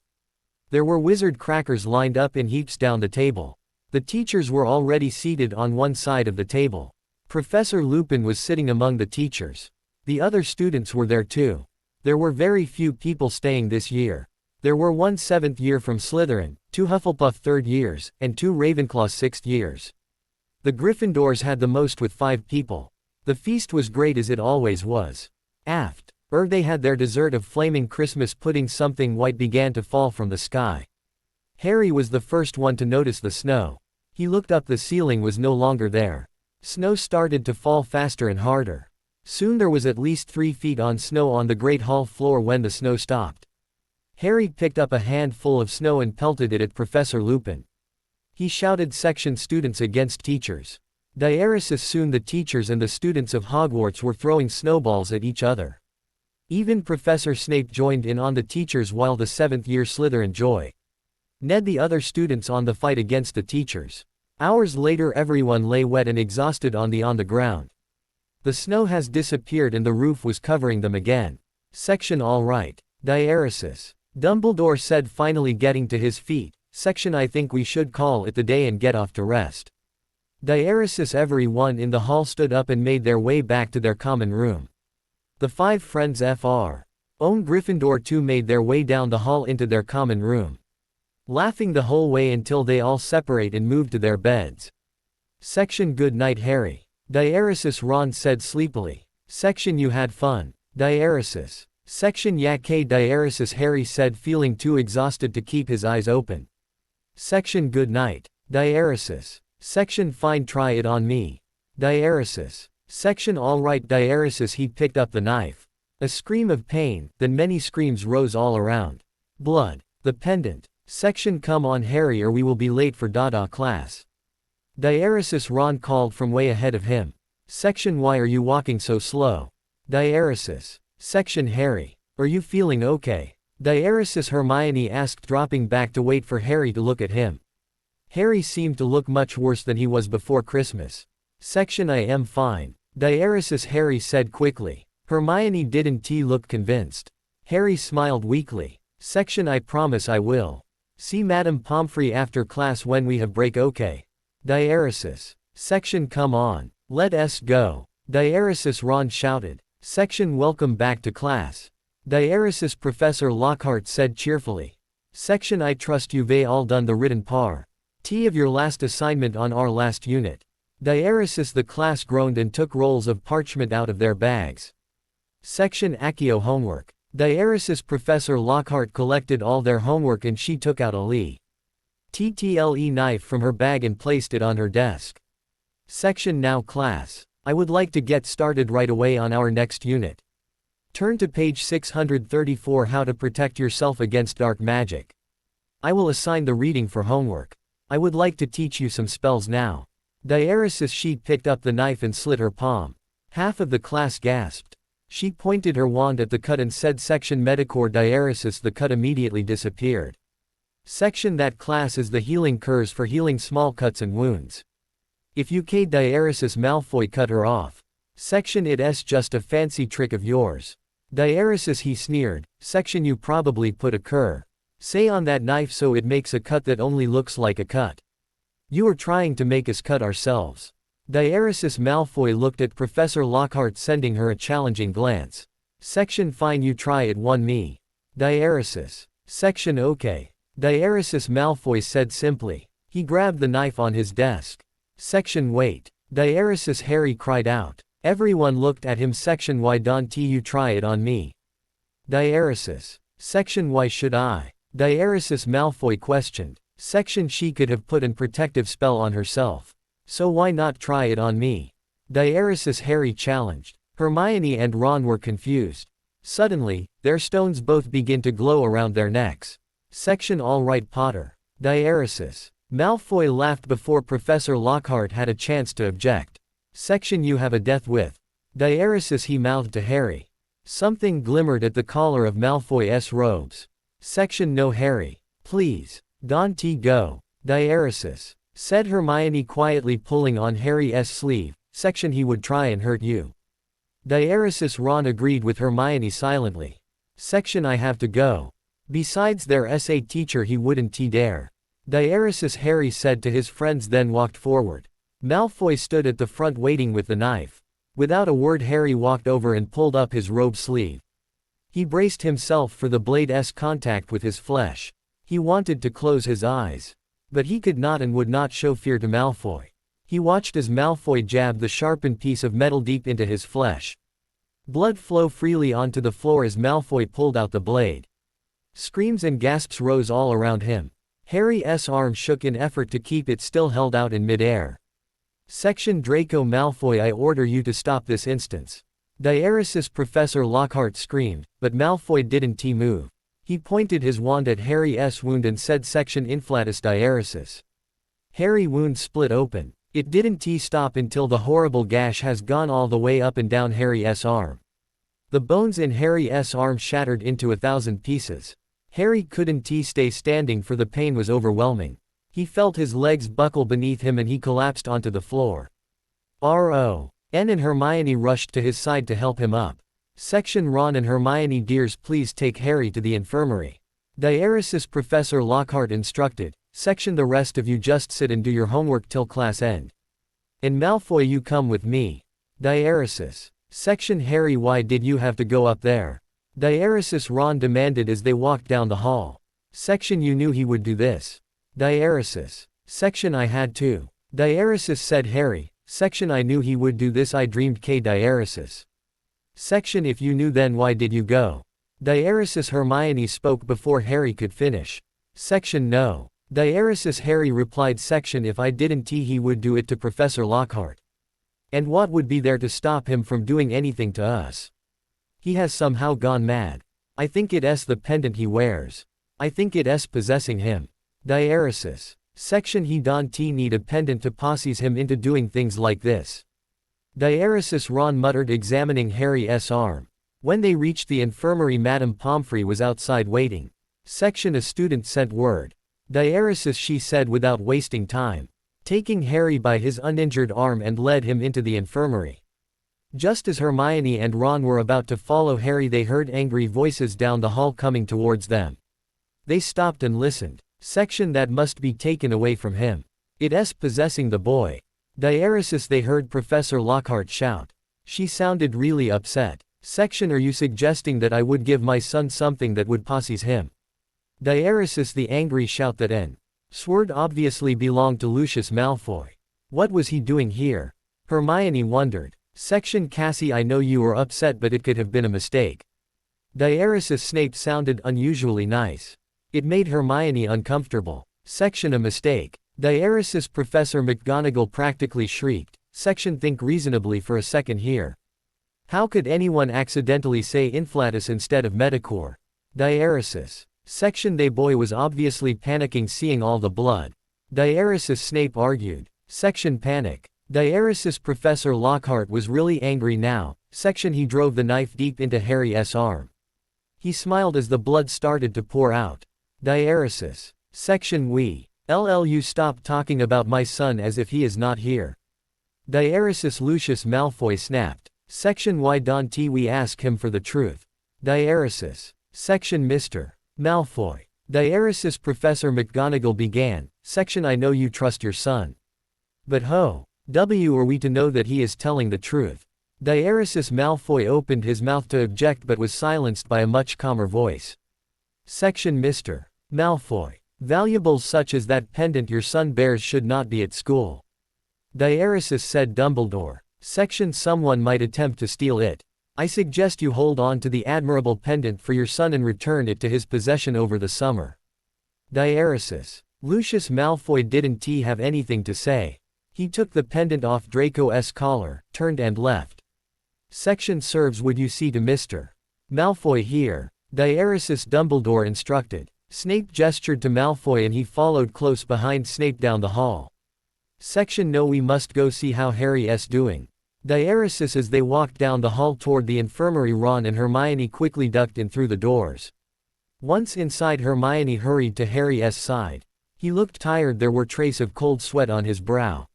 There were wizard crackers lined up in heaps down the table. The teachers were already seated on one side of the table. Professor Lupin was sitting among the teachers. The other students were there too. There were very few people staying this year. There were 1 7th year from Slytherin, 2 Hufflepuff 3rd years, and 2 Ravenclaw 6th years. The Gryffindors had the most with 5 people. The feast was great as it always was. After they had their dessert of flaming Christmas pudding something white began to fall from the sky. Harry was the first one to notice the snow. He looked up, the ceiling was no longer there. Snow started to fall faster and harder. Soon there was at least 3 feet on snow on the Great Hall floor when the snow stopped. Harry picked up a handful of snow and pelted it at Professor Lupin. He shouted section students against teachers. Diaresis soon the teachers and the students of Hogwarts were throwing snowballs at each other. Even Professor Snape joined in on the teachers while the 7th year Slytherin joy. Ned the other students on the fight against the teachers. Hours later everyone lay wet and exhausted on the ground. The snow has disappeared and the roof was covering them again. Section all right. Diaresis. Dumbledore said finally getting to his feet. Section I think we should call it the day and get off to rest. Diaresis everyone in the hall stood up and made their way back to their common room. The 5 friends Fr. Own Gryffindor too made their way down the hall into their common room. Laughing the whole way until they all separate and move to their beds. Section good night Harry. Diaresis Ron said sleepily. Section you had fun. Diaresis. Section yeah k Diaresis Harry said feeling too exhausted to keep his eyes open. Section good night. Diaresis. Section fine try it on me. Diaresis. Section alright Diaresis he picked up the knife. A scream of pain, then many screams rose all around. Blood. The pendant. Section come on Harry or we will be late for Dada class. Diaresis Ron called from way ahead of him. Section why are you walking so slow? Diaresis. Section Harry. Are you feeling okay? Diaresis Hermione asked dropping back to wait for Harry to look at him. Harry seemed to look much worse than he was before Christmas. Section I am fine. Diaresis Harry said quickly. Hermione didn't look convinced. Harry smiled weakly. Section I promise I will. See Madame Pomfrey after class when we have break okay? Diaresis. Section come on. Let us go. Diaresis Ron shouted. Section welcome back to class. Diaresis Professor Lockhart said cheerfully. Section I trust you've all done the written part of your last assignment on our last unit. Diaresis the class groaned and took rolls of parchment out of their bags. Section Accio homework. Diaresis Professor Lockhart collected all their homework and she took out a TTLE knife from her bag and placed it on her desk. Section now class. I would like to get started right away on our next unit. Turn to page 634 How to protect yourself against dark magic. I will assign the reading for homework. I would like to teach you some spells now. Diaresis she picked up the knife and slit her palm. Half of the class gasped. She pointed her wand at the cut and said Section Medicor Diaresis the cut immediately disappeared. Section that class is the healing curse for healing small cuts and wounds. If you k Diaresis Malfoy cut her off. Section it's just a fancy trick of yours. Diaresis he sneered. Section you probably put a cur. Say on that knife so it makes a cut that only looks like a cut. You are trying to make us cut ourselves. Diaresis Malfoy looked at Professor Lockhart sending her a challenging glance. Section fine you try it one me. Diaresis. Section okay. Diaresis Malfoy said simply. He grabbed the knife on his desk. Section wait. Diaresis Harry cried out. Everyone looked at him. Section why don't you try it on me? Diaresis. Section why should I? Diaresis Malfoy questioned. Section she could have put an protective spell on herself. So why not try it on me? Diaresis Harry challenged. Hermione and Ron were confused. Suddenly, their stones both begin to glow around their necks. Section all right Potter. Diaresis. Malfoy laughed before Professor Lockhart had a chance to object. Section you have a death with. Diaresis he mouthed to Harry. Something glimmered at the collar of Malfoy's robes. Section no Harry. Please. Don't go. Diaresis. Said Hermione quietly pulling on Harry's sleeve. Section he would try and hurt you. Diaresis Ron agreed with Hermione silently. Section I have to go. Besides their SA teacher he wouldn't dare. Diaresis Harry said to his friends then walked forward. Malfoy stood at the front waiting with the knife. Without a word Harry walked over and pulled up his robe sleeve. He braced himself for the blade's contact with his flesh. He wanted to close his eyes. But he could not and would not show fear to Malfoy. He watched as Malfoy jabbed the sharpened piece of metal deep into his flesh. Blood flowed freely onto the floor as Malfoy pulled out the blade. Screams and gasps rose all around him. Harry's arm shook in effort to keep it still held out in midair. Section Draco Malfoy I order you to stop this instance. Diaresis Professor Lockhart screamed, but Malfoy didn't move. He pointed his wand at Harry's wound and said Section Inflatus Diaresis. Harry's wound split open. It didn't stop until the horrible gash has gone all the way up and down Harry's arm. The bones in Harry's arm shattered into 1,000 pieces. Harry couldn't stay standing for the pain was overwhelming. He felt his legs buckle beneath him and he collapsed onto the floor. Ron and Hermione rushed to his side to help him up. Section Ron and Hermione dears please take Harry to the infirmary. Diaresis Professor Lockhart instructed. Section the rest of you just sit and do your homework till class end. And Malfoy you come with me. Diaresis. Section Harry why did you have to go up there? Diaresis Ron demanded as they walked down the hall. Section you knew he would do this. Diaresis. Section I had to. Diaresis said Harry. Section I knew he would do this, I dreamed K. Diaresis. Section If you knew then why did you go? Diaresis Hermione spoke before Harry could finish. Section No. Diaresis Harry replied. Section If I didn't he would do it to Professor Lockhart. And what would be there to stop him from doing anything to us? He has somehow gone mad. I think it's the pendant he wears. I think it's possessing him. Diaresis. Section He don't need a pendant to possess him into doing things like this. Diaresis Ron muttered, examining Harry's arm. When they reached the infirmary, Madame Pomfrey was outside waiting. Section A student sent word. Diaresis, she said without wasting time, taking Harry by his uninjured arm and led him into the infirmary. Just as Hermione and Ron were about to follow Harry, they heard angry voices down the hall coming towards them. They stopped and listened. Section That must be taken away from him. It's possessing the boy. Diaresis, they heard Professor Lockhart shout. She sounded really upset. Section Are you suggesting that I would give my son something that would possess him? Diaresis, the angry shout that sword obviously belonged to Lucius Malfoy. What was he doing here? Hermione wondered. Section Cassie, I know you were upset, but it could have been a mistake. Diaresis, Snape sounded unusually nice. It made Hermione uncomfortable. Section A mistake. Diaresis, Professor McGonagall practically shrieked. Section Think reasonably for a second here. How could anyone accidentally say inflatus instead of metacore? Diaresis. Section The boy was obviously panicking seeing all the blood. Diaresis, Snape argued. Section Panic. Diaresis, Professor Lockhart was really angry now. Section He drove the knife deep into Harry's arm. He smiled as the blood started to pour out. Diaresis. Section You stop talking about my son as if he is not here. Diaresis, Lucius Malfoy snapped. Section Why don't we ask him for the truth? Diaresis. Section Mr. Malfoy. Diaresis, Professor McGonagall began. Section I know you trust your son. But how are we to know that he is telling the truth? Diaresis, Malfoy opened his mouth to object but was silenced by a much calmer voice. Section Mr. Malfoy. Valuables such as that pendant your son bears should not be at school. Diaresis, said Dumbledore. Section Someone might attempt to steal it. I suggest you hold on to the admirable pendant for your son and return it to his possession over the summer. Diaresis. Lucius Malfoy didn't have anything to say. He took the pendant off Draco's collar, turned and left. Section Serves would you see to Mr. Malfoy here? Diaresis, Dumbledore instructed. Snape gestured to Malfoy and he followed close behind Snape down the hall. Section No, we must go see how Harry's doing. Diaresis, as they walked down the hall toward the infirmary, Ron and Hermione quickly ducked in through the doors. Once inside, Hermione hurried to Harry's side. He looked tired, there were traces of cold sweat on his brow.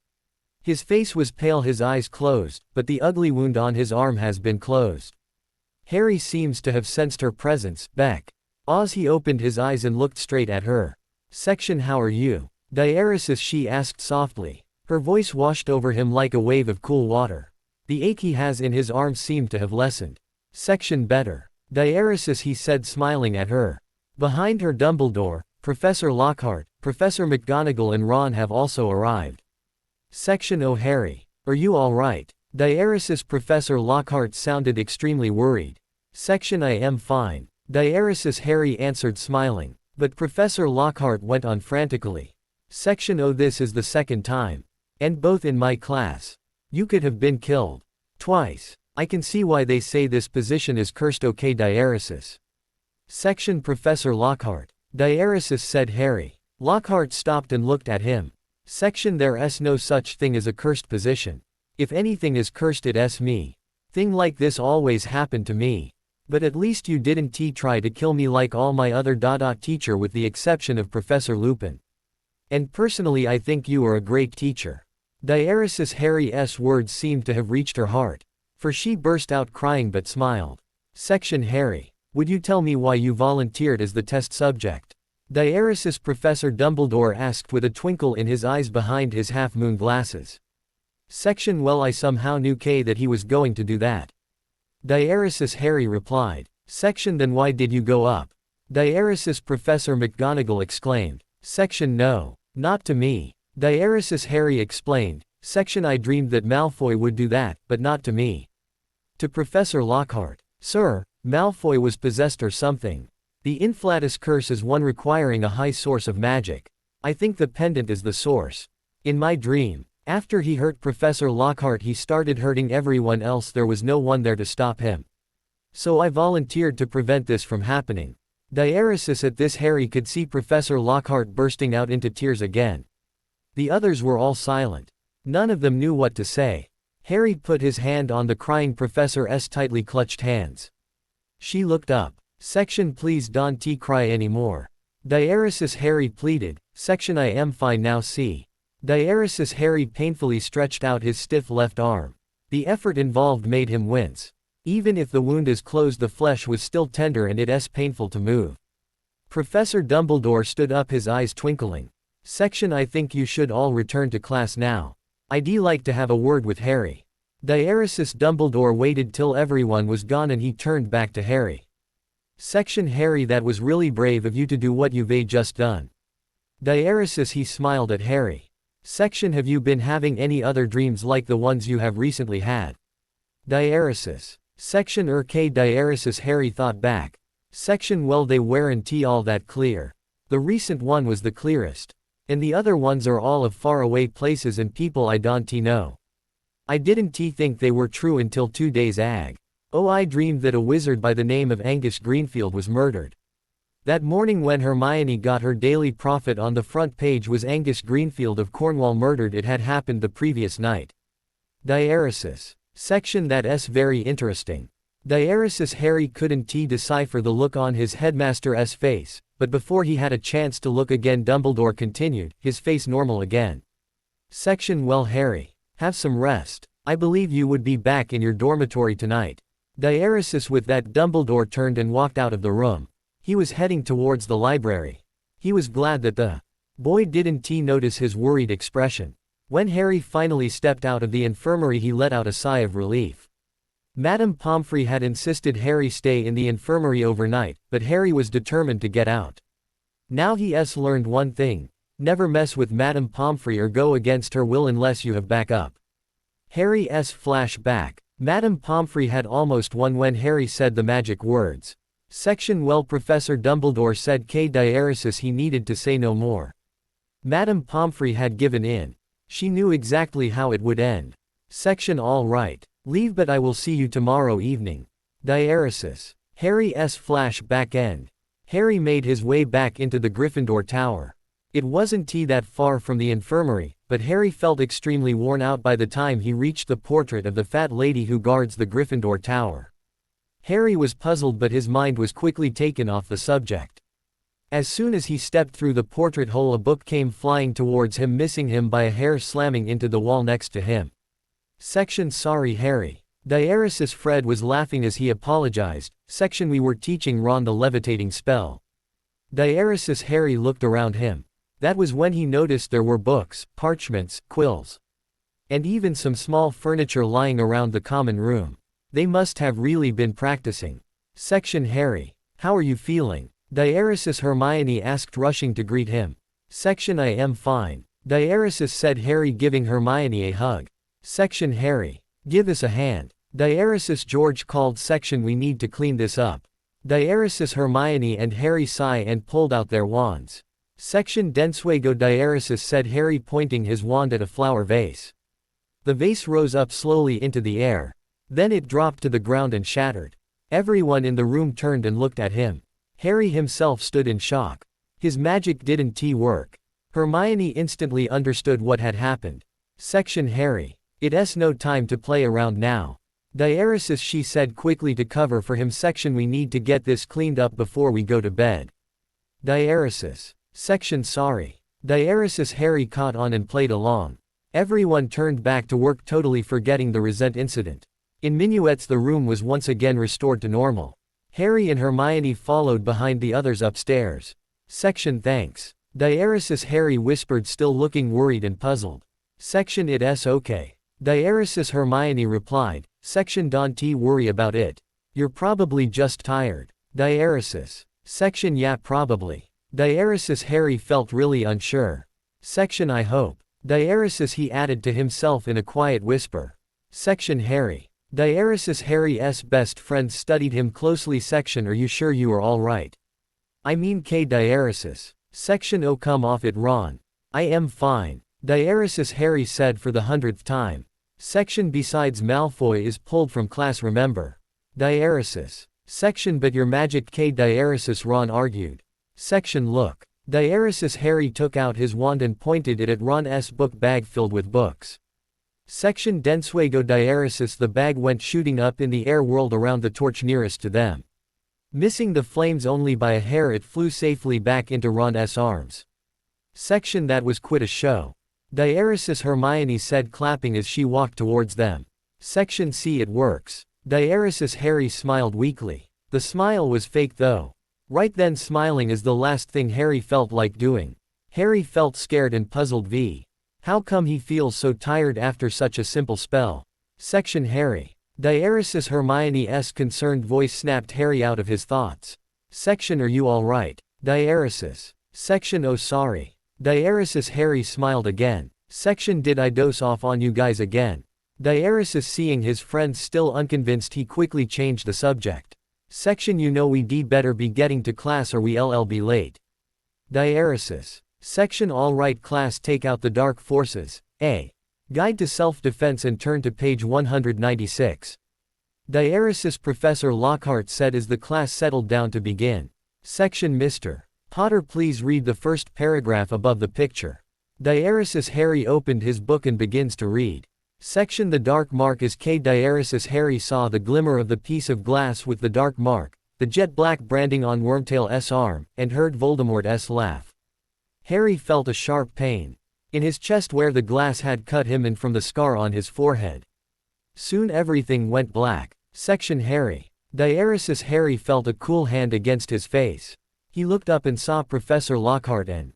His face was pale, his eyes closed, but the ugly wound on his arm has been closed. Harry seems to have sensed her presence. Beck. He opened his eyes and looked straight at her. Section How are you? Diaresis, she asked softly. Her voice washed over him like a wave of cool water. The ache he has in his arm seemed to have lessened. Section Better. Diaresis, he said, smiling at her. Behind her, Dumbledore, Professor Lockhart, Professor McGonagall and Ron have also arrived. Section Oh Harry. Are you all right? Diaresis, Professor Lockhart sounded extremely worried. Section I am fine. Diaresis, Harry answered smiling. But Professor Lockhart went on frantically. Section Oh, this is the second time. And both in my class. You could have been killed. Twice. I can see why they say this position is cursed. Okay, Diaresis. Section Professor Lockhart. Diaresis, said Harry. Lockhart stopped and looked at him. Section There's no such thing as a cursed position. If anything is cursed, it's me. Thing like this always happened to me. But at least you didn't try to kill me like all my other teacher, with the exception of Professor Lupin. And personally I think you are a great teacher. Diaresis, Harry's words seemed to have reached her heart. For she burst out crying but smiled. Section Harry. Would you tell me why you volunteered as the test subject? Diaresis, Professor Dumbledore asked with a twinkle in his eyes behind his half-moon glasses. Section Well, I somehow knew that he was going to do that. Diaresis, Harry replied. Section Then why did you go up? Diaresis, Professor McGonagall exclaimed. Section No. Not to me. Diaresis, Harry explained. Section I dreamed that Malfoy would do that, but not to me. To Professor Lockhart. Sir, Malfoy was possessed or something. The Inflatus curse is one requiring a high source of magic. I think the pendant is the source. In my dream, after he hurt Professor Lockhart, he started hurting everyone else. There was no one there to stop him. So I volunteered to prevent this from happening. Diaresis. At this, Harry could see Professor Lockhart bursting out into tears again. The others were all silent. None of them knew what to say. Harry put his hand on the crying professor's tightly clutched hands. She looked up. Section Please don't cry anymore. Diaresis. Harry pleaded. Section I am fine now. See. Diaresis. Harry painfully stretched out his stiff left arm. The effort involved made him wince. Even if the wound is closed, the flesh was still tender and it's painful to move. Professor Dumbledore stood up, his eyes twinkling. Section I think you should all return to class now. I'd like to have a word with Harry. Diaresis. Dumbledore waited till everyone was gone and he turned back to Harry. Section Harry, that was really brave of you to do what you've just done. Diaresis. He smiled at Harry. Section Have you been having any other dreams like the ones you have recently had? Diaresis. Section K. Diaresis. Harry thought back. Section Well, they weren't all that clear. The recent one was the clearest. And the other ones are all of far away places and people I don't know. I didn't think they were true until 2 days ag. Oh, I dreamed that a wizard by the name of Angus Greenfield was murdered. That morning when Hermione got her Daily Prophet on the front page was Angus Greenfield of Cornwall murdered. It had happened the previous night. Diaresis. Section That's very interesting. Diaresis. Harry couldn't decipher the look on his headmaster's face, but before he had a chance to look again, Dumbledore continued, his face normal again. Section Well, Harry, have some rest. I believe you would be back in your dormitory tonight. Diaresis. With that, Dumbledore turned and walked out of the room. He was heading towards the library. He was glad that the boy didn't notice his worried expression. When Harry finally stepped out of the infirmary, he let out a sigh of relief. Madame Pomfrey had insisted Harry stay in the infirmary overnight, but Harry was determined to get out. Now he's learned one thing: never mess with Madame Pomfrey or go against her will unless you have backup. Harry's flashback. Madame Pomfrey had almost won when Harry said the magic words. Section Well, Professor Dumbledore said K. Diaresis. He needed to say no more. Madame Pomfrey had given in. She knew exactly how it would end. Section All right. Leave, but I will see you tomorrow evening. Diaresis. Harry's flashback end. Harry made his way back into the Gryffindor Tower. It wasn't that far from the infirmary, but Harry felt extremely worn out by the time he reached the portrait of the fat lady who guards the Gryffindor Tower. Harry was puzzled, but his mind was quickly taken off the subject. As soon as he stepped through the portrait hole, a book came flying towards him, missing him by a hair, slamming into the wall next to him. Section Sorry, Harry. Diaresis. Fred was laughing as he apologized. Section We were teaching Ron the levitating spell. Diaresis. Harry looked around him. That was when he noticed there were books, parchments, quills, and even some small furniture lying around the common room. They must have really been practicing. Section Harry. How are you feeling? Diaresis. Hermione asked, rushing to greet him. Section I am fine. Diaresis said Harry, giving Hermione a hug. Section Harry. Give us a hand. Diaresis. George called. Section We need to clean this up. Diaresis. Hermione and Harry sighed and pulled out their wands. Section Densuego. Diaresis said Harry, pointing his wand at a flower vase. The vase rose up slowly into the air. Then it dropped to the ground and shattered. Everyone in the room turned and looked at him. Harry himself stood in shock. His magic didn't work. Hermione instantly understood what had happened. Section Harry. It's no time to play around now. Diaresis. She said quickly to cover for him. Section We need to get this cleaned up before we go to bed. Diaresis. Section Sorry. Diaresis. Harry caught on and played along. Everyone turned back to work, totally forgetting the Resent incident. In minuets, the room was once again restored to normal. Harry and Hermione followed behind the others upstairs. Section Thanks. Diaresis. Harry whispered, still looking worried and puzzled. Section It's okay. Diaresis. Hermione replied. Section Don't worry about it. You're probably just tired. Diaresis. Section Yeah, probably. Diaresis. Harry felt really unsure. Section I hope. Diaresis, he added to himself in a quiet whisper. Section Harry. Diaresis, Harry's best friend, studied him closely. Section, are you sure you are all right? I mean K. Diaresis. Section, oh come off it, Ron. I am fine. Diaresis, Harry said for the 100th time. Section, besides Malfoy is pulled from class, remember? Diaresis. Section, but your magic, K. Diaresis, Ron argued. Section, look. Diaresis, Harry took out his wand and pointed it at Ron's book bag filled with books. Section, Densuego Diaresis, the bag went shooting up in the air, whirled around the torch nearest to them. Missing the flames only by a hair, it flew safely back into Ron's arms. Section, that was quite a show. Diaresis, Hermione said, clapping as she walked towards them. Section, see, it works. Diaresis, Harry smiled weakly. The smile was fake though. Right then, smiling is the last thing Harry felt like doing. Harry felt scared and puzzled. How come he feels so tired after such a simple spell? Section, Harry. Diaresis, Hermione's concerned voice snapped Harry out of his thoughts. Section, are you all right? Diaresis. Section, oh sorry. Diaresis, Harry smiled again. Section, did I dose off on you guys again? Diaresis, seeing his friends still unconvinced, he quickly changed the subject. Section, you know we'd better be getting to class or we'll be late. Diaresis. Section, all right class, take out the dark forces. A. Guide to Self-Defense and turn to page 196. Diaresis, Professor Lockhart said as the class settled down to begin. Section, Mr. Potter, please read the first paragraph above the picture. Diaresis, Harry opened his book and begins to read. Section, the dark mark is K. Diaresis, Harry saw the glimmer of the piece of glass with the dark mark, the jet black branding on Wormtail's arm, and heard Voldemort's laugh. Harry felt a sharp pain in his chest where the glass had cut him and from the scar on his forehead. Soon everything went black. Section, Harry. Diaresis, Harry felt a cool hand against his face. He looked up and saw Professor Lockhart and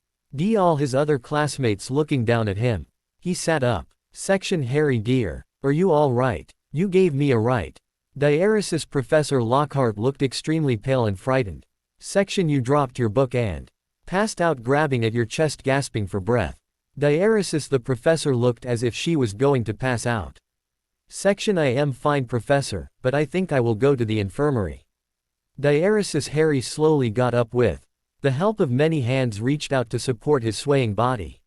all his other classmates looking down at him. He sat up. Section, Harry dear, are you all right? You gave me a right. Diaresis, Professor Lockhart looked extremely pale and frightened. Section, you dropped your book and passed out, grabbing at your chest, gasping for breath. Diaresis, the professor looked as if she was going to pass out. Section, I am fine professor, but I think I will go to the infirmary. Diaresis, Harry slowly got up with the help of many hands reached out to support his swaying body.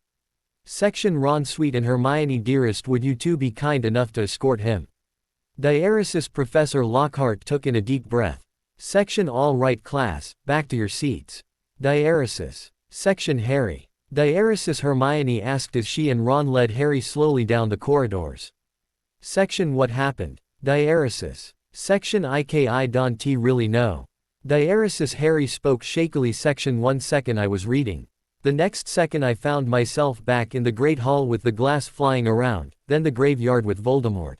Section, Ron sweet and Hermione dearest, would you two be kind enough to escort him? Diaresis, Professor Lockhart took in a deep breath. Section, all right class, back to your seats. Diaresis. Section, Harry. Diaresis, Hermione asked as she and Ron led Harry slowly down the corridors. Section, what happened? Diaresis. Section, I don't really know. Diaresis, Harry spoke shakily. Section, 1 second I was reading. The next second I found myself back in the Great Hall with the glass flying around, then the graveyard with Voldemort.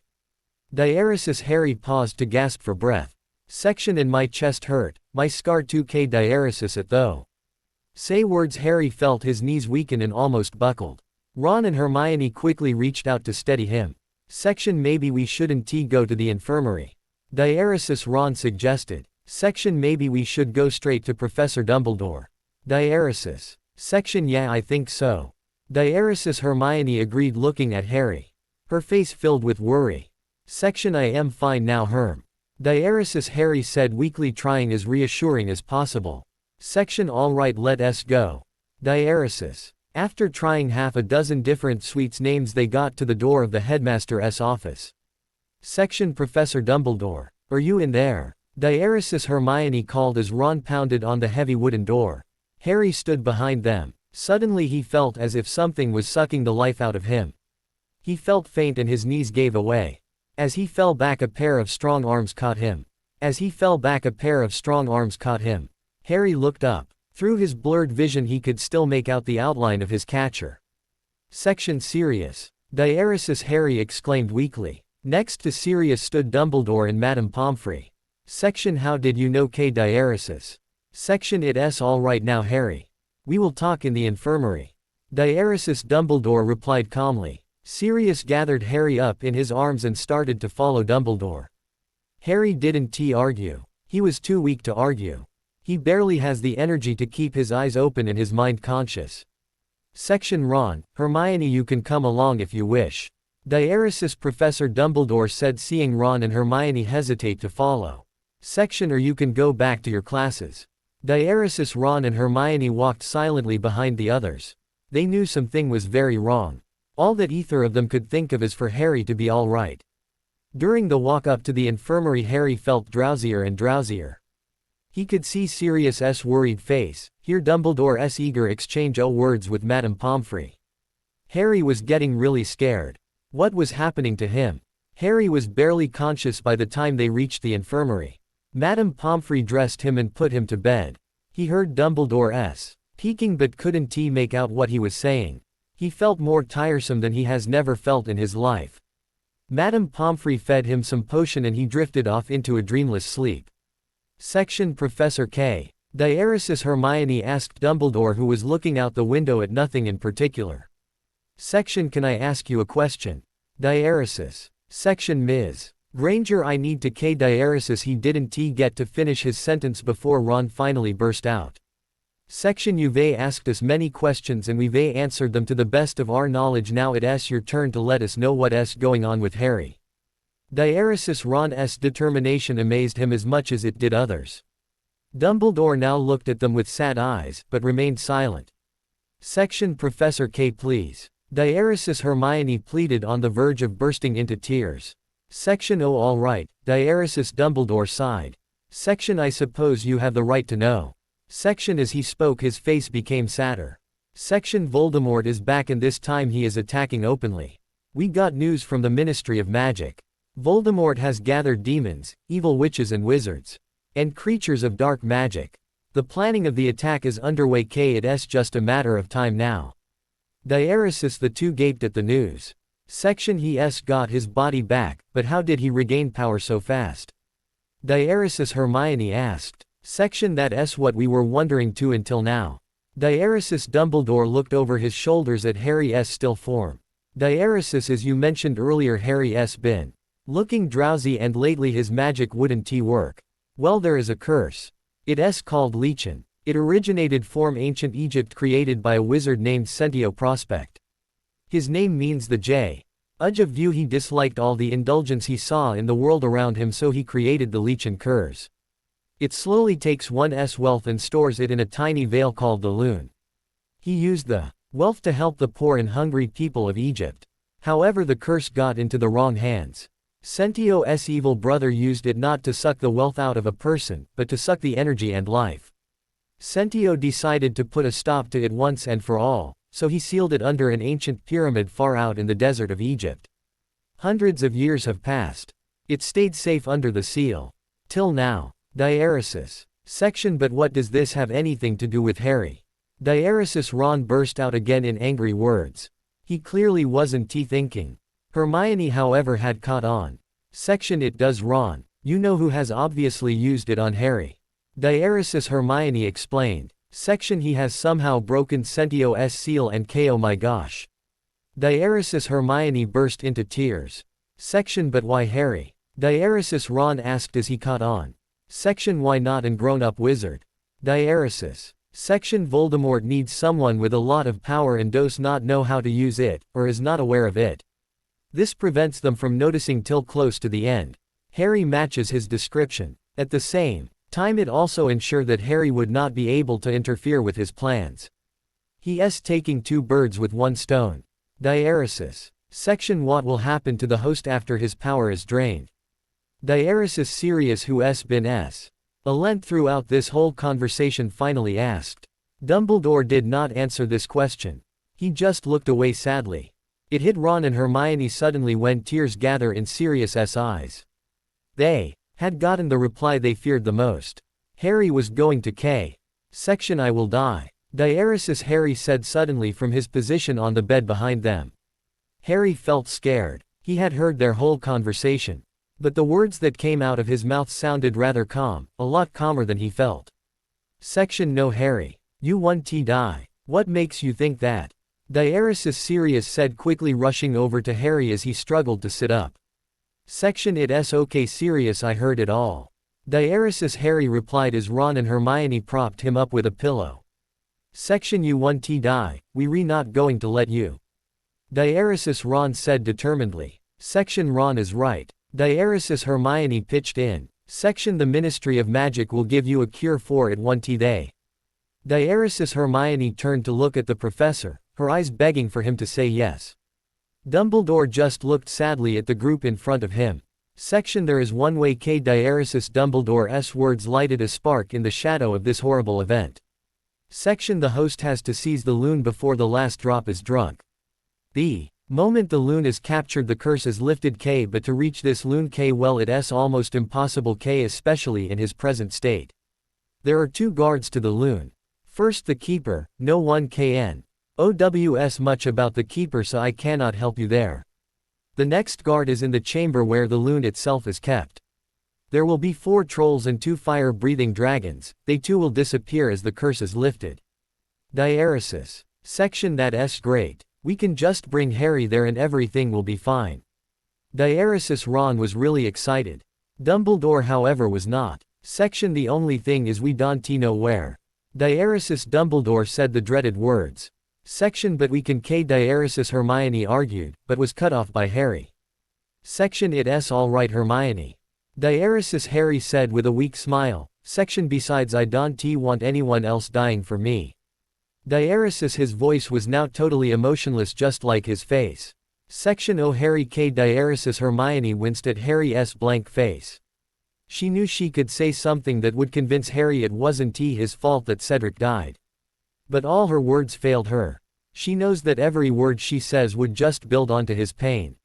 Diaresis, Harry paused to gasp for breath. Section, and my chest hurt, my scar too. K. Diaresis, at though. Say words. Harry felt his knees weaken and almost buckled. Ron and Hermione quickly reached out to steady him. Section, maybe we shouldn't go to the infirmary. Diaresis, Ron suggested. Section, maybe we should go straight to Professor Dumbledore. Diaresis. Section, yeah I think so. Diaresis, Hermione agreed looking at Harry. Her face filled with worry. Section, I am fine now Herm. Diaresis, Harry said weakly, trying as reassuring as possible. Section, all right let us go. Diaresis. After trying half a dozen different suites names they got to the door of the headmaster's office. Section, Professor Dumbledore. Are you in there? Diaresis, Hermione called as Ron pounded on the heavy wooden door. Harry stood behind them. Suddenly he felt as if something was sucking the life out of him. He felt faint and his knees gave away. As he fell back a pair of strong arms caught him. Harry looked up. Through his blurred vision he could still make out the outline of his catcher. Section, Sirius. Diaresis, Harry exclaimed weakly. Next to Sirius stood Dumbledore and Madame Pomfrey. Section, how did you know? K. Diaresis. Section, it's all right now Harry. We will talk in the infirmary. Diaresis, Dumbledore replied calmly. Sirius gathered Harry up in his arms and started to follow Dumbledore. Harry didn't argue. He was too weak to argue. He barely has the energy to keep his eyes open and his mind conscious. Section Ron, Hermione, you can come along if you wish. Diaresis, Professor Dumbledore said, seeing Ron and Hermione hesitate to follow. Section, or you can go back to your classes. Diaresis. Ron and Hermione walked silently behind the others. They knew something was very wrong. All that either of them could think of is for Harry to be all right. During the walk up to the infirmary, Harry felt drowsier and drowsier. He could see Sirius's worried face, hear Dumbledore's eager exchange of words with Madame Pomfrey. Harry was getting really scared. What was happening to him? Harry was barely conscious by the time they reached the infirmary. Madame Pomfrey dressed him and put him to bed. He heard Dumbledore's peeking but couldn't make out what he was saying. He felt more tiresome than he has never felt in his life. Madame Pomfrey fed him some potion and he drifted off into a dreamless sleep. Section Professor K. Diaresis. Hermione asked Dumbledore, who was looking out the window at nothing in particular. Section, can I ask you a question? Diaresis. Section, Ms. Granger, I need to K. Diaresis. He didn't get to finish his sentence before Ron finally burst out. Section, you've asked us many questions and we've answered them to the best of our knowledge. Now it's your turn to let us know what's going on with Harry. Diaresis. Ron's determination amazed him as much as it did others. Dumbledore now looked at them with sad eyes, but remained silent. Section, Professor K, please. Diaresis. Hermione pleaded, on the verge of bursting into tears. Section, oh all right, Diaresis. Dumbledore sighed. Section, I suppose you have the right to know. Section, as he spoke his face became sadder. Section, Voldemort is back and this time he is attacking openly. We got news from the Ministry of Magic. Voldemort has gathered demons, evil witches and wizards, and creatures of dark magic. The planning of the attack is underway. It's just a matter of time now. Diaresis. The two gaped at the news. Section, he's got his body back, but how did he regain power so fast? Diaresis. Hermione asked. Section, that's what we were wondering too until now. Diaresis. Dumbledore looked over his shoulders at Harry's still form. Diaresis, as you mentioned earlier, Harry's been looking drowsy and lately his magic wouldn't work. Well, there is a curse. It's called Lichen. It originated from ancient Egypt, created by a wizard named Sentio Prospect. His name means the J. Udge of view. He disliked all the indulgence he saw in the world around him, so he created the Lichen curse. It slowly takes one's wealth and stores it in a tiny veil called the Lune. He used the wealth to help the poor and hungry people of Egypt. However, the curse got into the wrong hands. Sentio's evil brother used it not to suck the wealth out of a person, but to suck the energy and life. Sentio decided to put a stop to it once and for all, so he sealed it under an ancient pyramid far out in the desert of Egypt. Hundreds of years have passed. It stayed safe under the seal. Till now. Diaresis. Section, but what does this have anything to do with Harry? Diaresis. Ron burst out again in angry words. He clearly wasn't thinking. Hermione, however, had caught on. Section, it does, Ron. You know who has obviously used it on Harry. Diaresis. Hermione explained. Section, he has somehow broken Sentio's seal and oh my gosh. Diaresis. Hermione burst into tears. Section, but why Harry? Diaresis. Ron asked as he caught on. Section, why not a grown-up wizard? Diaresis. Section, Voldemort needs someone with a lot of power and does not know how to use it, or is not aware of it. This prevents them from noticing till close to the end. Harry matches his description. At the same time, it also ensured that Harry would not be able to interfere with his plans. He's taking two birds with one stone. Diaresis. Section, what will happen to the host after his power is drained? Diaresis. Sirius, who's been alert throughout this whole conversation, finally asked. Dumbledore did not answer this question. He just looked away sadly. It hit Ron and Hermione suddenly when tears gathered in Sirius's eyes. They had gotten the reply they feared the most. Harry was going to K. Section, I will die. Diaresis. Harry said suddenly from his position on the bed behind them. Harry felt scared. He had heard their whole conversation. But the words that came out of his mouth sounded rather calm, a lot calmer than he felt. Section, no Harry. You won't die. What makes you think that? Diaresis. Sirius said quickly, rushing over to Harry as he struggled to sit up. Section, it's okay Sirius, I heard it all. Diaresis. Harry replied as Ron and Hermione propped him up with a pillow. Section you want to die, we re not going to let you. Diaresis Ron said determinedly. Section Ron is right. Diaresis Hermione pitched in. Section the Ministry of Magic will give you a cure for it one they. Diaresis Hermione turned to look at the professor, her eyes begging for him to say yes. Dumbledore just looked sadly at the group in front of him. Section there is one way Diaresis Dumbledore's words lighted a spark in the shadow of this horrible event. Section the host has to seize the loon before the last drop is drunk. The moment the loon is captured the curse is lifted but to reach this loon well it's almost impossible especially in his present state. There are two guards to the loon. First the keeper, no one knows much about the keeper so I cannot help you there. The next guard is in the chamber where the loon itself is kept. There will be 4 trolls and 2 fire-breathing dragons, they too will disappear as the curse is lifted. Diaresis. Section that's great. We can just bring Harry there and everything will be fine. Diaresis Ron was really excited. Dumbledore however was not. Section the only thing is we don't know where. Diaresis Dumbledore said the dreaded words. Section but we can Diaresis Hermione argued, but was cut off by Harry. Section it's all right Hermione. Diaresis Harry said with a weak smile. Section besides I don't want anyone else dying for me. Diaresis his voice was now totally emotionless just like his face. Section oh Harry Diaresis Hermione winced at Harry's blank face. She knew she could say something that would convince Harry it wasn't his fault that Cedric died. But all her words failed her. She knows that every word she says would just build onto his pain.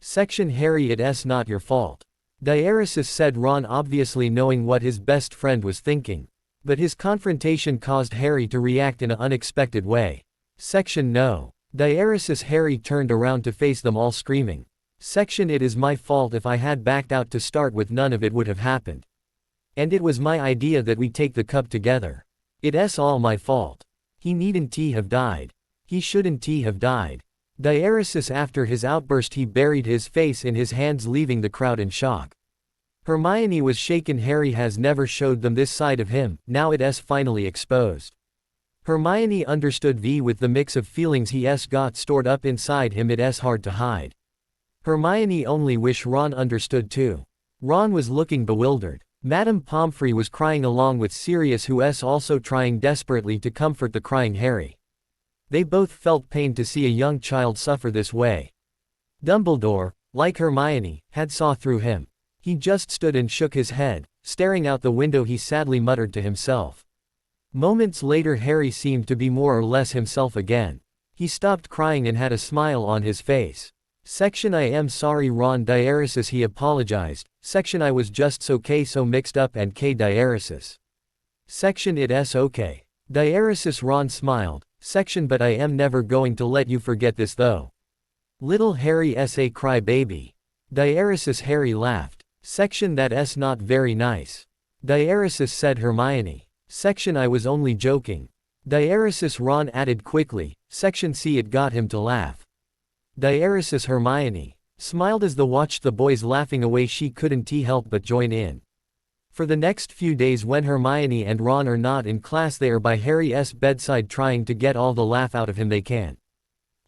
Section Harry it's not your fault. Diaresis said Ron obviously knowing what his best friend was thinking. But his confrontation caused Harry to react in an unexpected way. Section no. Diaresis Harry turned around to face them all screaming. Section it is my fault if I had backed out to start with none of it would have happened. And it was my idea that we take the cup together. It's all my fault. He needn't have died. He shouldn't have died. Diaresis after his outburst he buried his face in his hands leaving the crowd in shock. Hermione was shaken Harry has never showed them this side of him, now it's finally exposed. Hermione understood with the mix of feelings he's got stored up inside him it's hard to hide. Hermione only wish Ron understood too. Ron was looking bewildered. Madame Pomfrey was crying along with Sirius who's also trying desperately to comfort the crying Harry. They both felt pain to see a young child suffer this way. Dumbledore, like Hermione, had saw through him. He just stood and shook his head, staring out the window he sadly muttered to himself. Moments later Harry seemed to be more or less himself again. He stopped crying and had a smile on his face. Section I am sorry Ron Diaresis he apologized. Section I was just so mixed up and Diaresis. Section it's okay. Diaresis Ron smiled. Section but I am never going to let you forget this though. Little Harry sa cry baby. Diaresis Harry laughed. Section that's not very nice. Diaresis said Hermione. Section I was only joking. Diaresis Ron added quickly. Section C it got him to laugh. Diaresis Hermione smiled as they watched the boys laughing away she couldn't help but join in. For the next few days when Hermione and Ron are not in class they are by Harry's bedside trying to get all the laugh out of him they can.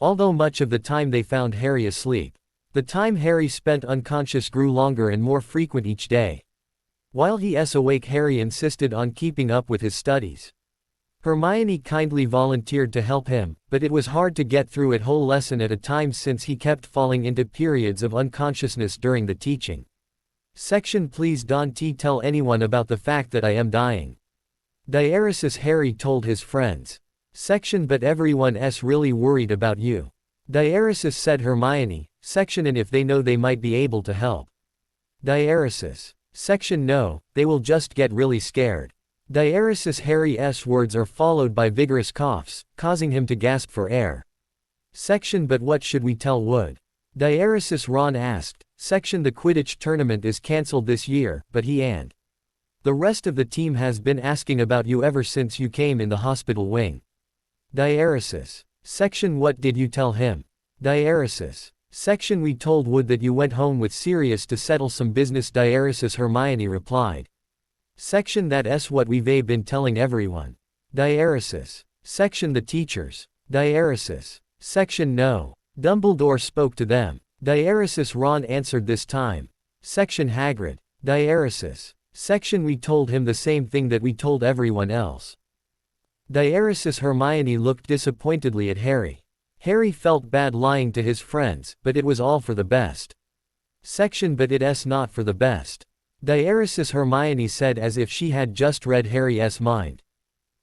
Although much of the time they found Harry asleep. The time Harry spent unconscious grew longer and more frequent each day. While he's awake Harry insisted on keeping up with his studies. Hermione kindly volunteered to help him, but it was hard to get through a whole lesson at a time since he kept falling into periods of unconsciousness during the teaching. Section please don't tell anyone about the fact that I am dying. Diaresis Harry told his friends. Section but everyone's really worried about you. Diaresis said Hermione. Section and if they know they might be able to help. Diaresis. Section no, they will just get really scared. Diaresis Harry's words are followed by vigorous coughs, causing him to gasp for air. Section but what should we tell Wood? Diaresis Ron asked. Section the Quidditch tournament is cancelled this year, but he and the rest of the team has been asking about you ever since you came in the hospital wing. Diaresis. Section what did you tell him? Diaresis. Section we told Wood that you went home with Sirius to settle some business Diaresis Hermione replied. Section that's what we've been telling everyone. Diaresis. Section the teachers. Diaeresis. Section no. Dumbledore spoke to them. Diaeresis Ron answered this time. Section Hagrid. Diaeresis. Section we told him the same thing that we told everyone else. Diaeresis Hermione looked disappointedly at Harry. Harry felt bad lying to his friends, but it was all for the best. Section but it's not for the best. Diaeresis Hermione said as if she had just read Harry's mind.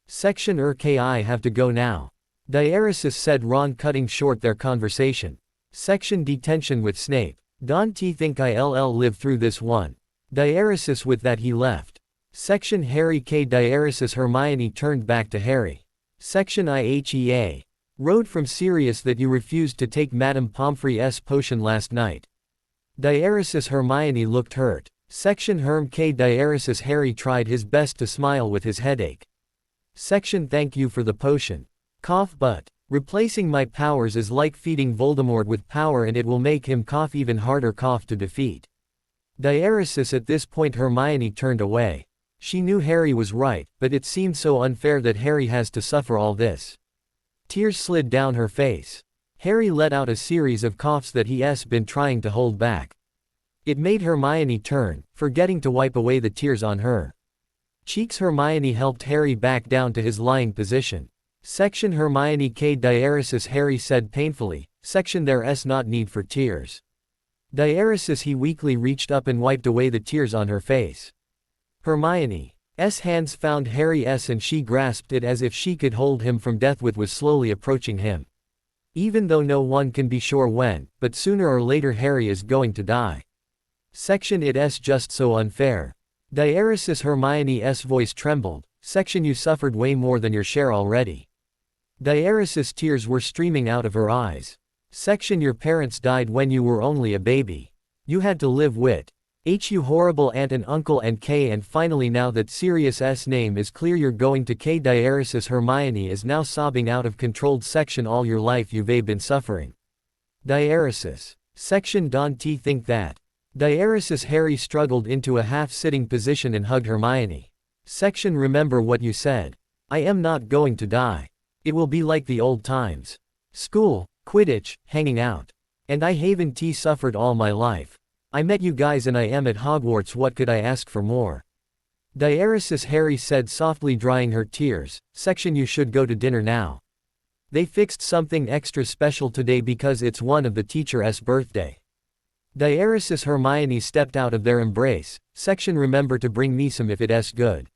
Section I have to go now. Diaeresis said Ron cutting short their conversation. Section detention with Snape. Don't think I'll live through this one. Diaeresis with that he left. Section Harry K. Diaeresis Hermione turned back to Harry. Section IHEA. Wrote from Sirius that you refused to take Madame Pomfrey's potion last night. Diaeresis Hermione looked hurt. Section Herm K. Diaeresis Harry tried his best to smile with his headache. Section thank you for the potion. Cough but. Replacing my powers is like feeding Voldemort with power and it will make him cough even harder cough to defeat. Diaeresis at this point Hermione turned away. She knew Harry was right, but it seemed so unfair that Harry has to suffer all this. Tears slid down her face. Harry let out a series of coughs that he's been trying to hold back. It made Hermione turn, forgetting to wipe away the tears on her cheeks. Hermione helped Harry back down to his lying position. Section Hermione K. Diaeresis Harry said painfully. Section there's not need for tears. Diaeresis he weakly reached up and wiped away the tears on her face. Hermione's hands found Harry's and she grasped it as if she could hold him from death. Was slowly approaching him. Even though no one can be sure when, but sooner or later Harry is going to die. Section it's just so unfair. Diaeresis Hermione's voice trembled. Section you suffered way more than your share already. Diaeresis tears were streaming out of her eyes. Section your parents died when you were only a baby. You had to live with you horrible aunt and uncle and K and finally now that Sirius's name is clear you're going to K. Diaeresis Hermione is now sobbing out of controlled. Section all your life you've been suffering. Diaeresis. Section don't think that. Diaeresis Harry struggled into a half-sitting position and hugged Hermione. Section remember what you said. I am not going to die. It will be like the old times. School, Quidditch, hanging out. And I haven't suffered all my life. I met you guys and I am at Hogwarts. What could I ask for more? Diaeresis Harry said softly, drying her tears. Section you should go to dinner now. They fixed something extra special today because it's one of the teacher's birthday. Diaeresis Hermione stepped out of their embrace. Section remember to bring me some if it's good.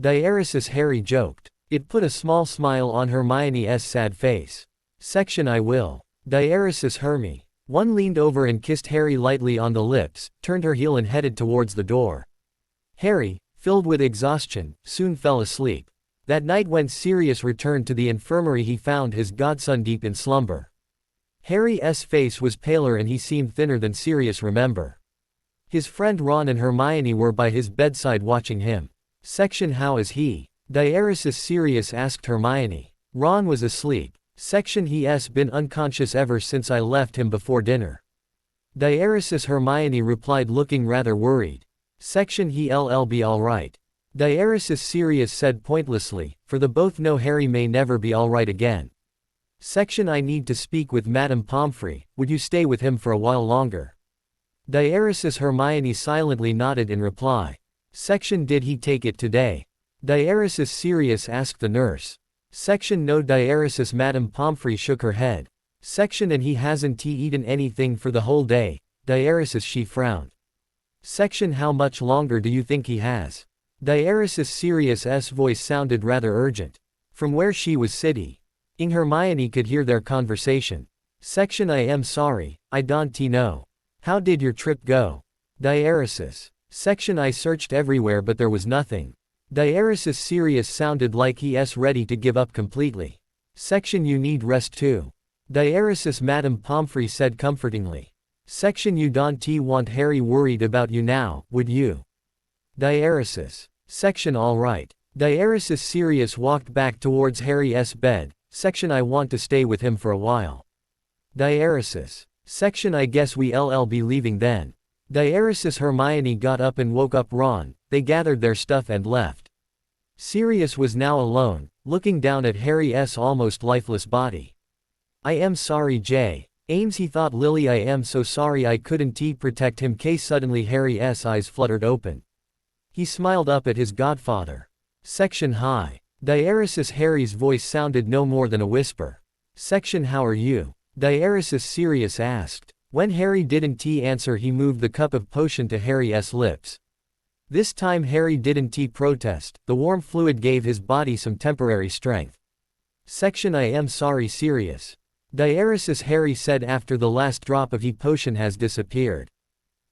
Diaeresis Harry joked. It put a small smile on Hermione's sad face. Section I will. Diaeresis Hermy. One leaned over and kissed Harry lightly on the lips, turned her heel and headed towards the door. Harry, filled with exhaustion, soon fell asleep. That night when Sirius returned to the infirmary he found his godson deep in slumber. Harry's face was paler and he seemed thinner than Sirius remember. His friend Ron and Hermione were by his bedside watching him. Section how is he? Diaeresis Sirius asked Hermione. Ron was asleep. Section he's been unconscious ever since I left him before dinner. Diaeresis Hermione replied looking rather worried. Section he'll be alright. Diaeresis Sirius said pointlessly, for the both know Harry may never be alright again. Section I need to speak with Madame Pomfrey, would you stay with him for a while longer? Diaeresis Hermione silently nodded in reply. Section did he take it today? Diaeresis Sirius asked the nurse. Section no. Diaeresis Madame Pomfrey shook her head. Section and he hasn't eaten anything for the whole day. Diaeresis she frowned. Section how much longer do you think he has? Diaeresis Sirius's voice sounded rather urgent. From where she was sitting, Hermione could hear their conversation. Section I am sorry, I don't know. How did your trip go? Diaeresis. Section I searched everywhere but there was nothing. Diaeresis Sirius sounded like he's ready to give up completely. Section you need rest too. Diaeresis Madame Pomfrey said comfortingly. Section you don't want Harry worried about you now, would you? Diaeresis. Section alright. Diaeresis Sirius walked back towards Harry's bed. Section I want to stay with him for a while. Diaeresis. Section I guess we'll be leaving then. Diaeresis Hermione got up and woke up Ron. They gathered their stuff and left. Sirius was now alone, looking down at Harry's almost lifeless body. I am sorry, Ames, he thought. Lily, I am so sorry. I couldn't protect him. Suddenly Harry's eyes fluttered open. He smiled up at his godfather. Section Hi. Diaresis. Harry's voice sounded no more than a whisper. Section How are you? Diaresis. Sirius asked. When Harry didn't answer, he moved the cup of potion to Harry's lips. This time Harry didn't protest. The warm fluid gave his body some temporary strength. Section I am sorry, Sirius. Diaresis. Harry said after the last drop of potion has disappeared.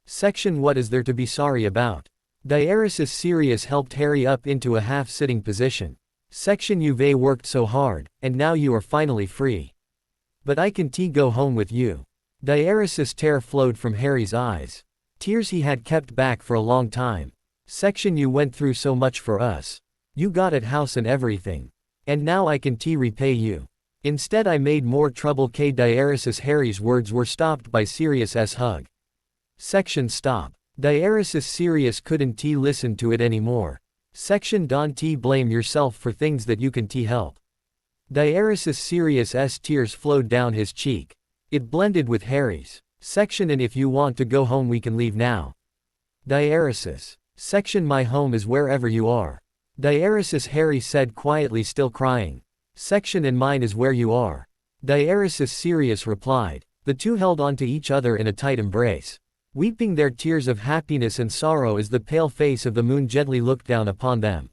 Section What is there to be sorry about? Diaresis. Sirius helped Harry up into a half-sitting position. Section You've worked so hard, and now you are finally free. But I can go home with you. Diaresis. Tear flowed from Harry's eyes. Tears he had kept back for a long time. Section You went through so much for us. You got it, house and everything. And now I can repay you. Instead I made more trouble. Diaresis. Harry's words were stopped by Sirius's hug. Section Stop. Diaresis. Sirius couldn't listen to it anymore. Section Don't blame yourself for things that you can help. Diaresis. Sirius's tears flowed down his cheek. It blended with Harry's. Section And if you want to go home we can leave now. Diaresis. Section My home is wherever you are. Diaresis. Harry said quietly, still crying. Section And mine is where you are. Diaresis. Sirius replied. The two held on to each other in a tight embrace, weeping their tears of happiness and sorrow as the pale face of the moon gently looked down upon them.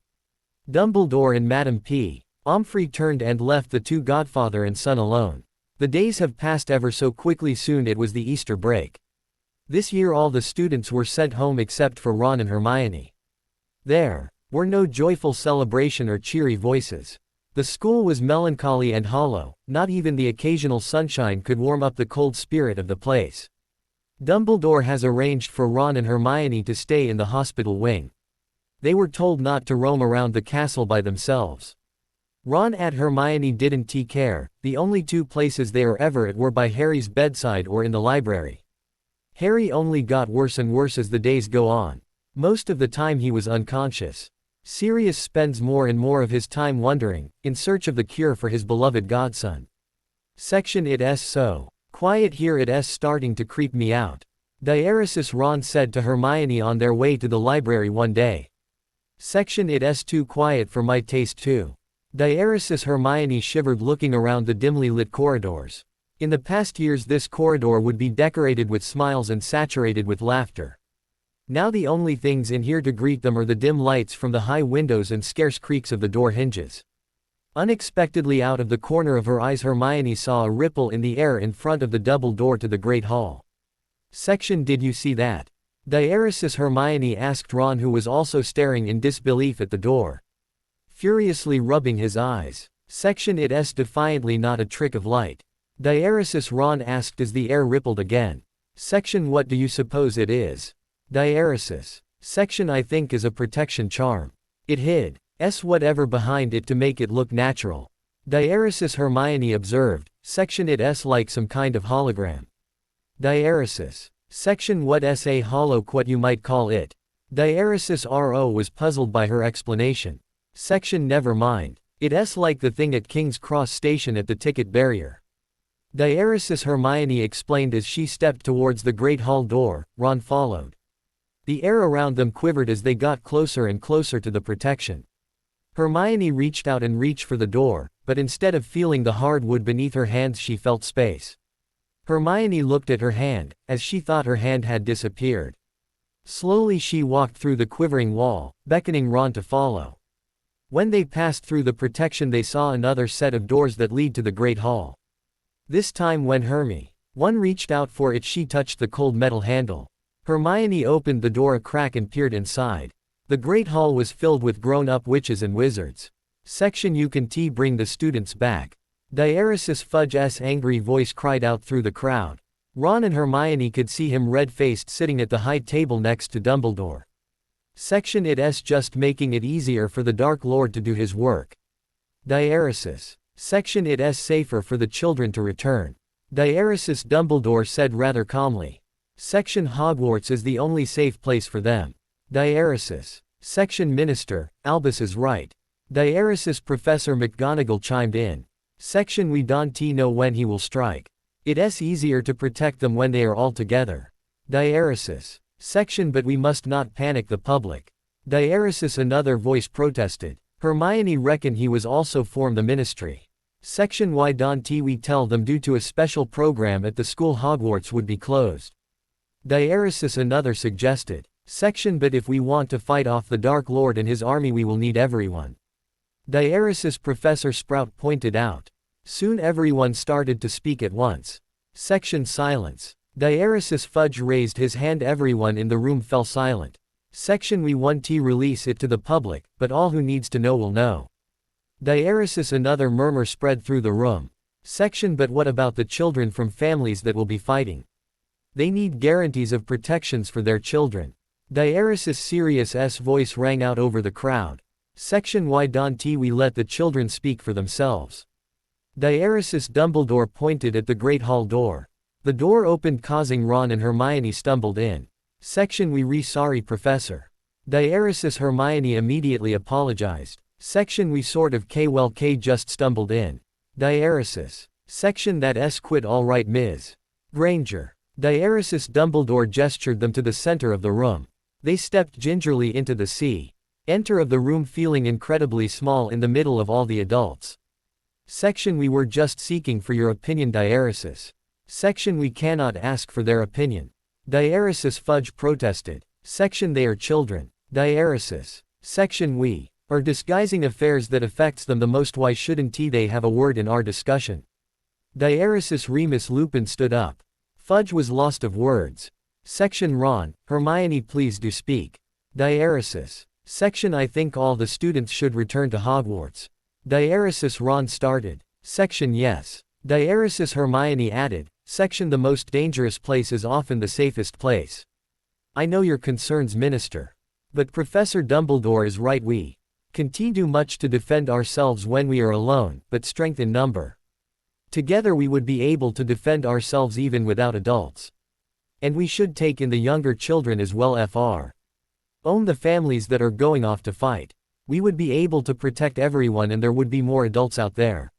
Dumbledore and Madame Pomfrey turned and left the two godfather and son alone. The days have passed ever so quickly. Soon it was the Easter break. This year all the students were sent home except for Ron and Hermione. There were no joyful celebration or cheery voices. The school was melancholy and hollow. Not even the occasional sunshine could warm up the cold spirit of the place. Dumbledore has arranged for Ron and Hermione to stay in the hospital wing. They were told not to roam around the castle by themselves. Ron and Hermione didn't care. The only two places they were ever at were by Harry's bedside or in the library. Harry only got worse and worse as the days go on. Most of the time he was unconscious. Sirius spends more and more of his time wondering, in search of the cure for his beloved godson. Section It's so quiet here, it's starting to creep me out. Diaresis. Ron said to Hermione on their way to the library one day. Section It's too quiet for my taste too. Diaresis. Hermione shivered, looking around the dimly lit corridors. In the past years this corridor would be decorated with smiles and saturated with laughter. Now the only things in here to greet them are the dim lights from the high windows and scarce creaks of the door hinges. Unexpectedly, out of the corner of her eyes, Hermione saw a ripple in the air in front of the double door to the Great Hall. Section Did you see that? Diaresis. Hermione asked Ron, who was also staring in disbelief at the door, furiously rubbing his eyes. Section It's defiantly not a trick of light. Diaresis. Ron asked as the air rippled again. Section What do you suppose it is? Diaresis. Section I think is a protection charm. It hid whatever behind it to make it look natural. Diaresis. Hermione observed. Section It's like some kind of hologram. Diaresis. Section What's a what you might call it? Diaresis. Ro was puzzled by her explanation. Section Never mind. It's like the thing at King's Cross Station at the ticket barrier. Diaresis. Hermione explained as she stepped towards the Great Hall door. Ron followed. The air around them quivered as they got closer and closer to the protection. Hermione reached out and reached for the door, but instead of feeling the hard wood beneath her hands she felt space. Hermione looked at her hand, as she thought her hand had disappeared. Slowly she walked through the quivering wall, beckoning Ron to follow. When they passed through the protection they saw another set of doors that lead to the Great Hall. This time when Hermione reached out for it she touched the cold metal handle. Hermione opened the door a crack and peered inside. The Great Hall was filled with grown-up witches and wizards. Section You can bring the students back. Diaresis. Fudge's angry voice cried out through the crowd. Ron and Hermione could see him red-faced sitting at the high table next to Dumbledore. Section It's just making it easier for the Dark Lord to do his work. Diaresis. Section It's safer for the children to return. Diaresis. Dumbledore said rather calmly. Section Hogwarts is the only safe place for them. Diaresis. Section Minister. Albus is right. Diaresis Professor McGonagall chimed in. Section we don't know when he will strike. It's easier to protect them when they are all together. Diaresis. Section but we must not panic the public. Diaresis another voice protested. Hermione reckoned he was also form the ministry. Section why don't we tell them due to a special program at the school Hogwarts would be closed. Diaresis another suggested. Section but if we want to fight off the Dark Lord and his army we will need everyone. Diaresis Professor Sprout pointed out. Soon everyone started to speak at once. Section silence. Diaresis Fudge raised his hand everyone in the room fell silent. Section we want to release it to the public, but all who needs to know will know. Diaresis another murmur spread through the room. Section but what about the children from families that will be fighting? They need guarantees of protections for their children. Diaresis Sirius's voice rang out over the crowd. Section why don't we let the children speak for themselves? Diaresis Dumbledore pointed at the Great Hall door. The door opened causing Ron and Hermione stumbled in. Section we sorry Professor. Diaresis Hermione immediately apologized. Section we sort of well just stumbled in. Diaresis. Section that's quit all right Ms. Granger. Diaresis Dumbledore gestured them to the center of the room. They stepped gingerly into the center of the room feeling incredibly small in the middle of all the adults. Section we were just seeking for your opinion Diaresis. Section we cannot ask for their opinion. Diaresis Fudge protested. Section they are children. Diaresis. Section we are disguising affairs that affects them the most why shouldn't they have a word in our discussion? Diaresis Remus Lupin stood up. Fudge was lost of words. Section Ron, Hermione please do speak. Diaresis. Section I think all the students should return to Hogwarts. Diaresis Ron started. Section yes. Diaresis Hermione added. Section the most dangerous place is often the safest place. I know your concerns Minister. But Professor Dumbledore is right we can do much to defend ourselves when we are alone, but strength in number. Together we would be able to defend ourselves even without adults. And we should take in the younger children as well own the families that are going off to fight. We would be able to protect everyone and there would be more adults out there.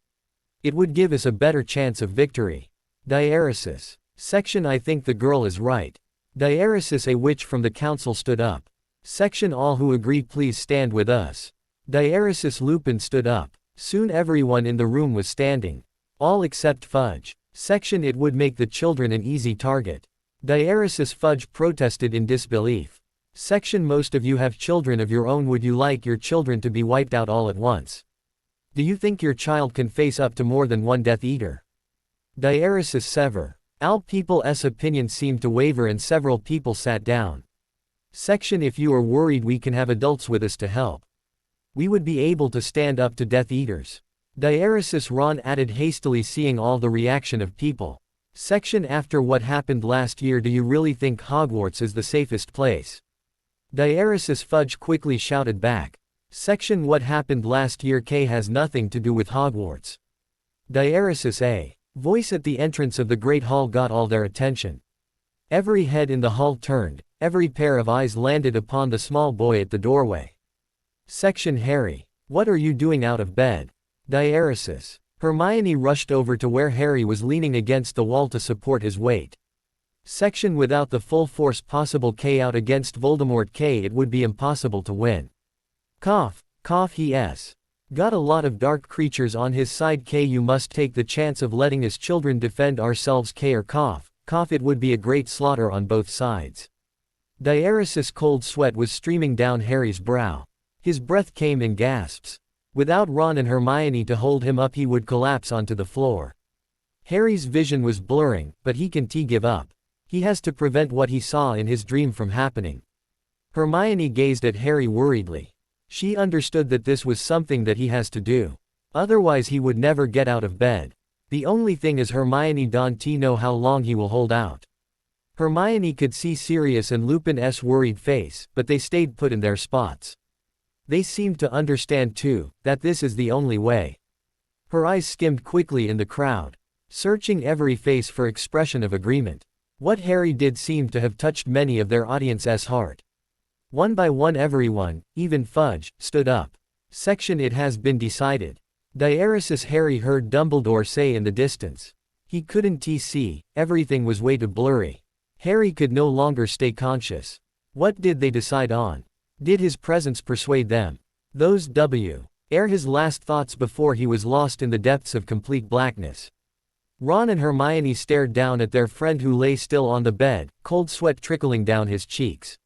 It would give us a better chance of victory. Diaresis. Section I think the girl is right. Diaresis a witch from the council stood up. Section all who agree please stand with us. Diaresis Lupin stood up. Soon everyone in the room was standing. All except Fudge. Section it would make the children an easy target. Diaresis Fudge protested in disbelief. Section most of you have children of your own would you like your children to be wiped out all at once? Do you think your child can face up to more than one Death Eater? Diaresis Sever. All people's opinions seemed to waver and several people sat down. Section if you are worried we can have adults with us to help. We would be able to stand up to Death Eaters. Diaresis Ron added hastily seeing all the reaction of people. Section after what happened last year do you really think Hogwarts is the safest place? Diaresis Fudge quickly shouted back. Section what happened last year has nothing to do with Hogwarts. Diaresis A. Voice at the entrance of the Great Hall got all their attention. Every head in the hall turned, every pair of eyes landed upon the small boy at the doorway. Section Harry. What are you doing out of bed? Diaresis. Hermione rushed over to where Harry was leaning against the wall to support his weight. Section without the full force possible out against Voldemort it would be impossible to win. Cough, cough he's got a lot of dark creatures on his side you must take the chance of letting his children defend ourselves or cough, cough it would be a great slaughter on both sides. Diaresis cold sweat was streaming down Harry's brow. His breath came in gasps. Without Ron and Hermione to hold him up he would collapse onto the floor. Harry's vision was blurring, but he can't give up. He has to prevent what he saw in his dream from happening. Hermione gazed at Harry worriedly. She understood that this was something that he has to do. Otherwise he would never get out of bed. The only thing is Hermione don't know how long he will hold out. Hermione could see Sirius and Lupin's worried face, but they stayed put in their spots. They seemed to understand too, that this is the only way. Her eyes skimmed quickly in the crowd, searching every face for expression of agreement. What Harry did seemed to have touched many of their audience's heart. One by one everyone, even Fudge, stood up. Section It has been decided. Diaresis Harry heard Dumbledore say in the distance. He couldn't see, everything was way too blurry. Harry could no longer stay conscious. What did they decide on? Did his presence persuade them? Those were his last thoughts before he was lost in the depths of complete blackness. Ron and Hermione stared down at their friend who lay still on the bed, cold sweat trickling down his cheeks.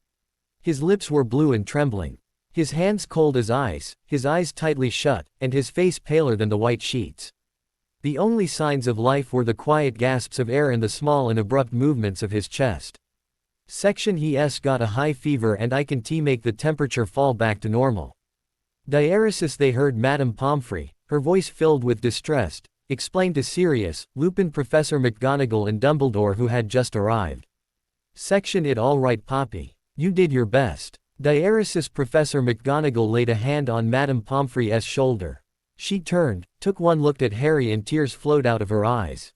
His lips were blue and trembling. His hands cold as ice, his eyes tightly shut, and his face paler than the white sheets. The only signs of life were the quiet gasps of air and the small and abrupt movements of his chest. Section He's got a high fever and I can make the temperature fall back to normal. Diaresis They heard Madame Pomfrey, her voice filled with distress, explain to Sirius, Lupin, Professor McGonagall and Dumbledore who had just arrived. Section It all right Poppy. You did your best. Diaresis Professor McGonagall laid a hand on Madame Pomfrey's shoulder. She turned, took one look at Harry and tears flowed out of her eyes.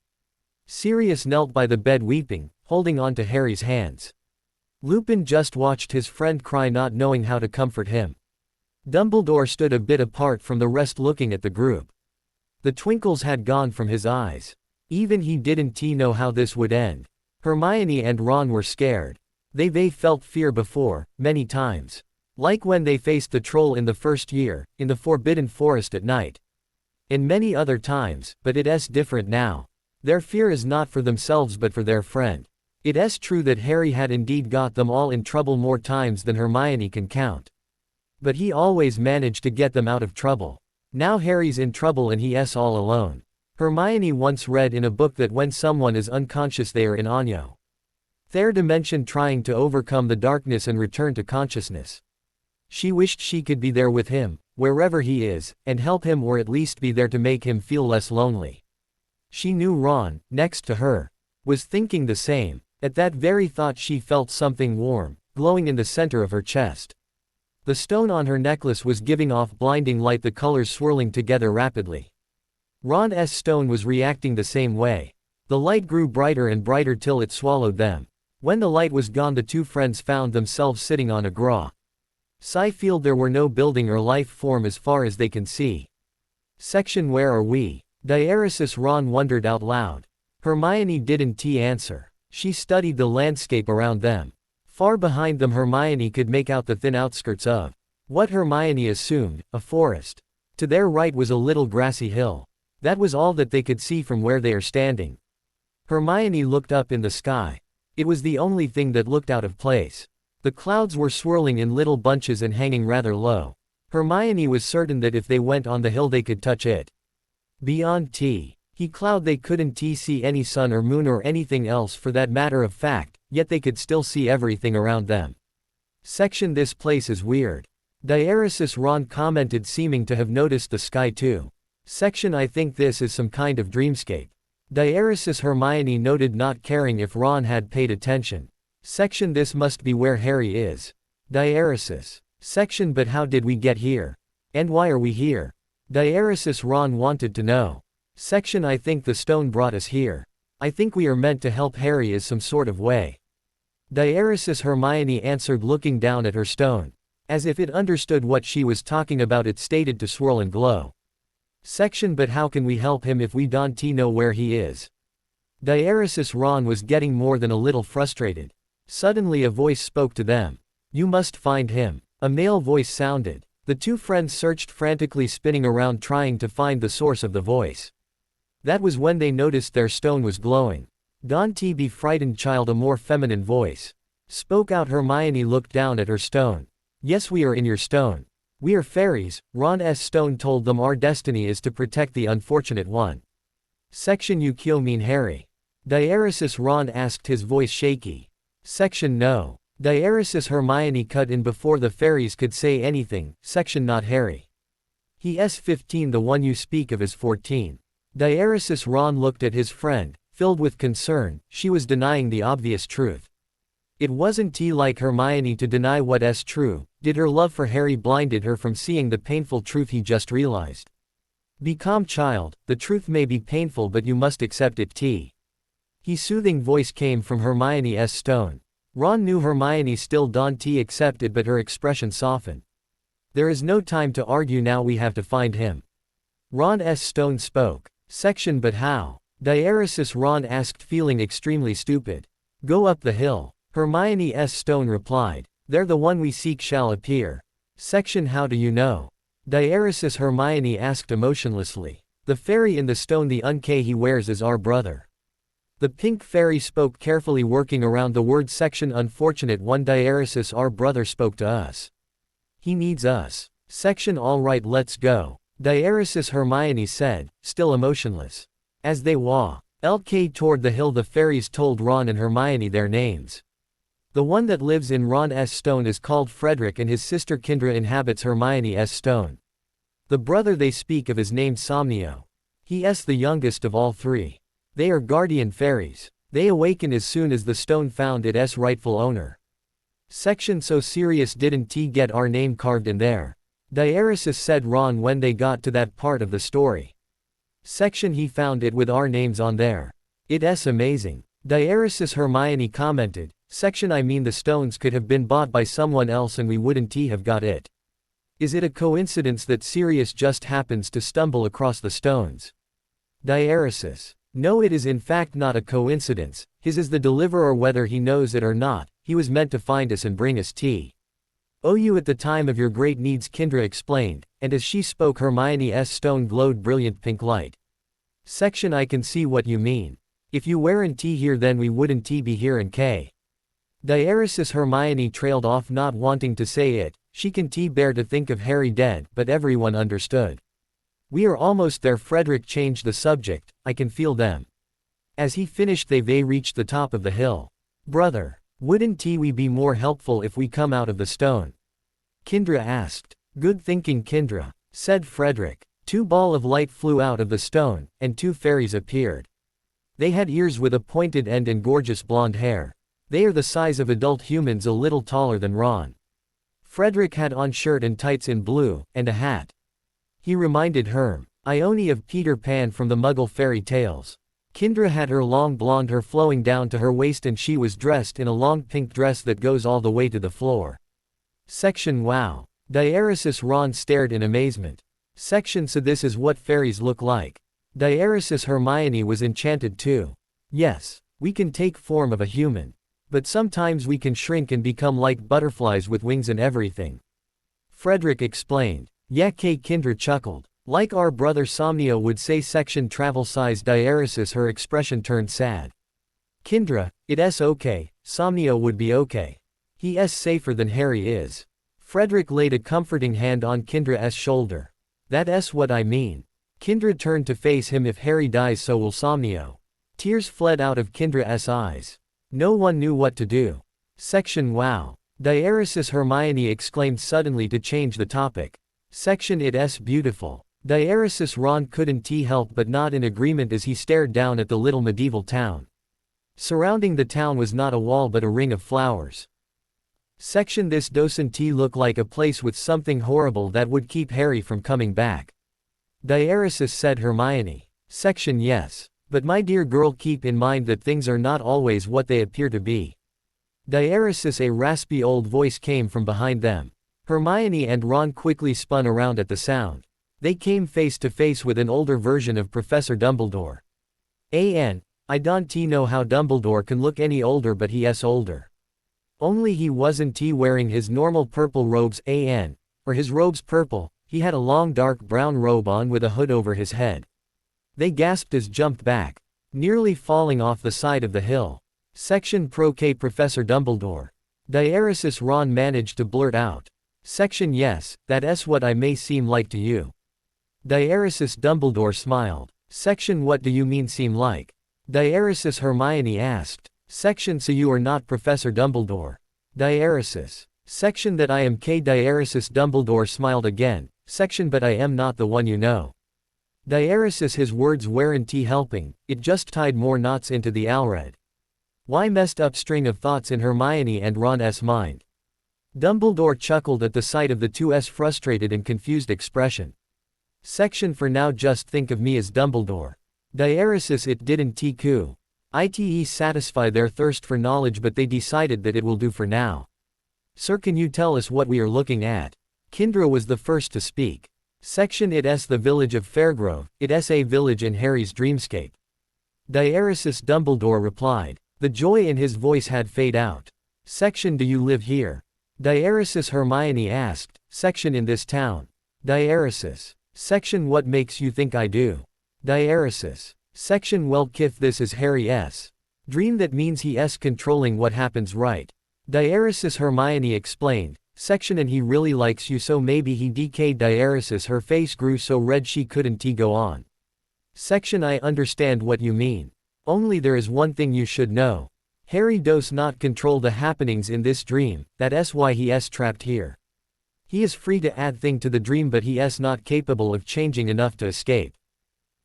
Sirius knelt by the bed weeping, holding on to Harry's hands. Lupin just watched his friend cry not knowing how to comfort him. Dumbledore stood a bit apart from the rest looking at the group. The twinkles had gone from his eyes. Even he didn't know how this would end. Hermione and Ron were scared. They felt fear before, many times. Like when they faced the troll in the first year, in the Forbidden Forest at night. And many other times, but it's different now. Their fear is not for themselves but for their friend. It's true that Harry had indeed got them all in trouble more times than Hermione can count. But he always managed to get them out of trouble. Now Harry's in trouble and he's all alone. Hermione once read in a book that when someone is unconscious they are in Anyo. Their dimension trying to overcome the darkness and return to consciousness. She wished she could be there with him, wherever he is, and help him or at least be there to make him feel less lonely. She knew Ron, next to her, was thinking the same. At that very thought she felt something warm, glowing in the center of her chest. The stone on her necklace was giving off blinding light, the colors swirling together rapidly. Ron's stone was reacting the same way. The light grew brighter and brighter till it swallowed them. When the light was gone the two friends found themselves sitting on a field. There were no building or life form as far as they can see. Section Where are we? Diaresis Ron wondered out loud. Hermione didn't answer. She studied the landscape around them. Far behind them Hermione could make out the thin outskirts of what Hermione assumed, a forest. To their right was a little grassy hill. That was all that they could see from where they are standing. Hermione looked up in the sky. It was the only thing that looked out of place. The clouds were swirling in little bunches and hanging rather low. Hermione was certain that if they went on the hill they could touch it. Beyond cloud they couldn't see any sun or moon or anything else for that matter of fact, yet they could still see everything around them. Section This place is weird. Diaresis Ron commented, seeming to have noticed the sky too. Section I think this is some kind of dreamscape. Diaresis Hermione noted, not caring if Ron had paid attention. Section This must be where Harry is. Diaresis. Section But how did we get here? And why are we here? Diaresis Ron wanted to know. Section I think the stone brought us here. I think we are meant to help Harry as some sort of way. Diaresis Hermione answered, looking down at her stone. As if it understood what she was talking about, it stated to swirl and glow. Section But how can we help him if we don't know where he is? Diaresis Ron was getting more than a little frustrated. Suddenly a voice spoke to them. You must find him. A male voice sounded. The two friends searched frantically, spinning around trying to find the source of the voice. That was when they noticed their stone was glowing. Don't be frightened, child, a more feminine voice spoke out. Hermione looked down at her stone. Yes, we are in your stone. We are fairies, Ron's stone told them. Our destiny is to protect the unfortunate one. Section You mean Harry? Diaresis Ron asked, his voice shaky. Section No. Diaresis Hermione cut in before the fairies could say anything. Section Not Harry. He's 15, the one you speak of is 14. Diaresis Ron looked at his friend, filled with concern. She was denying the obvious truth. It wasn't like Hermione to deny what's true. Did her love for Harry blinded her from seeing the painful truth he just realized? Be calm, child, the truth may be painful but you must accept it. His soothing voice came from Hermione's stone. Ron knew Hermione still don't accept it, but her expression softened. There is no time to argue now, we have to find him. Ron S. Stone spoke. Section But how? Diaresis, Ron asked, feeling extremely stupid. Go up the hill. Hermione S. Stone replied. There, the one we seek shall appear. Section How do you know? Diaresis, Hermione asked emotionlessly. The fairy in the stone, the unkay he wears, is our brother. The pink fairy spoke, carefully working around the word. Section Unfortunate one. Diaresis, our brother spoke to us. He needs us. Section All right, let's go. Diaresis, Hermione said, still emotionless. As they walked toward the hill, the fairies told Ron and Hermione their names. The one that lives in Ron S. Stone is called Frederick, and his sister Kendra inhabits Hermione S. Stone. The brother they speak of is named Somnio. He is the youngest of all three. They are guardian fairies. They awaken as soon as the stone found its rightful owner. Section So serious, didn't he get our name carved in there? Diaresis, said Ron when they got to that part of the story. Section He found it with our names on there. It's amazing. Diaresis, Hermione commented. Section I mean, the stones could have been bought by someone else and we wouldn't have got it. Is it a coincidence that Sirius just happens to stumble across the stones? Diaresis. No, it is in fact not a coincidence. His is the deliverer, whether he knows it or not. He was meant to find us and bring us tea. Oh, you at the time of your great needs, Kendra explained, and as she spoke Hermione S. Stone glowed brilliant pink light. Section I can see what you mean. If you weren't here, then we wouldn't be here. And K. Diaresis, Hermione trailed off, not wanting to say it. She can't bear to think of Harry dead, but everyone understood. We are almost there. Frederick changed the subject. I can feel them. As he finished, they reached the top of the hill. Brother, wouldn't we be more helpful if we come out of the stone? Kendra asked. Good thinking, Kendra, said Frederick. 2 balls of light flew out of the stone, and 2 fairies appeared. They had ears with a pointed end and gorgeous blonde hair. They are the size of adult humans, a little taller than Ron. Frederick had on shirt and tights in blue, and a hat. He reminded Hermione of Peter Pan from the Muggle fairy tales. Kendra had her long blonde hair flowing down to her waist, and she was dressed in a long pink dress that goes all the way to the floor. Section Wow. Diaresis, Ron stared in amazement. Section So this is what fairies look like. Diaresis, Hermione was enchanted too. Yes, we can take form of a human. But sometimes we can shrink and become like butterflies with wings and everything. Frederick explained. Yeah, Kendra chuckled. Like our brother Somnio would say. Section Travel Size. Diaresis, her expression turned sad. Kendra, it's okay. Somnio would be okay. He is safer than Harry is. Frederick laid a comforting hand on Kendra's shoulder. That's what I mean. Kendra turned to face him. If Harry dies, so will Somnio. Tears fled out of Kendra's eyes. No one knew what to do. Section Wow. Diaresis, Hermione exclaimed suddenly to change the topic. Section It's beautiful. Diaresis, Ron couldn't help but nod in agreement as he stared down at the little medieval town. Surrounding the town was not a wall but a ring of flowers. Section This doesn't look like a place with something horrible that would keep Harry from coming back? Diaresis, said Hermione. Section Yes. But my dear girl, keep in mind that things are not always what they appear to be. Diaresis, a raspy old voice came from behind them. Hermione and Ron quickly spun around at the sound. They came face to face with an older version of Professor Dumbledore. I don't know how Dumbledore can look any older, but he is older. Only he wasn't wearing his normal purple robes, or his robes purple. He had a long dark brown robe on with a hood over his head. They gasped as jumped back, nearly falling off the side of the hill. Section Professor Dumbledore. Diaresis, Ron managed to blurt out. Section Yes, that's what I may seem like to you. Diaresis, Dumbledore smiled. Section What do you mean seem like? Diaresis, Hermione asked. Section So you are not Professor Dumbledore. Diaresis. Section That I am Diaresis, Dumbledore smiled again. Section But I am not the one you know. Diaresis, his words weren't helping, it just tied more knots into the Alred. Why messed up string of thoughts in Hermione and Ron's mind. Dumbledore chuckled at the sight of the 2's frustrated and confused expression. Section For now just think of me as Dumbledore. Diaresis, it didn't satisfy their thirst for knowledge, but they decided that it will do for now. Sir, can you tell us what we are looking at? Kindra was the first to speak. Section It's the village of Fairgrove, it's a village in Harry's dreamscape. Diaresis Dumbledore replied. The joy in his voice had faded out. Section Do you live here? Diaresis Hermione asked. Section In this town. Diaresis. Section What makes you think I do? Diaresis. Section Well Kith this is Harry's dream that means he's controlling what happens right. Diaresis Hermione explained. Section And he really likes you so maybe he decayed Diaresis her face grew so red she couldn't go on. Section I understand what you mean. Only there is one thing you should know. Harry does not control the happenings in this dream, that's why he is trapped here. He is free to add thing to the dream but he is not capable of changing enough to escape.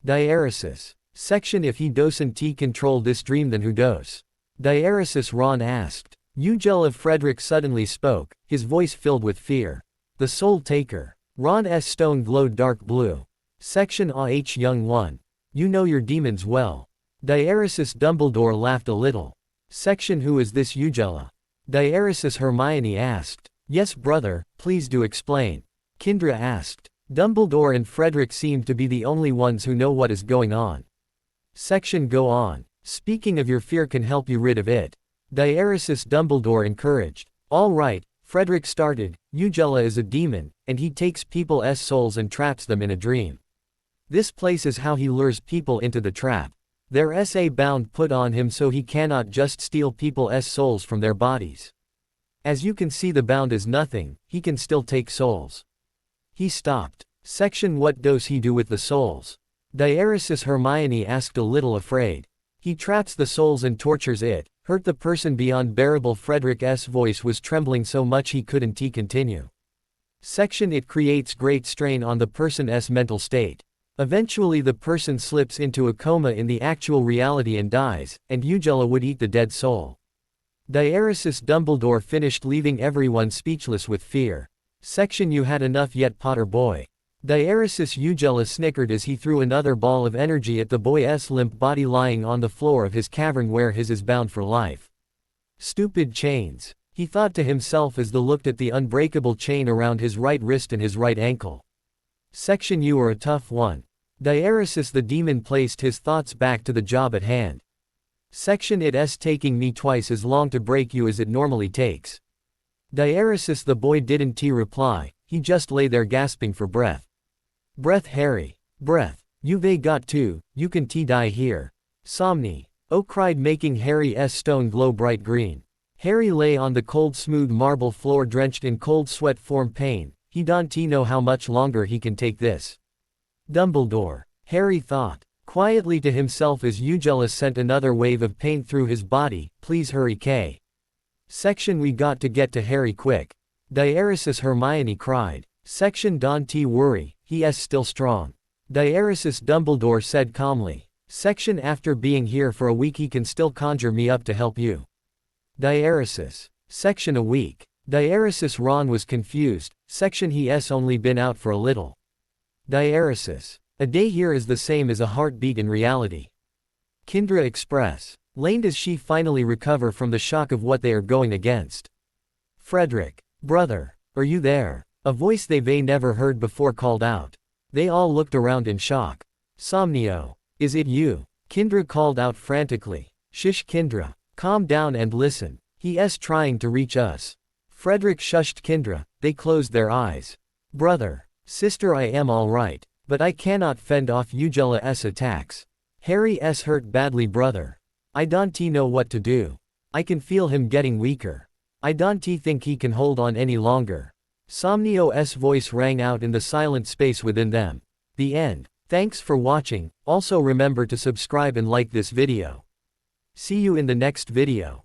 Diaresis. Section If he doesn't control this dream then who does? Diaresis Ron asked. Ugel Frederick suddenly spoke, his voice filled with fear. The Soul Taker. Ron's stone glowed dark blue. Section Young One. You know your demons well. Diaresis Dumbledore laughed a little. Section Who is this Ugela? Diaresis Hermione asked. Yes brother, please do explain. Kindra asked. Dumbledore and Frederick seem to be the only ones who know what is going on. Section Go on. Speaking of your fear can help you rid of it. Diaresis Dumbledore encouraged. All right, Frederick started. Ugela is a demon, and he takes people's souls and traps them in a dream. This place is how he lures people into the trap. There's a bound put on him so he cannot just steal people's souls from their bodies. As you can see the bound is nothing, he can still take souls. He stopped. Section What does he do with the souls? Diaresis Hermione asked a little afraid. He traps the souls and tortures it, hurt the person beyond bearable. Frederick's voice was trembling so much he couldn't continue. Section It creates great strain on the person's mental state. Eventually the person slips into a coma in the actual reality and dies, and Ugela would eat the dead soul. Diaresis Dumbledore finished leaving everyone speechless with fear. Section You had enough yet Potter boy? Diaresis Ugela snickered as he threw another ball of energy at the boy's limp body lying on the floor of his cavern where his is bound for life. Stupid chains, he thought to himself as he looked at the unbreakable chain around his right wrist and his right ankle. Section You are a tough one. Diaresis the demon placed his thoughts back to the job at hand. Section It's taking me twice as long to break you as it normally takes. Diaresis the boy didn't reply, he just lay there gasping for breath. Breath Harry. Breath. You've got to, you can die here. Somni. Oh cried making Harry's stone glow bright green. Harry lay on the cold smooth marble floor drenched in cold sweat from pain, he don't know how much longer he can take this. Dumbledore. Harry thought quietly to himself as Ugela sent another wave of pain through his body, please hurry K. Section We got to get to Harry quick. Diaresis Hermione cried. Section Don't worry, he's still strong. Diaresis Dumbledore said calmly. Section After being here for a week he can still conjure me up to help you. Diaresis. Section A week. Diaresis Ron was confused. Section He's only been out for a little. Diaresis. A day here is the same as a heartbeat in reality. Kindra Express. Lane does she finally recover from the shock of what they are going against? Frederick. Brother. Are you there? A voice they've never heard before called out. They all looked around in shock. Somnio. Is it you? Kindra called out frantically. Shish Kindra. Calm down and listen. He's trying to reach us. Frederick shushed Kindra, they closed their eyes. Brother. Sister I am all right, but I cannot fend off Ugela's attacks. Harry's hurt badly brother. I don't know what to do. I can feel him getting weaker. I don't think he can hold on any longer. Somnio's voice rang out in the silent space within them. The end. Thanks for watching, also remember to subscribe and like this video. See you in the next video.